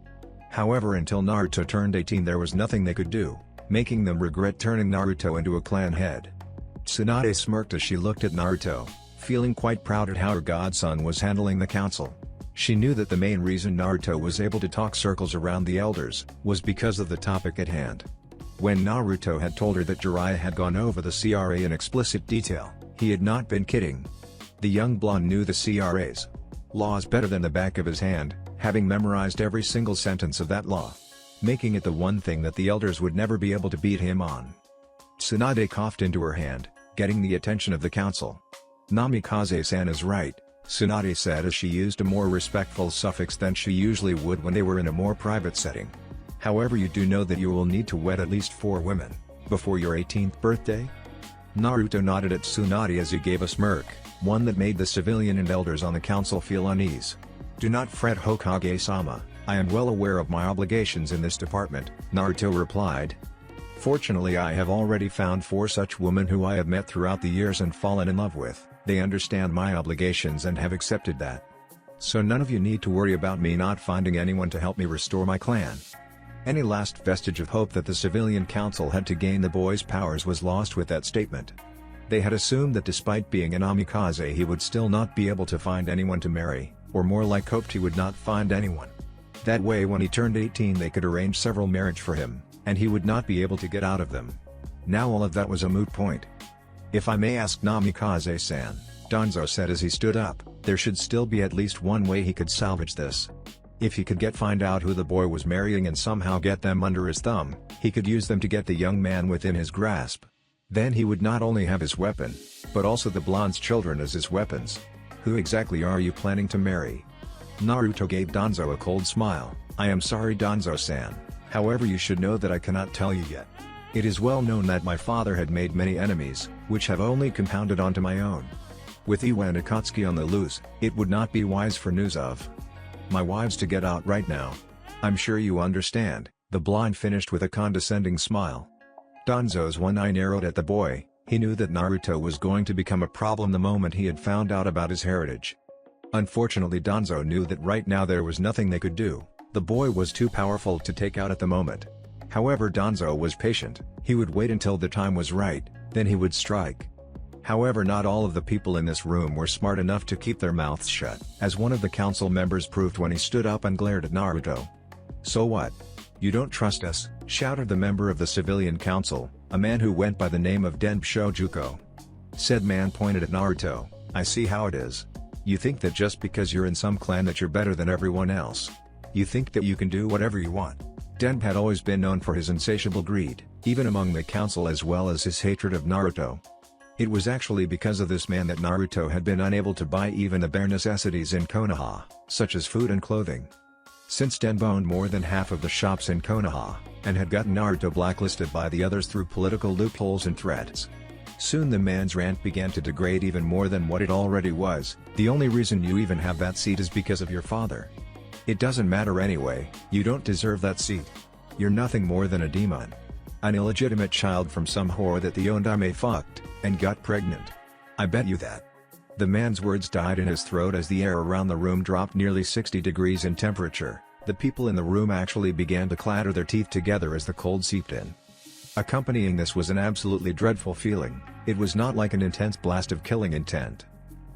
However, until Naruto turned 18, there was nothing they could do, making them regret turning Naruto into a clan head. Tsunade smirked as she looked at Naruto, feeling quite proud at how her godson was handling the council. She knew that the main reason Naruto was able to talk circles around the elders was because of the topic at hand. When Naruto had told her that Jiraiya had gone over the CRA in explicit detail, he had not been kidding. The young blonde knew the CRA's laws better than the back of his hand, having memorized every single sentence of that law, making it the one thing that the elders would never be able to beat him on. Tsunade coughed into her hand, getting the attention of the council. "Namikaze-san is right," Tsunade said as she used a more respectful suffix than she usually would when they were in a more private setting. "However, you do know that you will need to wed at least 4 women before your 18th birthday?" Naruto nodded at Tsunade as he gave a smirk, one that made the civilian and elders on the council feel unease. "Do not fret, Hokage-sama, I am well aware of my obligations in this department," Naruto replied. "Fortunately, I have already found 4 such women who I have met throughout the years and fallen in love with. They understand my obligations and have accepted that. So none of you need to worry about me not finding anyone to help me restore my clan." Any last vestige of hope that the civilian council had to gain the boy's powers was lost with that statement. They had assumed that despite being a Namikaze, he would still not be able to find anyone to marry, or more like hoped he would not find anyone. That way, when he turned 18, they could arrange several marriages for him, and he would not be able to get out of them. Now all of that was a moot point. "If I may ask, Namikaze-san," Danzo said as he stood up, "there should still be at least one way he could salvage this. If he could find out who the boy was marrying and somehow get them under his thumb, he could use them to get the young man within his grasp. Then he would not only have his weapon, but also the blonde's children as his weapons. Who exactly are you planning to marry?" Naruto gave Danzo a cold smile. "I am sorry, Danzo-san, however you should know that I cannot tell you yet. It is well known that my father had made many enemies, which have only compounded onto my own. With Iwa and Akatsuki on the loose, it would not be wise for news of My wives to get out right now. I'm sure you understand," the blonde finished with a condescending smile. Danzo's one eye narrowed at the boy. He knew that Naruto was going to become a problem the moment he had found out about his heritage. Unfortunately, Danzo knew that right now there was nothing they could do. The boy was too powerful to take out at the moment. However, Danzo was patient. He would wait until the time was right, then he would strike. However, not all of the people in this room were smart enough to keep their mouths shut, as one of the council members proved when he stood up and glared at Naruto. "So what? You don't trust us?" shouted the member of the civilian council, a man who went by the name of Denb Shojuko. Said man pointed at Naruto. "I see how it is. You think that just because you're in some clan that you're better than everyone else. You think that you can do whatever you want." Denb had always been known for his insatiable greed, even among the council, as well as his hatred of Naruto. It was actually because of this man that Naruto had been unable to buy even the bare necessities in Konoha, such as food and clothing. Since Denb owned more than half of the shops in Konoha, and had gotten Naruto blacklisted by the others through political loopholes and threats. Soon the man's rant began to degrade even more than what it already was. "The only reason you even have that seat is because of your father. It doesn't matter anyway, you don't deserve that seat. You're nothing more than a demon. An illegitimate child from some whore that the Yondame fucked, and got pregnant. I bet you that." The man's words died in his throat as the air around the room dropped nearly 60 degrees in temperature. The people in the room actually began to clatter their teeth together as the cold seeped in. Accompanying this was an absolutely dreadful feeling. It was not like an intense blast of killing intent.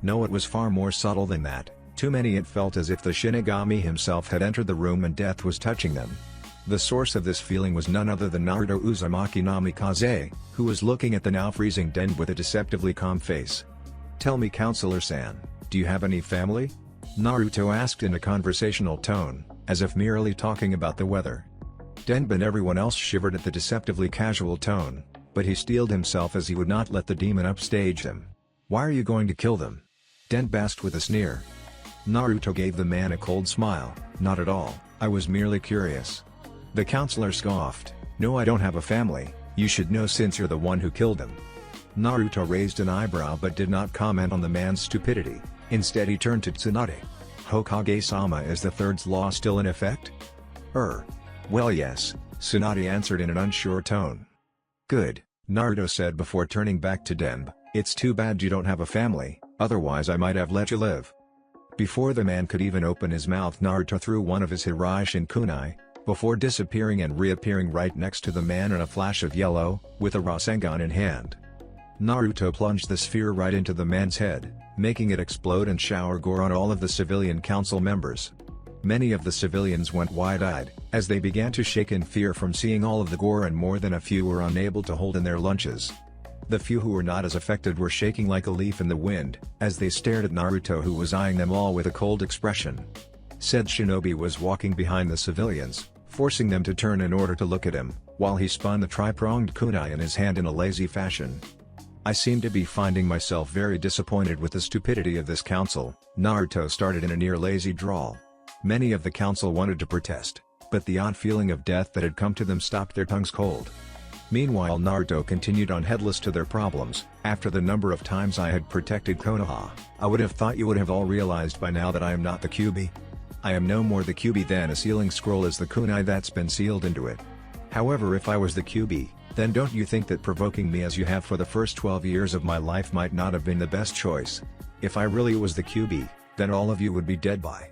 No, it was far more subtle than that. To many it felt as if the Shinigami himself had entered the room and death was touching them. The source of this feeling was none other than Naruto Uzumaki Namikaze, who was looking at the now freezing Denb with a deceptively calm face. "Tell me, Counselor-san, do you have any family?" Naruto asked in a conversational tone, as if merely talking about the weather. Denb and everyone else shivered at the deceptively casual tone, but he steeled himself as he would not let the demon upstage him. "Why are you going to kill them?" Denb asked with a sneer. Naruto gave the man a cold smile. "Not at all, I was merely curious." The counselor scoffed. "No, I don't have a family, you should know since you're the one who killed them." Naruto raised an eyebrow but did not comment on the man's stupidity. Instead he turned to Tsunade. "Hokage-sama, is the third law still in effect?" Well yes," Tsunade answered in an unsure tone. "Good," Naruto said before turning back to Denb. "It's too bad you don't have a family, otherwise I might have let you live." Before the man could even open his mouth, Naruto threw one of his Hiraishin kunai, before disappearing and reappearing right next to the man in a flash of yellow, with a Rasengan in hand. Naruto plunged the sphere right into the man's head, making it explode and shower gore on all of the civilian council members. Many of the civilians went wide-eyed, as they began to shake in fear from seeing all of the gore, and more than a few were unable to hold in their lunches. The few who were not as affected were shaking like a leaf in the wind, as they stared at Naruto, who was eyeing them all with a cold expression. Said Shinobi was walking behind the civilians, forcing them to turn in order to look at him, while he spun the tri-pronged kunai in his hand in a lazy fashion. "I seem to be finding myself very disappointed with the stupidity of this council," Naruto started in a near-lazy drawl. Many of the council wanted to protest, but the odd feeling of death that had come to them stopped their tongues cold. Meanwhile, Naruto continued on, headless to their problems. "After the number of times I had protected Konoha, I would have thought you would have all realized by now that I am not the Kyuubi. I am no more the Kyuubi than a sealing scroll is the kunai that's been sealed into it. However, if I was the Kyuubi, then don't you think that provoking me as you have for the first 12 years of my life might not have been the best choice? If I really was the Kyuubi, then all of you would be dead by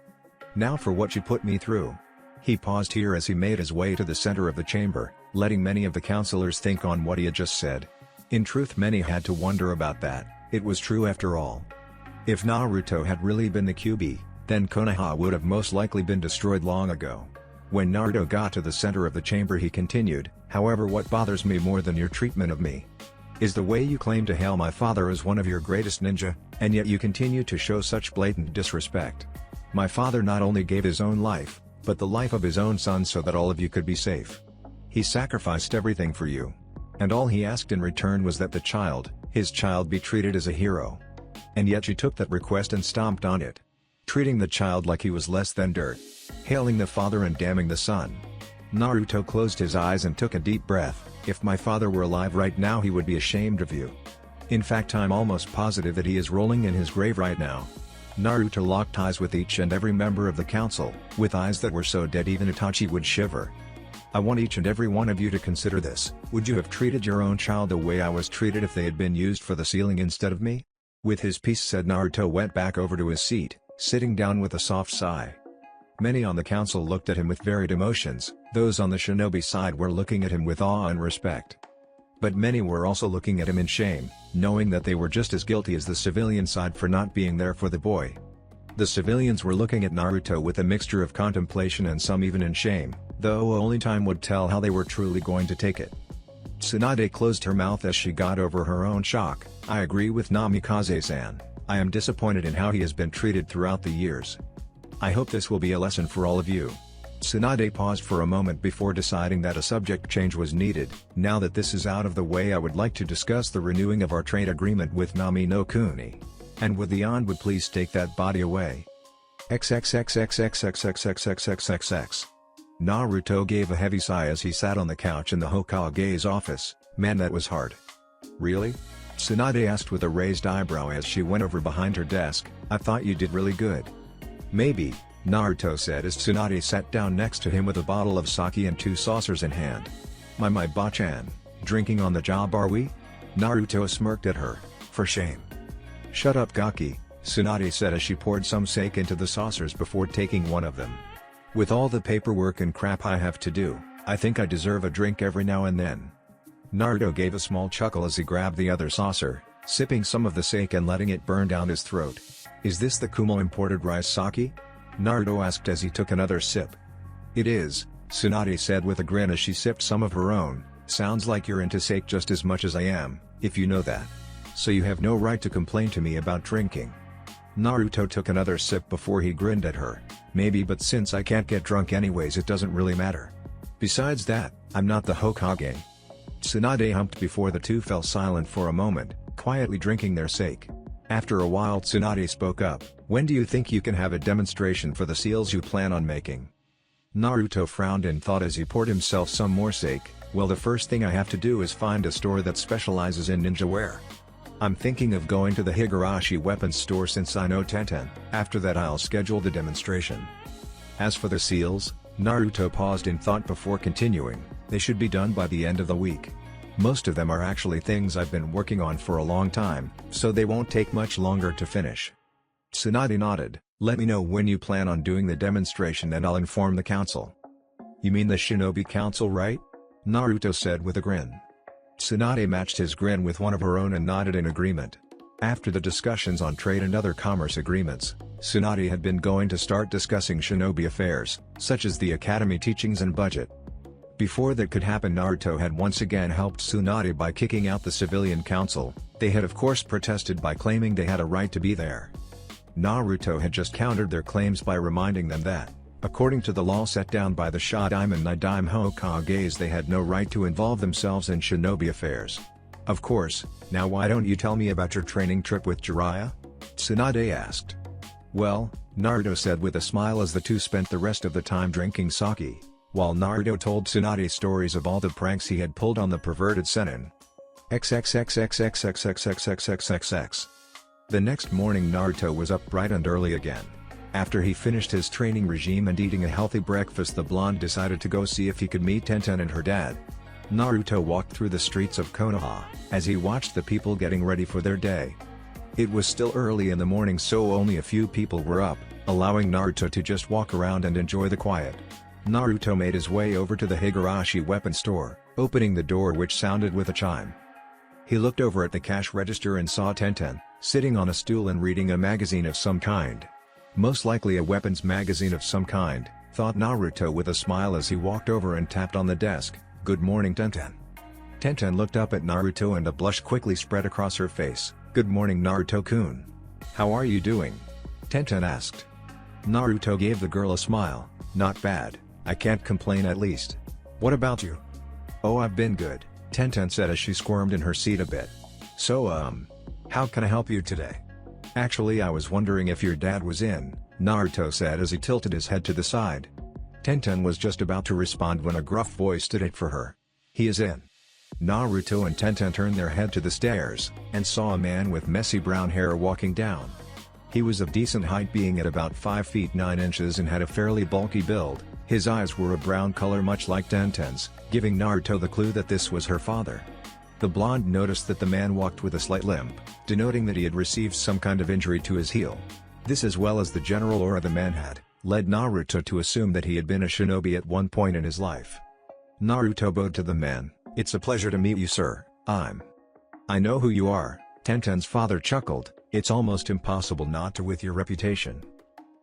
now for what you put me through." He paused here as he made his way to the center of the chamber, letting many of the counselors think on what he had just said. In truth, many had to wonder about that. It was true after all. If Naruto had really been the Kyuubi, then Konoha would have most likely been destroyed long ago. When Naruto got to the center of the chamber, he continued, "However, what bothers me more than your treatment of me is the way you claim to hail my father as one of your greatest ninja, and yet you continue to show such blatant disrespect. My father not only gave his own life, but the life of his own son so that all of you could be safe. He sacrificed everything for you. And all he asked in return was that his child be treated as a hero. And yet you took that request and stomped on it, treating the child like he was less than dirt, hailing the father and damning the son." Naruto closed his eyes and took a deep breath. "If my father were alive right now, he would be ashamed of you. In fact, I'm almost positive that he is rolling in his grave right now." Naruto locked eyes with each and every member of the council, with eyes that were so dead even Itachi would shiver. I want each and every one of you to consider this. Would you have treated your own child the way I was treated if they had been used for the sealing instead of me? With his piece said, Naruto went back over to his seat, sitting down with a soft sigh. Many on the council looked at him with varied emotions. Those on the shinobi side were looking at him with awe and respect. But many were also looking at him in shame, knowing that they were just as guilty as the civilian side for not being there for the boy. The civilians were looking at Naruto with a mixture of contemplation and some even in shame, though only time would tell how they were truly going to take it. Tsunade closed her mouth as she got over her own shock. I agree with Namikaze-san. I am disappointed in how he has been treated throughout the years. I hope this will be a lesson for all of you. Tsunade paused for a moment before deciding that a subject change was needed. Now that this is out of the way, I would like to discuss the renewing of our trade agreement with Nami no Kuni. And would the An would please take that body away. XXXXXXXXXXXXX. Naruto gave a heavy sigh as he sat on the couch in the Hokage's office. Man, that was hard. Really? Tsunade asked with a raised eyebrow as she went over behind her desk. I thought you did really good. Maybe, Naruto said as Tsunade sat down next to him with a bottle of sake and 2 saucers in hand. My Bachan, drinking on the job are we? Naruto smirked at her. For shame. Shut up Gaki, Tsunade said as she poured some sake into the saucers before taking one of them. With all the paperwork and crap I have to do, I think I deserve a drink every now and then. Naruto gave a small chuckle as he grabbed the other saucer, sipping some of the sake and letting it burn down his throat. Is this the Kumo imported rice sake? Naruto asked as he took another sip. It is, Tsunade said with a grin as she sipped some of her own. Sounds like you're into sake just as much as I am, if you know that. So you have no right to complain to me about drinking. Naruto took another sip before he grinned at her. Maybe, but since I can't get drunk anyways it doesn't really matter. Besides that, I'm not the Hokage. Tsunade humped before the two fell silent for a moment, quietly drinking their sake. After a while Tsunade spoke up. When do you think you can have a demonstration for the seals you plan on making? Naruto frowned in thought as he poured himself some more sake. Well, the first thing I have to do is find a store that specializes in ninja wear. I'm thinking of going to the Higurashi weapons store since I know Tenten. After that I'll schedule the demonstration. As for the seals, Naruto paused in thought before continuing. They should be done by the end of the week. Most of them are actually things I've been working on for a long time, so they won't take much longer to finish. Tsunade nodded. Let me know when you plan on doing the demonstration and I'll inform the council. You mean the Shinobi Council, right? Naruto said with a grin. Tsunade matched his grin with one of her own and nodded in agreement. After the discussions on trade and other commerce agreements, Tsunade had been going to start discussing shinobi affairs, such as the academy teachings and budget. Before that could happen, Naruto had once again helped Tsunade by kicking out the civilian council. They had of course protested by claiming they had a right to be there. Naruto had just countered their claims by reminding them that, according to the law set down by the Shodaime and Nidaime Hokages, they had no right to involve themselves in shinobi affairs. Of course, now why don't you tell me about your training trip with Jiraiya? Tsunade asked. Well, Naruto said with a smile as the two spent the rest of the time drinking sake, while Naruto told Tsunade stories of all the pranks he had pulled on the perverted Sennin. XXXXXXXXXXXXX. The next morning Naruto was up bright and early again. After he finished his training regime and eating a healthy breakfast, the blonde decided to go see if he could meet Tenten and her dad. Naruto walked through the streets of Konoha, as he watched the people getting ready for their day. It was still early in the morning, so only a few people were up, allowing Naruto to just walk around and enjoy the quiet. Naruto made his way over to the Higurashi weapon store, opening the door which sounded with a chime. He looked over at the cash register and saw Tenten, sitting on a stool and reading a magazine of some kind. Most likely a weapons magazine of some kind, thought Naruto with a smile as he walked over and tapped on the desk. Good morning, Tenten. Tenten looked up at Naruto and a blush quickly spread across her face. Good morning, Naruto-kun. How are you doing? Tenten asked. Naruto gave the girl a smile. Not bad, I can't complain at least. What about you? Oh, I've been good, Tenten said as she squirmed in her seat a bit. So how can I help you today? Actually, I was wondering if your dad was in, Naruto said as he tilted his head to the side. Tenten was just about to respond when a gruff voice stood it for her. He is in. Naruto and Tenten turned their head to the stairs, and saw a man with messy brown hair walking down. He was of decent height, being at about 5 feet 9 inches, and had a fairly bulky build. His eyes were a brown color much like Tenten's, giving Naruto the clue that this was her father. The blonde noticed that the man walked with a slight limp, denoting that he had received some kind of injury to his heel. This, as well as the general aura the man had, led Naruto to assume that he had been a shinobi at one point in his life. Naruto bowed to the man. "It's a pleasure to meet you, sir. I know who you are." Tenten's father chuckled. "It's almost impossible not to with your reputation.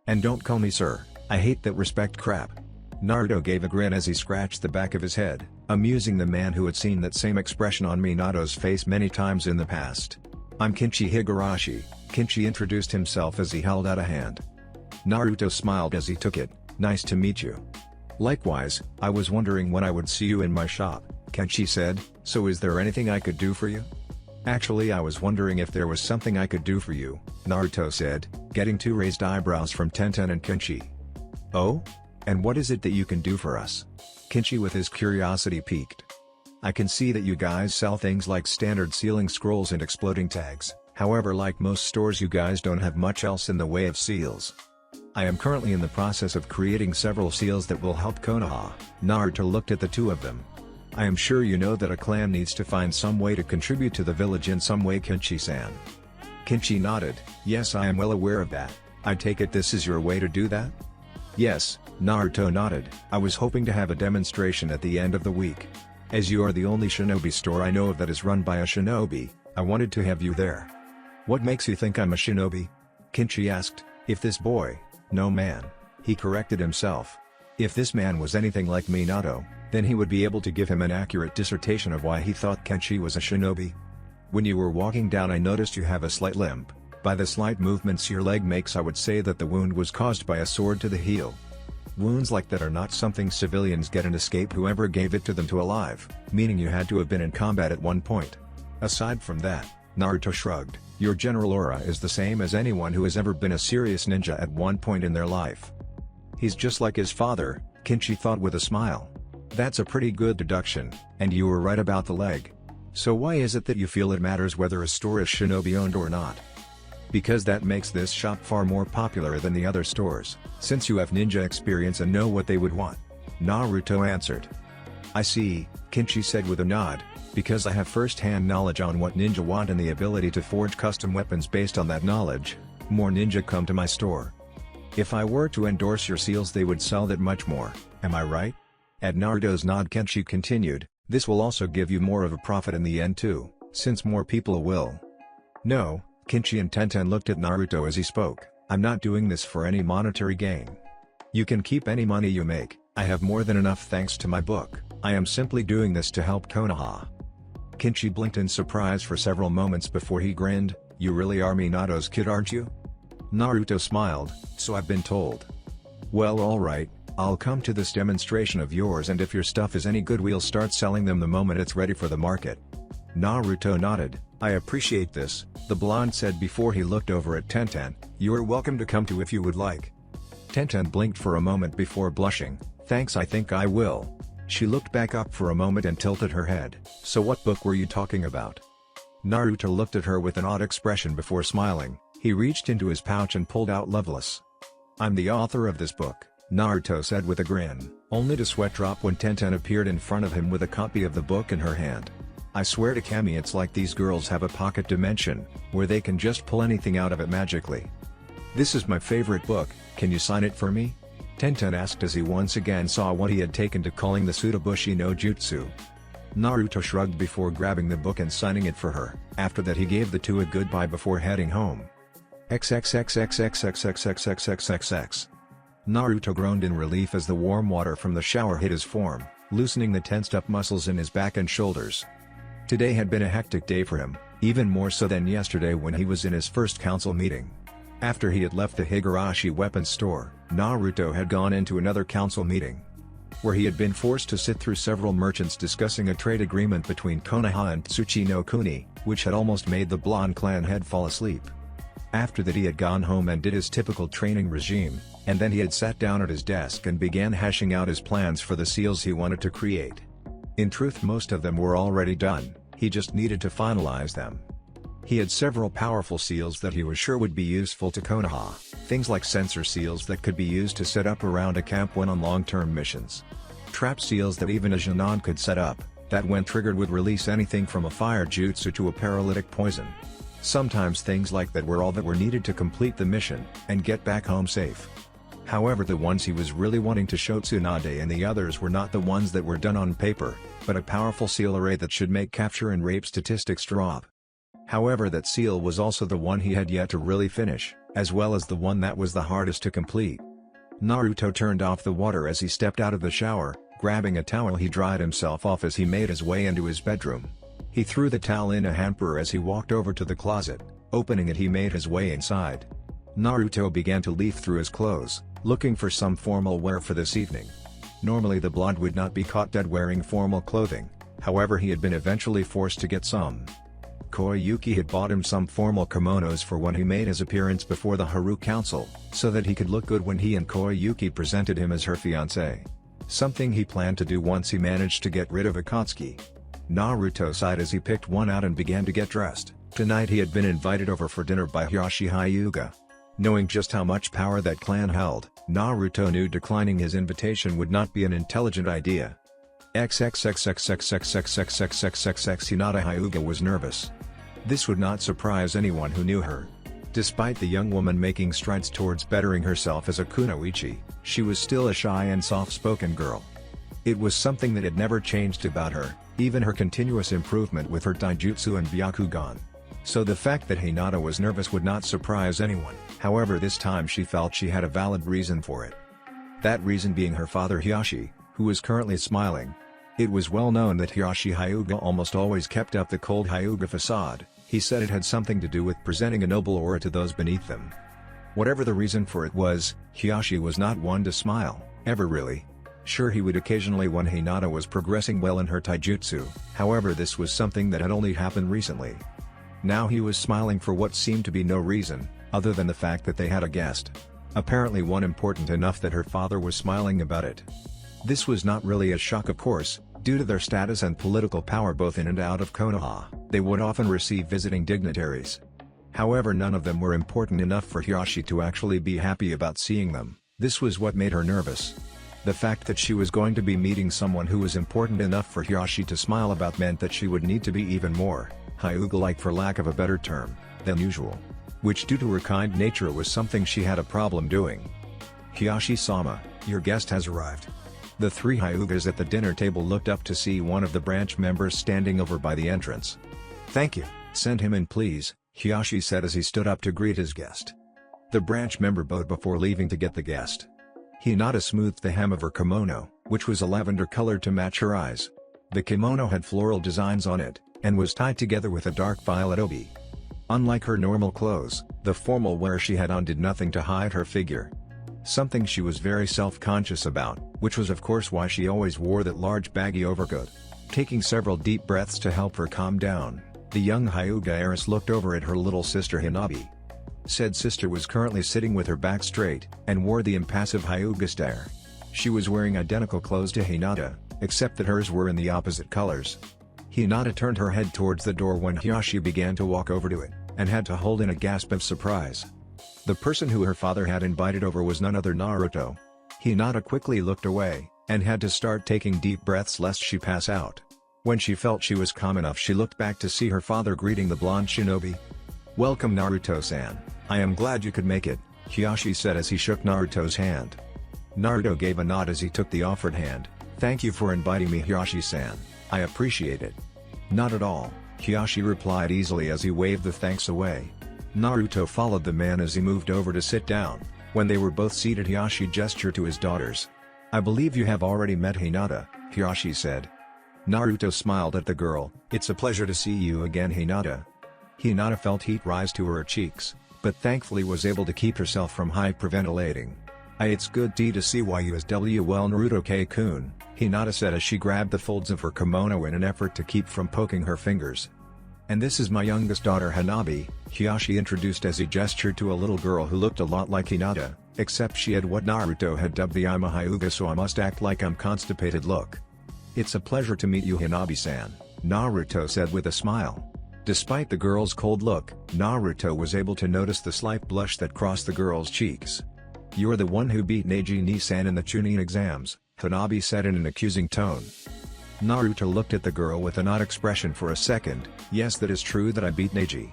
And don't call me sir, I hate that respect crap." Naruto gave a grin as he scratched the back of his head, amusing the man who had seen that same expression on Minato's face many times in the past. "I'm Kinchi Higurashi." Kinchi introduced himself as he held out a hand. Naruto smiled as he took it. "Nice to meet you." "Likewise, I was wondering when I would see you in my shop," Kinchi said. "So is there anything I could do for you?" "Actually, I was wondering if there was something I could do for you," Naruto said, getting two raised eyebrows from Tenten and Kinchi. "Oh? And what is it that you can do for us?" Kinchi with his curiosity piqued. "I can see that you guys sell things like standard sealing scrolls and exploding tags, however, like most stores, you guys don't have much else in the way of seals. I am currently in the process of creating several seals that will help Konoha." Naruto looked at the two of them. "I am sure you know that a clan needs to find some way to contribute to the village in some way, Kinchi-san." Kinchi nodded. "Yes, I am well aware of that. I take it this is your way to do that?" "Yes," Naruto nodded. "I was hoping to have a demonstration at the end of the week. As you are the only shinobi store I know of that is run by a shinobi, I wanted to have you there." "What makes you think I'm a shinobi?" Kinchi asked. "If this boy..." "No man," he corrected himself. "If this man was anything like Minato, then he would be able to give him an accurate dissertation of why he thought Kinchi was a shinobi. When you were walking down, I noticed you have a slight limp. By the slight movements your leg makes, I would say that the wound was caused by a sword to the heel. Wounds like that are not something civilians get and escape whoever gave it to them to alive, meaning you had to have been in combat at one point. Aside from that," Naruto shrugged, "your general aura is the same as anyone who has ever been a serious ninja at one point in their life." "He's just like his father," Kinchi thought with a smile. "That's a pretty good deduction, and you were right about the leg. So why is it that you feel it matters whether a store is shinobi owned or not?" "Because that makes this shop far more popular than the other stores, since you have ninja experience and know what they would want," Naruto answered. "I see," Kinchi said with a nod, "because I have first-hand knowledge on what ninja want and the ability to forge custom weapons based on that knowledge, more ninja come to my store. If I were to endorse your seals they would sell that much more, am I right?" At Naruto's nod, Kinchi continued, "This will also give you more of a profit in the end too, since more people will." "No," Kinchi and Tenten looked at Naruto as he spoke, "I'm not doing this for any monetary gain. You can keep any money you make, I have more than enough thanks to my book. I am simply doing this to help Konoha." Kinchi blinked in surprise for several moments before he grinned. "You really are Minato's kid, aren't you?" Naruto smiled. "So I've been told." "Well, alright, I'll come to this demonstration of yours, and if your stuff is any good we'll start selling them the moment it's ready for the market." Naruto nodded. "I appreciate this," the blonde said before he looked over at Tenten. "You're welcome to come to if you would like." Tenten blinked for a moment before blushing. "Thanks, I think I will." She looked back up for a moment and tilted her head. "So what book were you talking about?" Naruto looked at her with an odd expression before smiling. He reached into his pouch and pulled out Loveless. "I'm the author of this book," Naruto said with a grin, only to sweat drop when Tenten appeared in front of him with a copy of the book in her hand. "I swear to Kami, it's like these girls have a pocket dimension, where they can just pull anything out of it magically. This is my favorite book, can you sign it for me?" Tenten asked as he once again saw what he had taken to calling the Tsutobushi no Jutsu. Naruto shrugged before grabbing the book and signing it for her. After that he gave the two a goodbye before heading home. XXXXXXXXXXXX. Naruto groaned in relief as the warm water from the shower hit his form, loosening the tensed-up muscles in his back and shoulders. Today had been a hectic day for him, even more so than yesterday when he was in his first council meeting. After he had left the Higurashi weapons store, Naruto had gone into another council meeting, where he had been forced to sit through several merchants discussing a trade agreement between Konoha and Tsuchi no Kuni, which had almost made the blonde clan head fall asleep. After that he had gone home and did his typical training regime, and then he had sat down at his desk and began hashing out his plans for the seals he wanted to create. In truth, most of them were already done, he just needed to finalize them. He had several powerful seals that he was sure would be useful to Konoha, things like sensor seals that could be used to set up around a camp when on long-term missions. Trap seals that even a Genin could set up, that when triggered would release anything from a fire jutsu to a paralytic poison. Sometimes things like that were all that were needed to complete the mission, and get back home safe. However, the ones he was really wanting to show Tsunade and the others were not the ones that were done on paper, but a powerful seal array that should make capture and rape statistics drop. However, that seal was also the one he had yet to really finish, as well as the one that was the hardest to complete. Naruto turned off the water as he stepped out of the shower, grabbing a towel he dried himself off as he made his way into his bedroom. He threw the towel in a hamper as he walked over to the closet. Opening it, he made his way inside. Naruto began to leaf through his clothes, looking for some formal wear for this evening. Normally the blonde would not be caught dead wearing formal clothing, however he had been eventually forced to get some. Koyuki had bought him some formal kimonos for when he made his appearance before the Haru Council, so that he could look good when he and Koyuki presented him as her fiancé. Something he planned to do once he managed to get rid of Akatsuki. Naruto sighed as he picked one out and began to get dressed. Tonight he had been invited over for dinner by Hiyashi Hyuga. Knowing just how much power that clan held, Naruto knew declining his invitation would not be an intelligent idea. Hinata Hyuga was nervous. This would not surprise anyone who knew her. Despite the young woman making strides towards bettering herself as a kunoichi, she was still a shy and soft-spoken girl. It was something that had never changed about her, even her continuous improvement with her taijutsu and byakugan. So the fact that Hinata was nervous would not surprise anyone, however this time she felt she had a valid reason for it. That reason being her father Hiyashi, who was currently smiling. It was well known that Hiyashi Hyuga almost always kept up the cold Hyuga facade. He said it had something to do with presenting a noble aura to those beneath them. Whatever the reason for it was, Hiyashi was not one to smile, ever really. Sure, he would occasionally when Hinata was progressing well in her taijutsu, however this was something that had only happened recently. Now he was smiling for what seemed to be no reason, other than the fact that they had a guest. Apparently one important enough that her father was smiling about it. This was not really a shock, of course, due to their status and political power both in and out of Konoha, they would often receive visiting dignitaries. However, none of them were important enough for Hiyashi to actually be happy about seeing them. This was what made her nervous. The fact that she was going to be meeting someone who was important enough for Hiyashi to smile about meant that she would need to be even more Hyuga-like, for lack of a better term, than usual. Which due to her kind nature was something she had a problem doing. Hiyashi-sama, your guest has arrived. The three Hyugas at the dinner table looked up to see one of the branch members standing over by the entrance. Thank you, send him in please, Hiyashi said as he stood up to greet his guest. The branch member bowed before leaving to get the guest. Hinata smoothed the hem of her kimono, which was a lavender color to match her eyes. The kimono had floral designs on it, and was tied together with a dark violet obi. Unlike her normal clothes, the formal wear she had on did nothing to hide her figure. Something she was very self-conscious about, which was of course why she always wore that large baggy overcoat. Taking several deep breaths to help her calm down, the young Hyuga heiress looked over at her little sister Hinabi. Said sister was currently sitting with her back straight, and wore the impassive Hyuga stare. She was wearing identical clothes to Hinata, except that hers were in the opposite colors. Hinata turned her head towards the door when Hiyashi began to walk over to it, and had to hold in a gasp of surprise. The person who her father had invited over was none other Naruto. Hinata quickly looked away, and had to start taking deep breaths lest she pass out. When she felt she was calm enough, she looked back to see her father greeting the blonde shinobi. Welcome Naruto-san, I am glad you could make it, Hiyashi said as he shook Naruto's hand. Naruto gave a nod as he took the offered hand. Thank you for inviting me Hiyashi-san, I appreciate it. Not at all, Hiyashi replied easily as he waved the thanks away. Naruto followed the man as he moved over to sit down. When they were both seated, Hiyashi gestured to his daughters. I believe you have already met Hinata, Hiyashi said. Naruto smiled at the girl. It's a pleasure to see you again Hinata. Hinata felt heat rise to her cheeks, but thankfully was able to keep herself from hyperventilating. It's good to see you as well Naruto-kun, Hinata said as she grabbed the folds of her kimono in an effort to keep from poking her fingers. And this is my youngest daughter Hanabi, Hiyashi introduced as he gestured to a little girl who looked a lot like Hinata, except she had what Naruto had dubbed the I'm a Hyuga so I must act like I'm constipated look. It's a pleasure to meet you Hanabi-san, Naruto said with a smile. Despite the girl's cold look, Naruto was able to notice the slight blush that crossed the girl's cheeks. "You're the one who beat Neji-ni-san in the Chunin exams," Hanabi said in an accusing tone. Naruto looked at the girl with an odd expression for a second. "Yes, that is true that I beat Neji."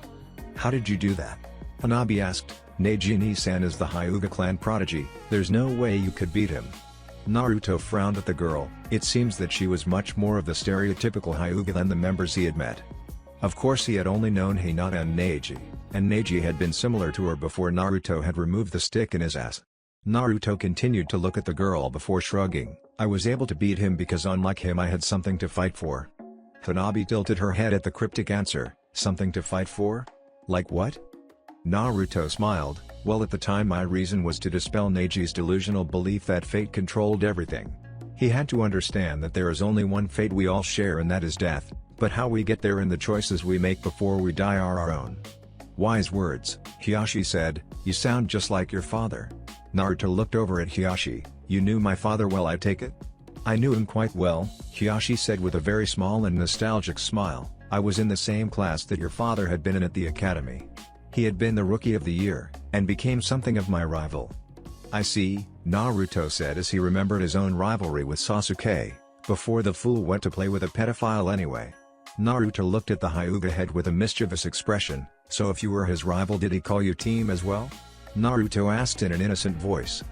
"How did you do that?" Hanabi asked. "Neji-ni-san is the Hyuga clan prodigy, there's no way you could beat him." Naruto frowned at the girl. It seems that she was much more of the stereotypical Hyuga than the members he had met. Of course he had only known Hinata and Neji had been similar to her before Naruto had removed the stick in his ass. Naruto continued to look at the girl before shrugging. "I was able to beat him because unlike him I had something to fight for." Hanabi tilted her head at the cryptic answer. "Something to fight for? Like what?" Naruto smiled. "Well, at the time my reason was to dispel Neji's delusional belief that fate controlled everything. He had to understand that there is only one fate we all share and that is death, but how we get there and the choices we make before we die are our own." "Wise words," Hiyashi said. "You sound just like your father." Naruto looked over at Hiyashi. "You knew my father well, I take it?" "I knew him quite well," Hiyashi said with a very small and nostalgic smile. "I was in the same class that your father had been in at the academy. He had been the rookie of the year, and became something of my rival." "I see," Naruto said as he remembered his own rivalry with Sasuke. "Before the fool went to play with a pedophile anyway." Naruto looked at the Hyuga head with a mischievous expression. "So if you were his rival, did he call you team as well?" Naruto asked in an innocent voice.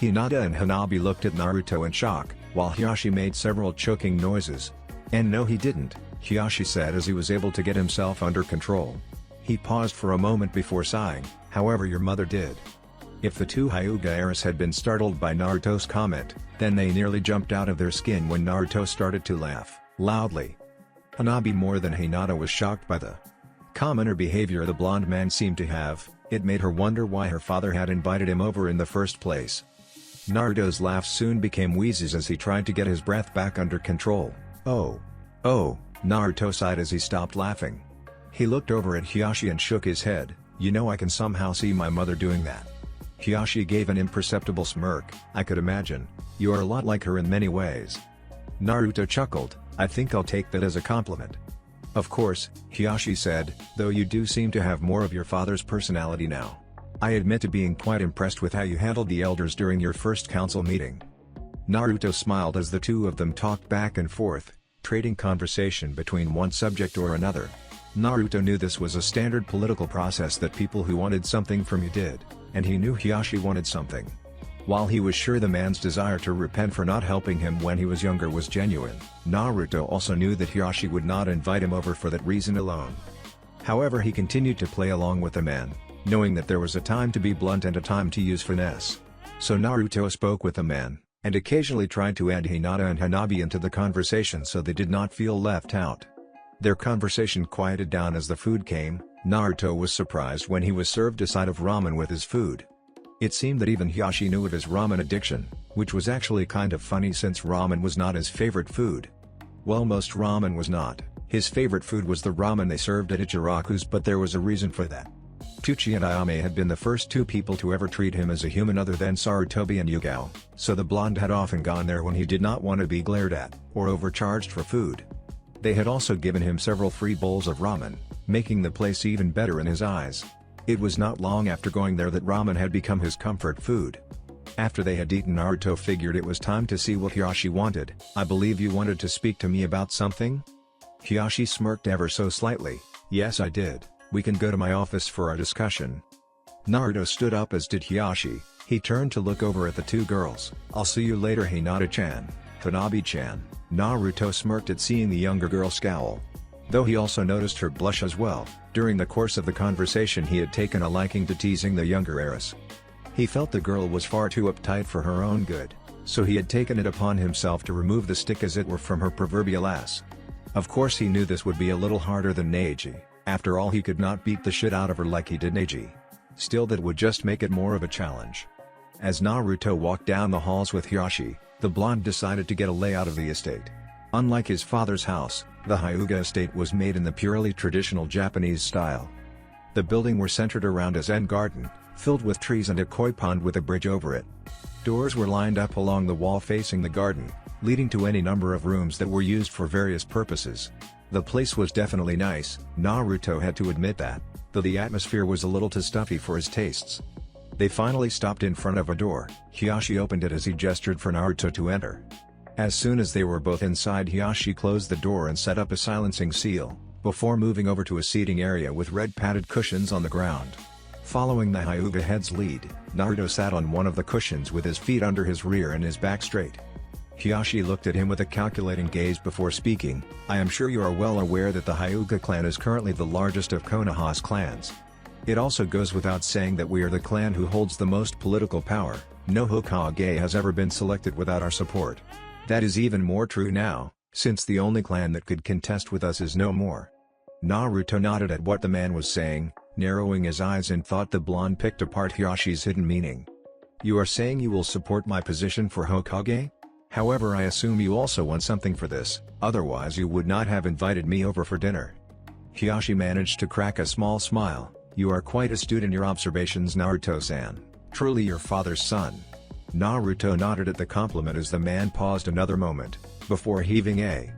Hinata and Hanabi looked at Naruto in shock, while Hiyashi made several choking noises. "And no, he didn't," Hiyashi said as he was able to get himself under control. He paused for a moment before sighing. "However, your mother did." If the two Hyuga heirs had been startled by Naruto's comment, then they nearly jumped out of their skin when Naruto started to laugh, loudly. Hanabi more than Hinata was shocked by the commoner behavior the blonde man seemed to have. It made her wonder why her father had invited him over in the first place. Naruto's laugh soon became wheezes as he tried to get his breath back under control. Oh, Naruto sighed as he stopped laughing. He looked over at Hiyashi and shook his head. "You know, I can somehow see my mother doing that." Hiyashi gave an imperceptible smirk. "I could imagine. You are a lot like her in many ways." Naruto chuckled. "I think I'll take that as a compliment." "Of course," Hiyashi said, "though you do seem to have more of your father's personality now. I admit to being quite impressed with how you handled the elders during your first council meeting." Naruto smiled as the two of them talked back and forth, trading conversation between one subject or another. Naruto knew this was a standard political process that people who wanted something from you did, and he knew Hiyashi wanted something. While he was sure the man's desire to repent for not helping him when he was younger was genuine, Naruto also knew that Hiyashi would not invite him over for that reason alone. However, he continued to play along with the man, knowing that there was a time to be blunt and a time to use finesse. So Naruto spoke with the man, and occasionally tried to add Hinata and Hanabi into the conversation so they did not feel left out. Their conversation quieted down as the food came. Naruto was surprised when he was served a side of ramen with his food. It seemed that even Hiyashi knew of his ramen addiction, which was actually kind of funny since ramen was not his favorite food. Well, most ramen was not. His favorite food was the ramen they served at Ichiraku's, but there was a reason for that. Tucci and Ayame had been the first two people to ever treat him as a human other than Sarutobi and Yugao, so the blonde had often gone there when he did not want to be glared at, or overcharged for food. They had also given him several free bowls of ramen, making the place even better in his eyes. It was not long after going there that ramen had become his comfort food. After they had eaten, Naruto figured it was time to see what Hiyashi wanted. "I believe you wanted to speak to me about something?" Hiyashi smirked ever so slightly. "Yes, I did. We can go to my office for our discussion." Naruto stood up, as did Hiyashi. He turned to look over at the two girls. "I'll see you later, Hinata-chan." "Hanabi-chan." Naruto smirked at seeing the younger girl scowl. Though he also noticed her blush as well. During the course of the conversation he had taken a liking to teasing the younger heiress. He felt the girl was far too uptight for her own good, so he had taken it upon himself to remove the stick as it were from her proverbial ass. Of course he knew this would be a little harder than Neji. After all, he could not beat the shit out of her like he did Neji. Still, that would just make it more of a challenge. As Naruto walked down the halls with Hiyashi, the blonde decided to get a layout of the estate. Unlike his father's house, the Hyuga estate was made in the purely traditional Japanese style. The building were centered around a zen garden, filled with trees and a koi pond with a bridge over it. Doors were lined up along the wall facing the garden, leading to any number of rooms that were used for various purposes. The place was definitely nice, Naruto had to admit that, though the atmosphere was a little too stuffy for his tastes. They finally stopped in front of a door. Hiraishin opened it as he gestured for Naruto to enter. As soon as they were both inside, Hiraishin closed the door and set up a silencing seal, before moving over to a seating area with red padded cushions on the ground. Following the Hyuga head's lead, Naruto sat on one of the cushions with his feet under his rear and his back straight. Hiraishin looked at him with a calculating gaze before speaking. I am sure you are well aware that the Hyuga clan is currently the largest of Konoha's clans. It also goes without saying that we are the clan who holds the most political power. No Hokage has ever been selected without our support. That is even more true now, since the only clan that could contest with us is no more. Naruto nodded at what the man was saying, narrowing his eyes in thought. The blonde picked apart Hiraishi's hidden meaning. You are saying you will support my position for Hokage? However, I assume you also want something for this, otherwise you would not have invited me over for dinner. Hiraishin managed to crack a small smile. You are quite astute in your observations, Naruto-san. Truly your father's son. Naruto nodded at the compliment as the man paused another moment, before heaving a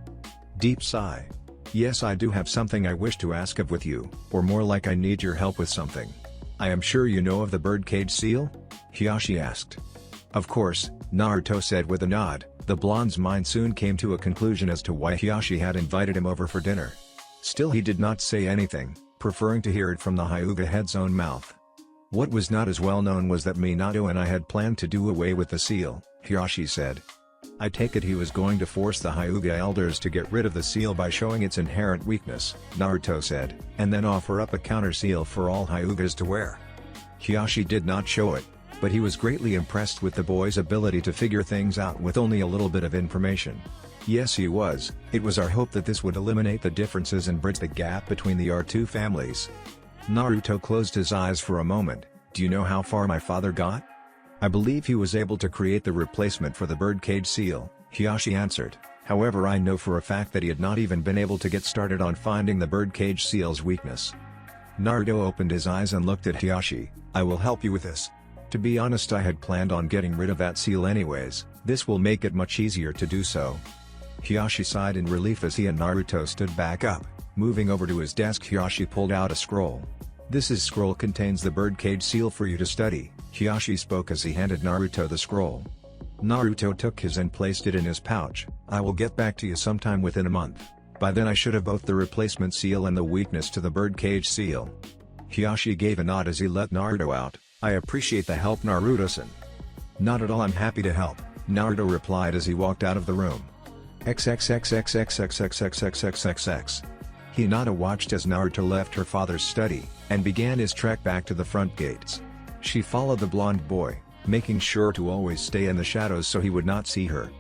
deep sigh. Yes, I do have something I wish to ask of with you, or more like I need your help with something. I am sure you know of the birdcage seal? Hiraishin asked. Of course, Naruto said with a nod. The blonde's mind soon came to a conclusion as to why Hiraishin had invited him over for dinner. Still, he did not say anything, preferring to hear it from the Hyuga head's own mouth. What was not as well known was that Minato and I had planned to do away with the seal, Hiraishin said. I take it he was going to force the Hyuga elders to get rid of the seal by showing its inherent weakness, Naruto said, and then offer up a counter seal for all Hyugas to wear. Hiraishin did not show it, but he was greatly impressed with the boy's ability to figure things out with only a little bit of information. Yes, he was. It was our hope that this would eliminate the differences and bridge the gap between our two families. Naruto closed his eyes for a moment. Do you know how far my father got? I believe he was able to create the replacement for the birdcage seal, Hiraishin answered. However, I know for a fact that he had not even been able to get started on finding the birdcage seal's weakness. Naruto opened his eyes and looked at Hiraishin. I will help you with this. To be honest, I had planned on getting rid of that seal anyways. This will make it much easier to do so. Hiraishin sighed in relief as he and Naruto stood back up. Moving over to his desk, Hiraishin pulled out a scroll. This scroll contains the birdcage seal for you to study, Hiraishin spoke as he handed Naruto the scroll. Naruto took his and placed it in his pouch. I will get back to you sometime within a month. By then I should have both the replacement seal and the weakness to the birdcage seal. Hiraishin gave a nod as he let Naruto out. I appreciate the help, Naruto-san. Not at all, I'm happy to help, Naruto replied as he walked out of the room. XXXXXXXXXXXXX. Hinata watched as Naruto left her father's study, and began his trek back to the front gates. She followed the blonde boy, making sure to always stay in the shadows so he would not see her.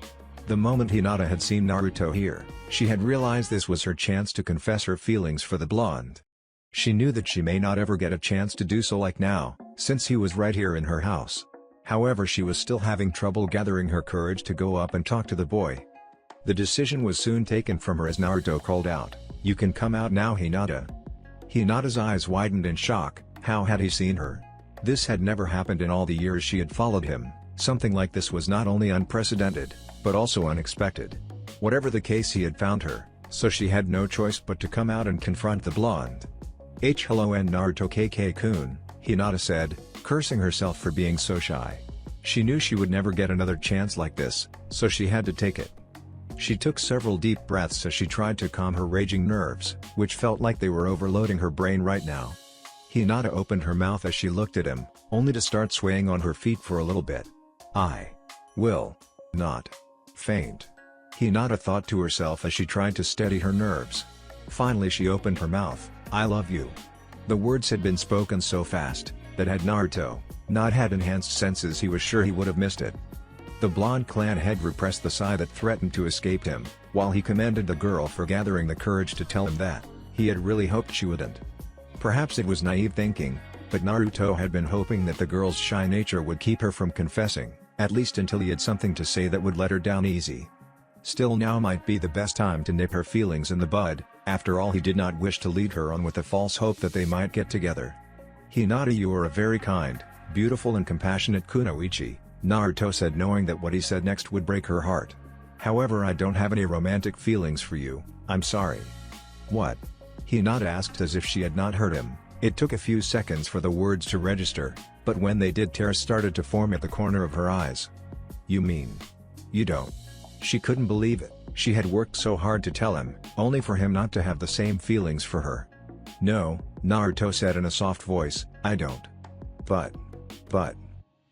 The moment Hinata had seen Naruto here, she had realized this was her chance to confess her feelings for the blonde. She knew that she may not ever get a chance to do so like now, since he was right here in her house. However, she was still having trouble gathering her courage to go up and talk to the boy. The decision was soon taken from her as Naruto called out, "You can come out now, Hinata." Hinata's eyes widened in shock. How had he seen her? This had never happened in all the years she had followed him. Something like this was not only unprecedented, but also unexpected. Whatever the case, he had found her, so she had no choice but to come out and confront the blonde. Hello and Naruto KK-kun, Hinata said, cursing herself for being so shy. She knew she would never get another chance like this, so she had to take it. She took several deep breaths as she tried to calm her raging nerves, which felt like they were overloading her brain right now. Hinata opened her mouth as she looked at him, only to start swaying on her feet for a little bit. I will not faint, Hinata thought to herself as she tried to steady her nerves. Finally she opened her mouth. I love you. The words had been spoken so fast, that had Naruto not had enhanced senses, he was sure he would have missed it. The blonde clan head repressed the sigh that threatened to escape him, while he commended the girl for gathering the courage to tell him that he had really hoped she wouldn't. Perhaps it was naive thinking, but Naruto had been hoping that the girl's shy nature would keep her from confessing, at least until he had something to say that would let her down easy. Still, now might be the best time to nip her feelings in the bud. After all, he did not wish to lead her on with the false hope that they might get together. Hinata, you are a very kind, beautiful and compassionate kunoichi, Naruto said, knowing that what he said next would break her heart. However, I don't have any romantic feelings for you, I'm sorry. What? Hinata asked as if she had not heard him. It took a few seconds for the words to register, but when they did, tears started to form at the corner of her eyes. You mean? You don't? She couldn't believe it. She had worked so hard to tell him, only for him not to have the same feelings for her. No, Naruto said in a soft voice, I don't. But.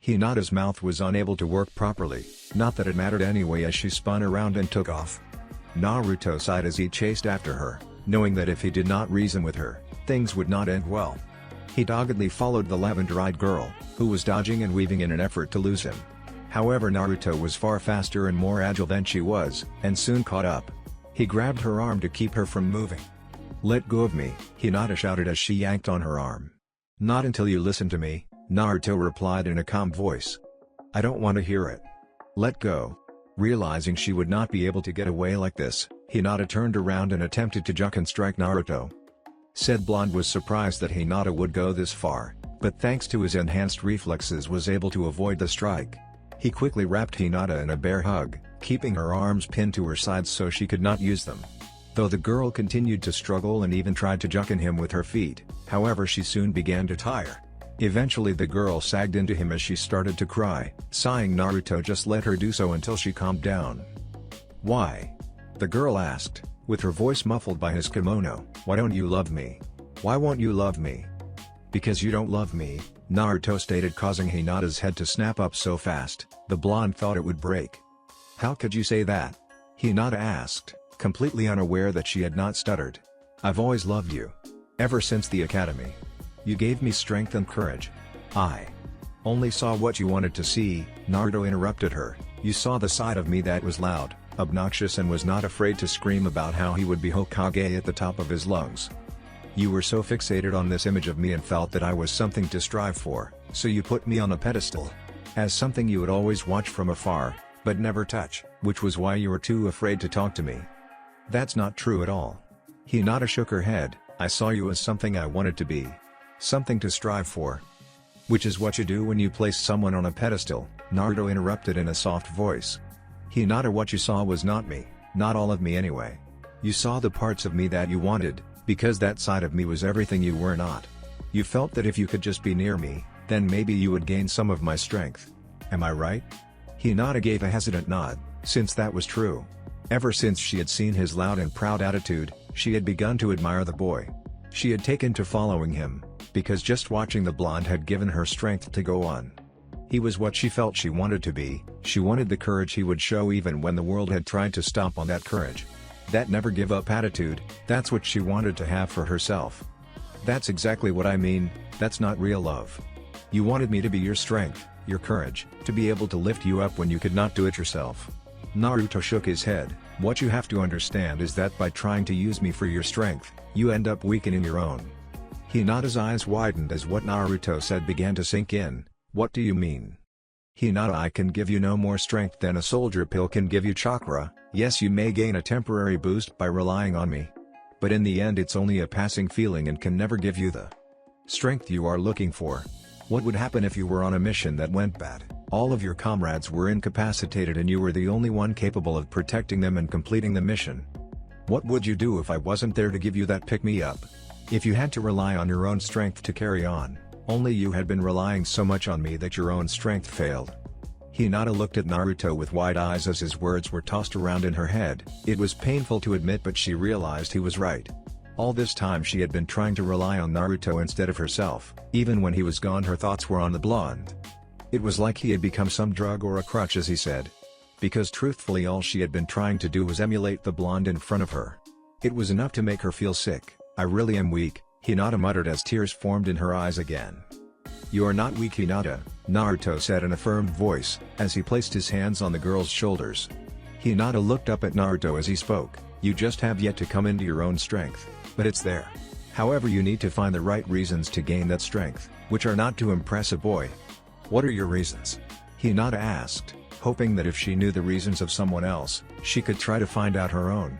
Hinata's mouth was unable to work properly, not that it mattered anyway as she spun around and took off. Naruto sighed as he chased after her, knowing that if he did not reason with her, things would not end well. He doggedly followed the lavender-eyed girl, who was dodging and weaving in an effort to lose him. However, Naruto was far faster and more agile than she was, and soon caught up. He grabbed her arm to keep her from moving. Let go of me, Hinata shouted as she yanked on her arm. Not until you listen to me, Naruto replied in a calm voice. I don't want to hear it. Let go. Realizing she would not be able to get away like this, Hinata turned around and attempted to jump and strike Naruto. Said blonde was surprised that Hinata would go this far, but thanks to his enhanced reflexes was able to avoid the strike. He quickly wrapped Hinata in a bear hug, keeping her arms pinned to her sides so she could not use them. Though the girl continued to struggle and even tried to juke him with her feet, however she soon began to tire. Eventually the girl sagged into him as she started to cry, sighing. Naruto just let her do so until she calmed down. Why? The girl asked, with her voice muffled by his kimono. Why don't you love me? Why won't you love me? Because you don't love me, Naruto stated, causing Hinata's head to snap up so fast, the blonde thought it would break. How could you say that? Hinata asked, completely unaware that she had not stuttered. I've always loved you. Ever since the academy. You gave me strength and courage. I only saw what you wanted to see, Naruto interrupted her. You saw the side of me that was loud, obnoxious and was not afraid to scream about how he would be Hokage at the top of his lungs. You were so fixated on this image of me and felt that I was something to strive for, so you put me on a pedestal. As something you would always watch from afar, but never touch, which was why you were too afraid to talk to me. That's not true at all. Hinata shook her head. I saw you as something I wanted to be. Something to strive for. Which is what you do when you place someone on a pedestal, Naruto interrupted in a soft voice. Hinata, what you saw was not me, not all of me anyway. You saw the parts of me that you wanted, because that side of me was everything you were not. You felt that if you could just be near me, then maybe you would gain some of my strength. Am I right? Hinata gave a hesitant nod, since that was true. Ever since she had seen his loud and proud attitude, she had begun to admire the boy. She had taken to following him, because just watching the blonde had given her strength to go on. He was what she felt she wanted to be. She wanted the courage he would show even when the world had tried to stomp on that courage. That never give up attitude, that's what she wanted to have for herself. That's exactly what I mean, that's not real love. You wanted me to be your strength, your courage, to be able to lift you up when you could not do it yourself. Naruto shook his head. What you have to understand is that by trying to use me for your strength, you end up weakening your own. Hinata's eyes widened as what Naruto said began to sink in. What do you mean? Hinata, I can give you no more strength than a soldier pill can give you chakra. Yes, you may gain a temporary boost by relying on me. But in the end it's only a passing feeling and can never give you the strength you are looking for. What would happen if you were on a mission that went bad? All of your comrades were incapacitated and you were the only one capable of protecting them and completing the mission. What would you do if I wasn't there to give you that pick-me-up? If you had to rely on your own strength to carry on, only you had been relying so much on me that your own strength failed. Hinata looked at Naruto with wide eyes as his words were tossed around in her head. It was painful to admit, but she realized he was right. All this time she had been trying to rely on Naruto instead of herself. Even when he was gone, her thoughts were on the blonde. It was like he had become some drug or a crutch, as he said. Because truthfully all she had been trying to do was emulate the blonde in front of her. It was enough to make her feel sick. I really am weak, Hinata muttered as tears formed in her eyes again. You are not weak, Hinata, Naruto said in a firm voice, as he placed his hands on the girl's shoulders. Hinata looked up at Naruto as he spoke. You just have yet to come into your own strength, but it's there. However, you need to find the right reasons to gain that strength, which are not to impress a boy. What are your reasons? Hinata asked, hoping that if she knew the reasons of someone else, she could try to find out her own.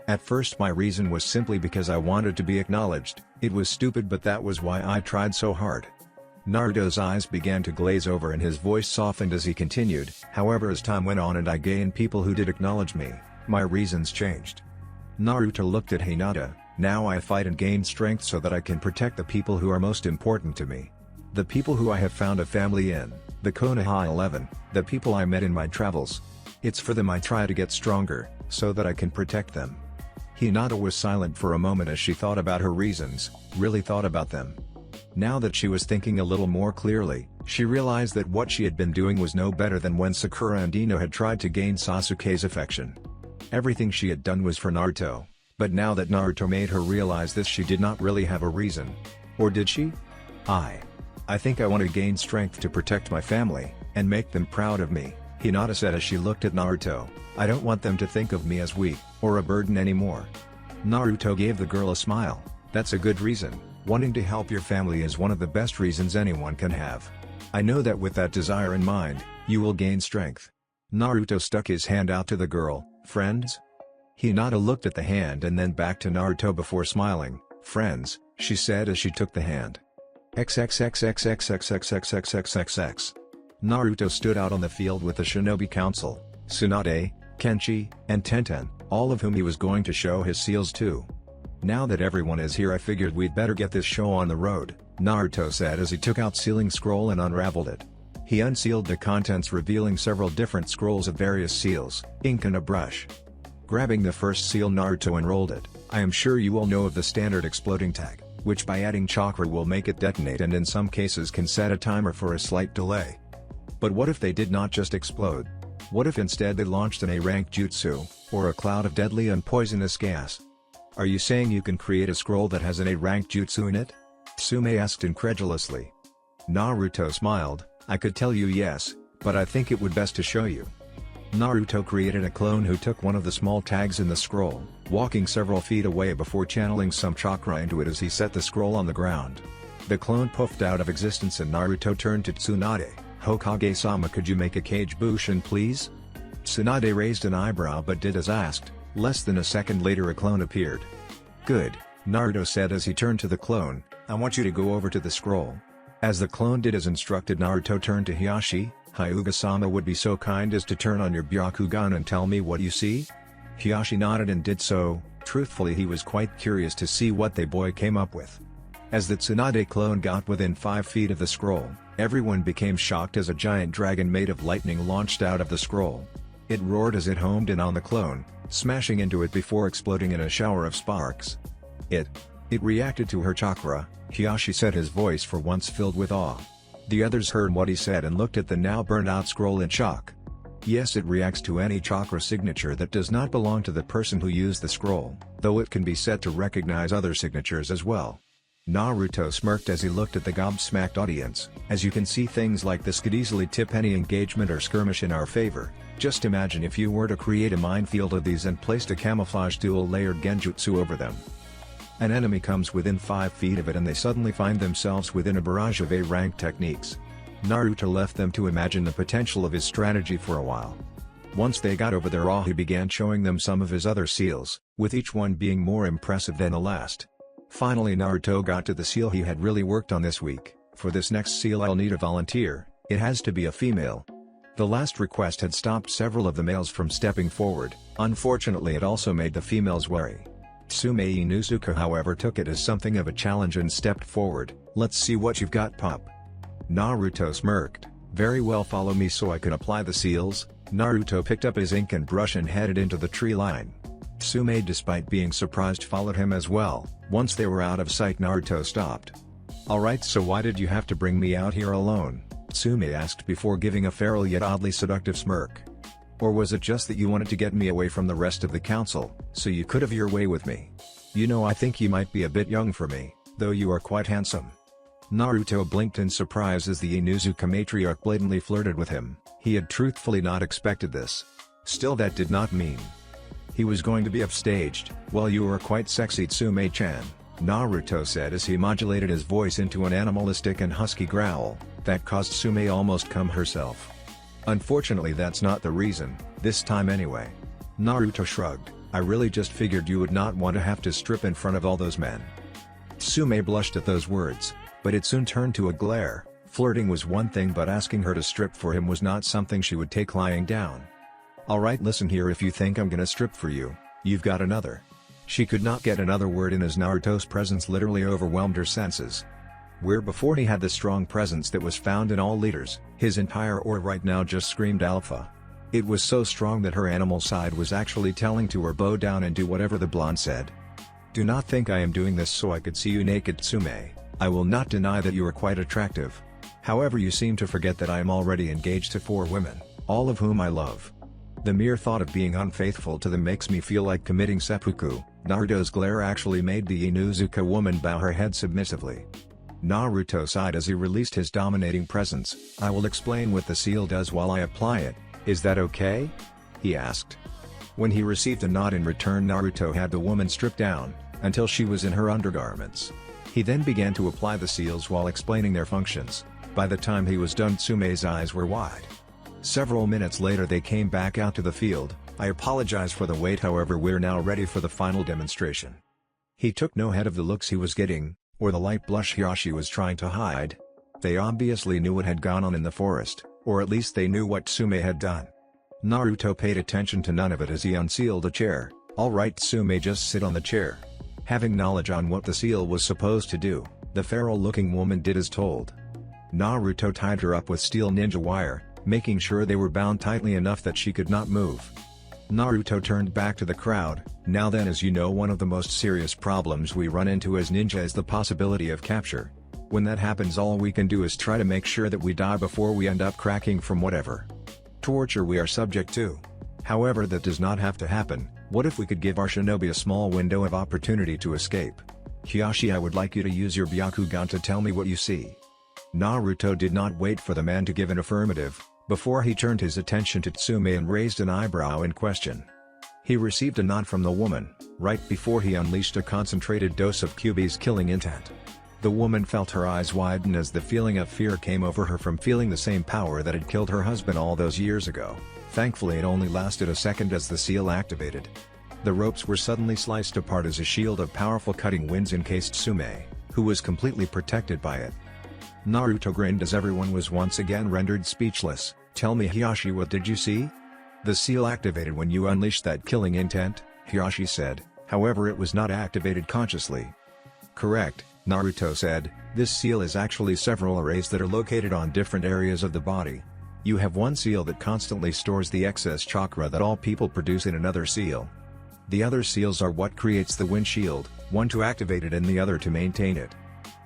At first my reason was simply because I wanted to be acknowledged. It was stupid, but that was why I tried so hard. Naruto's eyes began to glaze over and his voice softened as he continued. However, as time went on and I gained people who did acknowledge me, my reasons changed. Naruto looked at Hinata. Now I fight and gain strength so that I can protect the people who are most important to me. The people who I have found a family in, the Konoha 11, the people I met in my travels. It's for them I try to get stronger, so that I can protect them." Hinata was silent for a moment as she thought about her reasons, really thought about them. Now that she was thinking a little more clearly, she realized that what she had been doing was no better than when Sakura and Ino had tried to gain Sasuke's affection. Everything she had done was for Naruto, but now that Naruto made her realize this, she did not really have a reason. Or did she? I think I want to gain strength to protect my family, and make them proud of me," Hinata said as she looked at Naruto. "I don't want them to think of me as weak, or a burden anymore." Naruto gave the girl a smile. "That's a good reason. Wanting to help your family is one of the best reasons anyone can have. I know that with that desire in mind, you will gain strength." Naruto stuck his hand out to the girl. "Friends?" Hinata looked at the hand and then back to Naruto before smiling. "Friends," she said as she took the hand. XXXXXXXXXXXXX. Naruto stood out on the field with the Shinobi Council, Tsunade, Kenshi, and Tenten, all of whom he was going to show his seals to. "Now that everyone is here, I figured we'd better get this show on the road," Naruto said as he took out sealing scroll and unraveled it. He unsealed the contents, revealing several different scrolls of various seals, ink and a brush. Grabbing the first seal, Naruto unrolled it. "I am sure you all know of the standard exploding tag, which by adding chakra will make it detonate and in some cases can set a timer for a slight delay. But what if they did not just explode? What if instead they launched an A-rank jutsu, or a cloud of deadly and poisonous gas? Are you saying you can create a scroll that has an A-rank jutsu in it?" Tsume asked incredulously. Naruto smiled. "I could tell you yes, but I think it would best to show you." Naruto created a clone who took one of the small tags in the scroll, walking several feet away before channeling some chakra into it as he set the scroll on the ground. The clone puffed out of existence and Naruto turned to Tsunade. "Hokage-sama, could you make a Kage Bushin please?" Tsunade raised an eyebrow but did as asked. Less than a second later a clone appeared. "Good," Naruto said as he turned to the clone, "I want you to go over to the scroll." As the clone did as instructed, Naruto turned to Hiyashi. "Hyuga-sama would be so kind as to turn on your Byakugan and tell me what you see?" Hiyashi nodded and did so. Truthfully, he was quite curious to see what the boy came up with. As the Tsunade clone got within 5 feet of the scroll, everyone became shocked as a giant dragon made of lightning launched out of the scroll. It roared as it homed in on the clone, smashing into it before exploding in a shower of sparks. It reacted to her chakra," Hiyashi said, his voice for once filled with awe. The others heard what he said and looked at the now burned out scroll in shock. "Yes, it reacts to any chakra signature that does not belong to the person who used the scroll, though it can be set to recognize other signatures as well." Naruto smirked as he looked at the gobsmacked audience. "As you can see, things like this could easily tip any engagement or skirmish in our favor. Just imagine if you were to create a minefield of these and placed a camouflage dual-layered genjutsu over them. An enemy comes within 5 feet of it and they suddenly find themselves within a barrage of A-rank techniques." Naruto left them to imagine the potential of his strategy for a while. Once they got over their awe, he began showing them some of his other seals, with each one being more impressive than the last. Finally Naruto got to the seal he had really worked on this week. "For this next seal I'll need a volunteer. It has to be a female." The last request had stopped several of the males from stepping forward. Unfortunately, it also made the females wary. Tsume Inuzuka however took it as something of a challenge and stepped forward. "Let's see what you've got, pup." Naruto smirked. "Very well, follow me so I can apply the seals." Naruto picked up his ink and brush and headed into the tree line. Tsume, despite being surprised, followed him as well. Once they were out of sight, Naruto stopped. "Alright, so why did you have to bring me out here alone?" Tsume asked before giving a feral yet oddly seductive smirk. "Or was it just that you wanted to get me away from the rest of the council, so you could have your way with me? You know, I think you might be a bit young for me, though you are quite handsome." Naruto blinked in surprise as the Inuzuka matriarch blatantly flirted with him. He had truthfully not expected this. Still, that did not mean he was going to be upstaged. "Well, you are quite sexy, Tsume-chan," Naruto said as he modulated his voice into an animalistic and husky growl, that caused Tsume almost come herself. "Unfortunately, that's not the reason, this time anyway." Naruto shrugged. "I really just figured you would not want to have to strip in front of all those men." Tsume blushed at those words, but it soon turned to a glare. Flirting was one thing, but asking her to strip for him was not something she would take lying down. "Alright, listen here, if you think I'm gonna strip for you, you've got another She could not get another word in as Naruto's presence literally overwhelmed her senses. Where before he had the strong presence that was found in all leaders, his entire aura right now just screamed alpha. It was so strong that her animal side was actually telling to her bow down and do whatever the blonde said. Do not think I am doing this so I could see you naked, Tsume. I will not deny that you are quite attractive. However, you seem to forget that I am already engaged to 4 women, all of whom I love. The mere thought of being unfaithful to them makes me feel like committing seppuku. Naruto's glare actually made the Inuzuka woman bow her head submissively. Naruto sighed as he released his dominating presence. I will explain what the seal does while I apply it, is that okay? He asked. When he received a nod in return, Naruto had the woman stripped down, until she was in her undergarments. He then began to apply the seals while explaining their functions. By the time he was done, Tsume's eyes were wide. Several minutes later they came back out to the field. I apologize for the wait, however we're now ready for the final demonstration. He took no heed of the looks he was getting, or the light blush Hirashi was trying to hide. They obviously knew what had gone on in the forest, or at least they knew what Tsume had done. Naruto paid attention to none of it as he unsealed a chair. Alright Tsume, just sit on the chair. Having knowledge on what the seal was supposed to do, the feral-looking woman did as told. Naruto tied her up with steel ninja wire, making sure they were bound tightly enough that she could not move. Naruto turned back to the crowd. Now then, as you know, one of the most serious problems we run into as ninja is the possibility of capture. When that happens, all we can do is try to make sure that we die before we end up cracking from whatever torture we are subject to. However, that does not have to happen. What if we could give our shinobi a small window of opportunity to escape? Hiyashi, I would like you to use your Byakugan to tell me what you see. Naruto did not wait for the man to give an affirmative, before he turned his attention to Tsume and raised an eyebrow in question. He received a nod from the woman, right before he unleashed a concentrated dose of Kyuubi's killing intent. The woman felt her eyes widen as the feeling of fear came over her from feeling the same power that had killed her husband all those years ago. Thankfully it only lasted a second as the seal activated. The ropes were suddenly sliced apart as a shield of powerful cutting winds encased Tsume, who was completely protected by it. Naruto grinned as everyone was once again rendered speechless. Tell me, Hiyashi, what did you see? The seal activated when you unleashed that killing intent, Hiyashi said, however it was not activated consciously. Correct, Naruto said. This seal is actually several arrays that are located on different areas of the body. You have one seal that constantly stores the excess chakra that all people produce in another seal. The other seals are what creates the wind shield, one to activate it and the other to maintain it.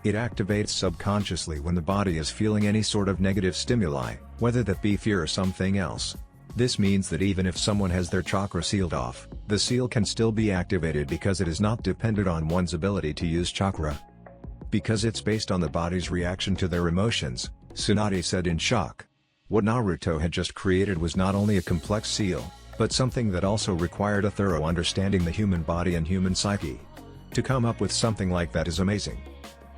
It activates subconsciously when the body is feeling any sort of negative stimuli, whether that be fear or something else. This means that even if someone has their chakra sealed off, the seal can still be activated because it is not dependent on one's ability to use chakra. Because it's based on the body's reaction to their emotions, Tsunade said in shock. What Naruto had just created was not only a complex seal, but something that also required a thorough understanding the human body and human psyche. To come up with something like that is amazing.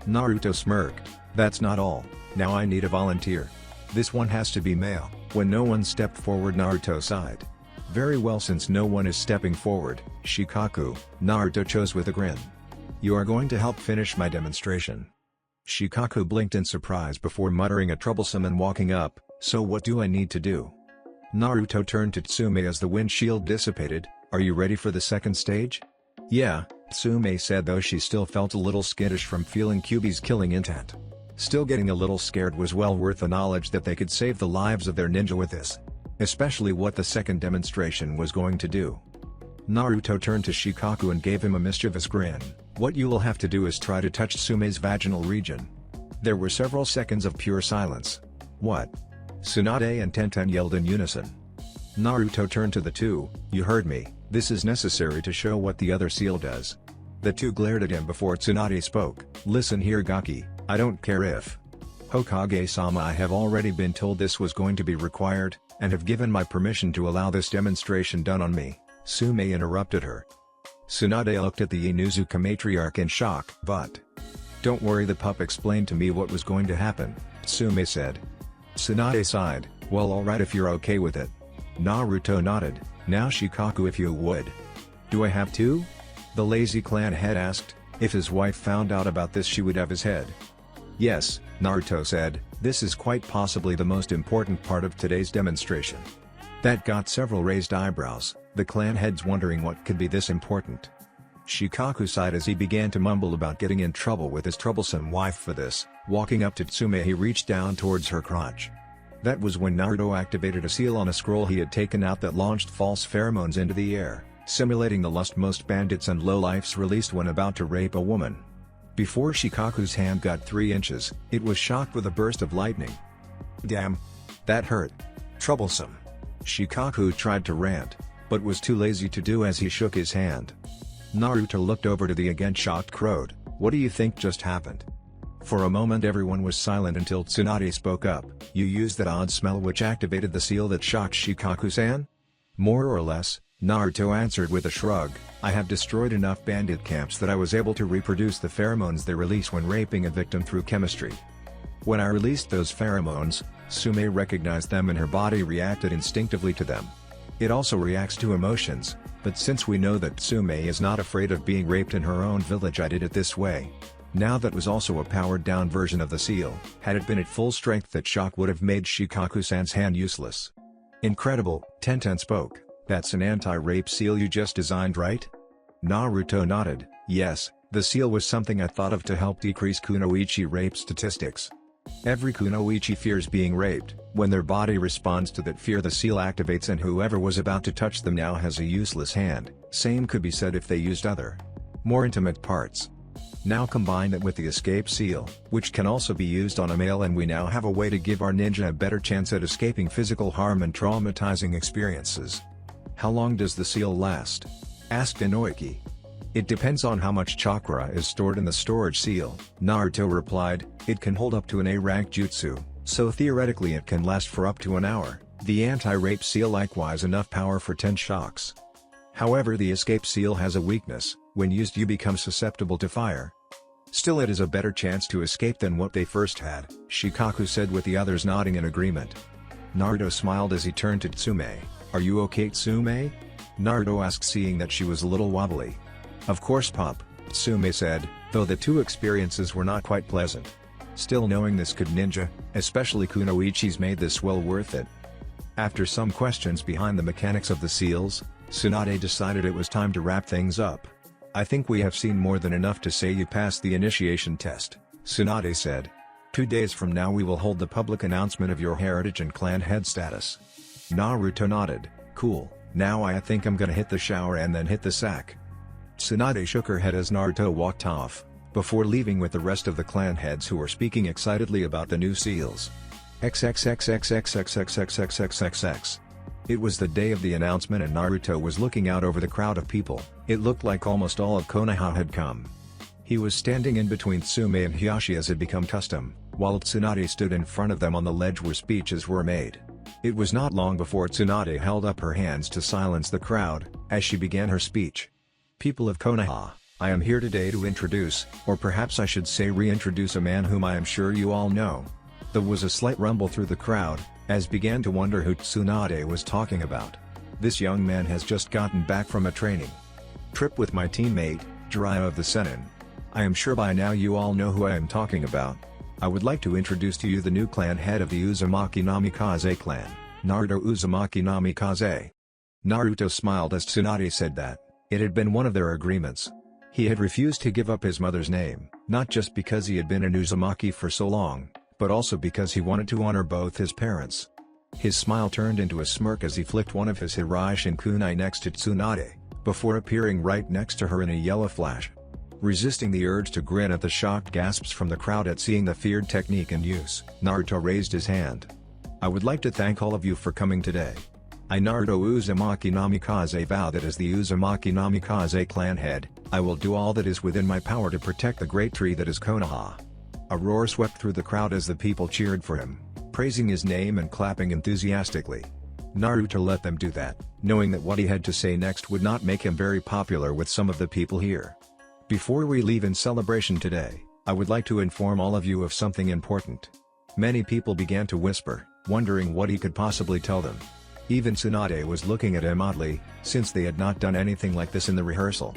Naruto smirked. That's not all, now I need a volunteer. This one has to be male. When no one stepped forward, Naruto sighed. Very well, since no one is stepping forward, Shikaku, Naruto chose with a grin. You are going to help finish my demonstration. Shikaku blinked in surprise before muttering a troublesome and walking up. So what do I need to do? Naruto turned to Tsume as the wind shield dissipated. Are you ready for the second stage? Yeah, Tsume said, though she still felt a little skittish from feeling Kyuubi's killing intent. Still getting a little scared was well worth the knowledge that they could save the lives of their ninja with this. Especially what the second demonstration was going to do. Naruto turned to Shikaku and gave him a mischievous grin. What you will have to do is try to touch Tsume's vaginal region. There were several seconds of pure silence. What? Tsunade and Tenten yelled in unison. Naruto turned to the two. You heard me, this is necessary to show what the other seal does. The two glared at him before Tsunade spoke. Listen here, Gaki, I don't care if Hokage-sama, I have already been told this was going to be required, and have given my permission to allow this demonstration done on me. Tsume interrupted her. Tsunade looked at the Inuzuka matriarch in shock. But don't worry, the pup explained to me what was going to happen, Tsume said. Tsunade sighed. Well, alright if you're okay with it. Naruto nodded. Now Shikaku, if you would. Do I have to? The lazy clan head asked. If his wife found out about this, she would have his head. Yes, Naruto said. This is quite possibly the most important part of today's demonstration. That got several raised eyebrows, the clan heads wondering what could be this important. Shikaku sighed as he began to mumble about getting in trouble with his troublesome wife for this. Walking up to Tsume, he reached down towards her crotch. That was when Naruto activated a seal on a scroll he had taken out that launched false pheromones into the air, simulating the lust most bandits and lowlifes released when about to rape a woman. Before Shikaku's hand got 3 inches, it was shocked with a burst of lightning. Damn! That hurt. Troublesome. Shikaku tried to rant, but was too lazy to do as he shook his hand. Naruto looked over to the again shocked crowd. What do you think just happened? For a moment everyone was silent until Tsunade spoke up. You used that odd smell which activated the seal that shocked Shikaku-san? More or less, Naruto answered with a shrug. I have destroyed enough bandit camps that I was able to reproduce the pheromones they release when raping a victim through chemistry. When I released those pheromones, Tsume recognized them and her body reacted instinctively to them. It also reacts to emotions, but since we know that Tsume is not afraid of being raped in her own village, I did it this way. Now that was also a powered-down version of the seal. Had it been at full strength, that shock would have made Shikaku-san's hand useless. Incredible, Tenten spoke. That's an anti-rape seal you just designed, right? Naruto nodded. Yes, the seal was something I thought of to help decrease kunoichi rape statistics. Every kunoichi fears being raped. When their body responds to that fear, the seal activates and whoever was about to touch them now has a useless hand. Same could be said if they used other, more intimate parts. Now combine that with the escape seal, which can also be used on a male, and we now have a way to give our ninja a better chance at escaping physical harm and traumatizing experiences. How long does the seal last? Asked Inoiki. It depends on how much chakra is stored in the storage seal, Naruto replied. It can hold up to an A-rank jutsu, so theoretically it can last for up to an hour. The anti-rape seal likewise enough power for 10 shocks. However, the escape seal has a weakness. When used you become susceptible to fire. Still, it is a better chance to escape than what they first had, Shikaku said with the others nodding in agreement. Naruto smiled as he turned to Tsume. Are you okay, Tsume? Naruto asked, seeing that she was a little wobbly. Of course, Pop, Tsume said, though the two experiences were not quite pleasant. Still, knowing this could ninja, especially kunoichis, made this well worth it. After some questions behind the mechanics of the seals, Tsunade decided it was time to wrap things up. I think we have seen more than enough to say you passed the initiation test, Tsunade said. 2 days from now we will hold the public announcement of your heritage and clan head status. Naruto nodded. Cool, now I think I'm gonna hit the shower and then hit the sack. Tsunade shook her head as Naruto walked off, before leaving with the rest of the clan heads who were speaking excitedly about the new seals. XXXXXXXXXXXX. It was the day of the announcement and Naruto was looking out over the crowd of people. It looked like almost all of Konoha had come. He was standing in between Tsume and Hiyashi as had become custom, while Tsunade stood in front of them on the ledge where speeches were made. It was not long before Tsunade held up her hands to silence the crowd, as she began her speech. People of Konoha, I am here today to introduce, or perhaps I should say reintroduce, a man whom I am sure you all know. There was a slight rumble through the crowd, as began to wonder who Tsunade was talking about. This young man has just gotten back from a training trip with my teammate, Jiraiya of the Sennin. I am sure by now you all know who I am talking about. I would like to introduce to you the new clan head of the Uzumaki Namikaze clan, Naruto Uzumaki Namikaze. Naruto smiled as Tsunade said that. It had been one of their agreements. He had refused to give up his mother's name, not just because he had been an Uzumaki for so long, but also because he wanted to honor both his parents. His smile turned into a smirk as he flicked one of his Hiraishin kunai next to Tsunade, before appearing right next to her in a yellow flash. Resisting the urge to grin at the shocked gasps from the crowd at seeing the feared technique in use, Naruto raised his hand. I would like to thank all of you for coming today. I, Naruto Uzumaki Namikaze, vow that as the Uzumaki Namikaze clan head, I will do all that is within my power to protect the great tree that is Konoha. A roar swept through the crowd as the people cheered for him, praising his name and clapping enthusiastically. Naruto let them do that, knowing that what he had to say next would not make him very popular with some of the people here. Before we leave in celebration today, I would like to inform all of you of something important. Many people began to whisper, wondering what he could possibly tell them. Even Tsunade was looking at him oddly, since they had not done anything like this in the rehearsal.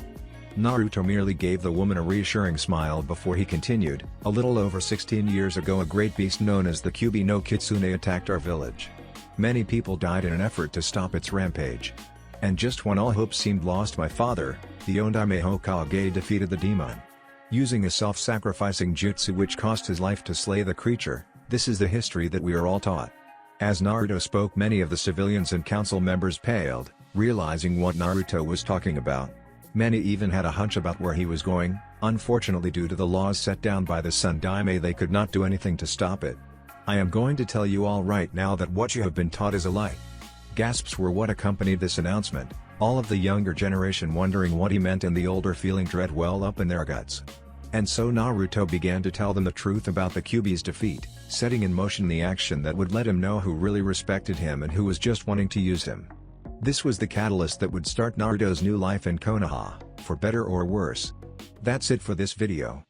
Naruto merely gave the woman a reassuring smile before he continued, a little over 16 years ago a great beast known as the Kyubi no Kitsune attacked our village. Many people died in an effort to stop its rampage. And just when all hope seemed lost, my father, the Ondime Hokage, defeated the demon. Using a self-sacrificing jutsu which cost his life to slay the creature. This is the history that we are all taught. As Naruto spoke, many of the civilians and council members paled, realizing what Naruto was talking about. Many even had a hunch about where he was going. Unfortunately, due to the laws set down by the Sun Daime, they could not do anything to stop it. I am going to tell you all right now that what you have been taught is a lie. Gasps were what accompanied this announcement, all of the younger generation wondering what he meant and the older feeling dread well up in their guts. And so Naruto began to tell them the truth about the Kyuubi's defeat, setting in motion the action that would let him know who really respected him and who was just wanting to use him. This was the catalyst that would start Naruto's new life in Konoha, for better or worse. That's it for this video.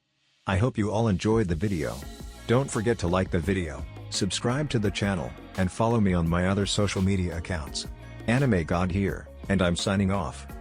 I hope you all enjoyed the video. Don't forget to like the video, subscribe to the channel, and follow me on my other social media accounts. Anime God here, and I'm signing off.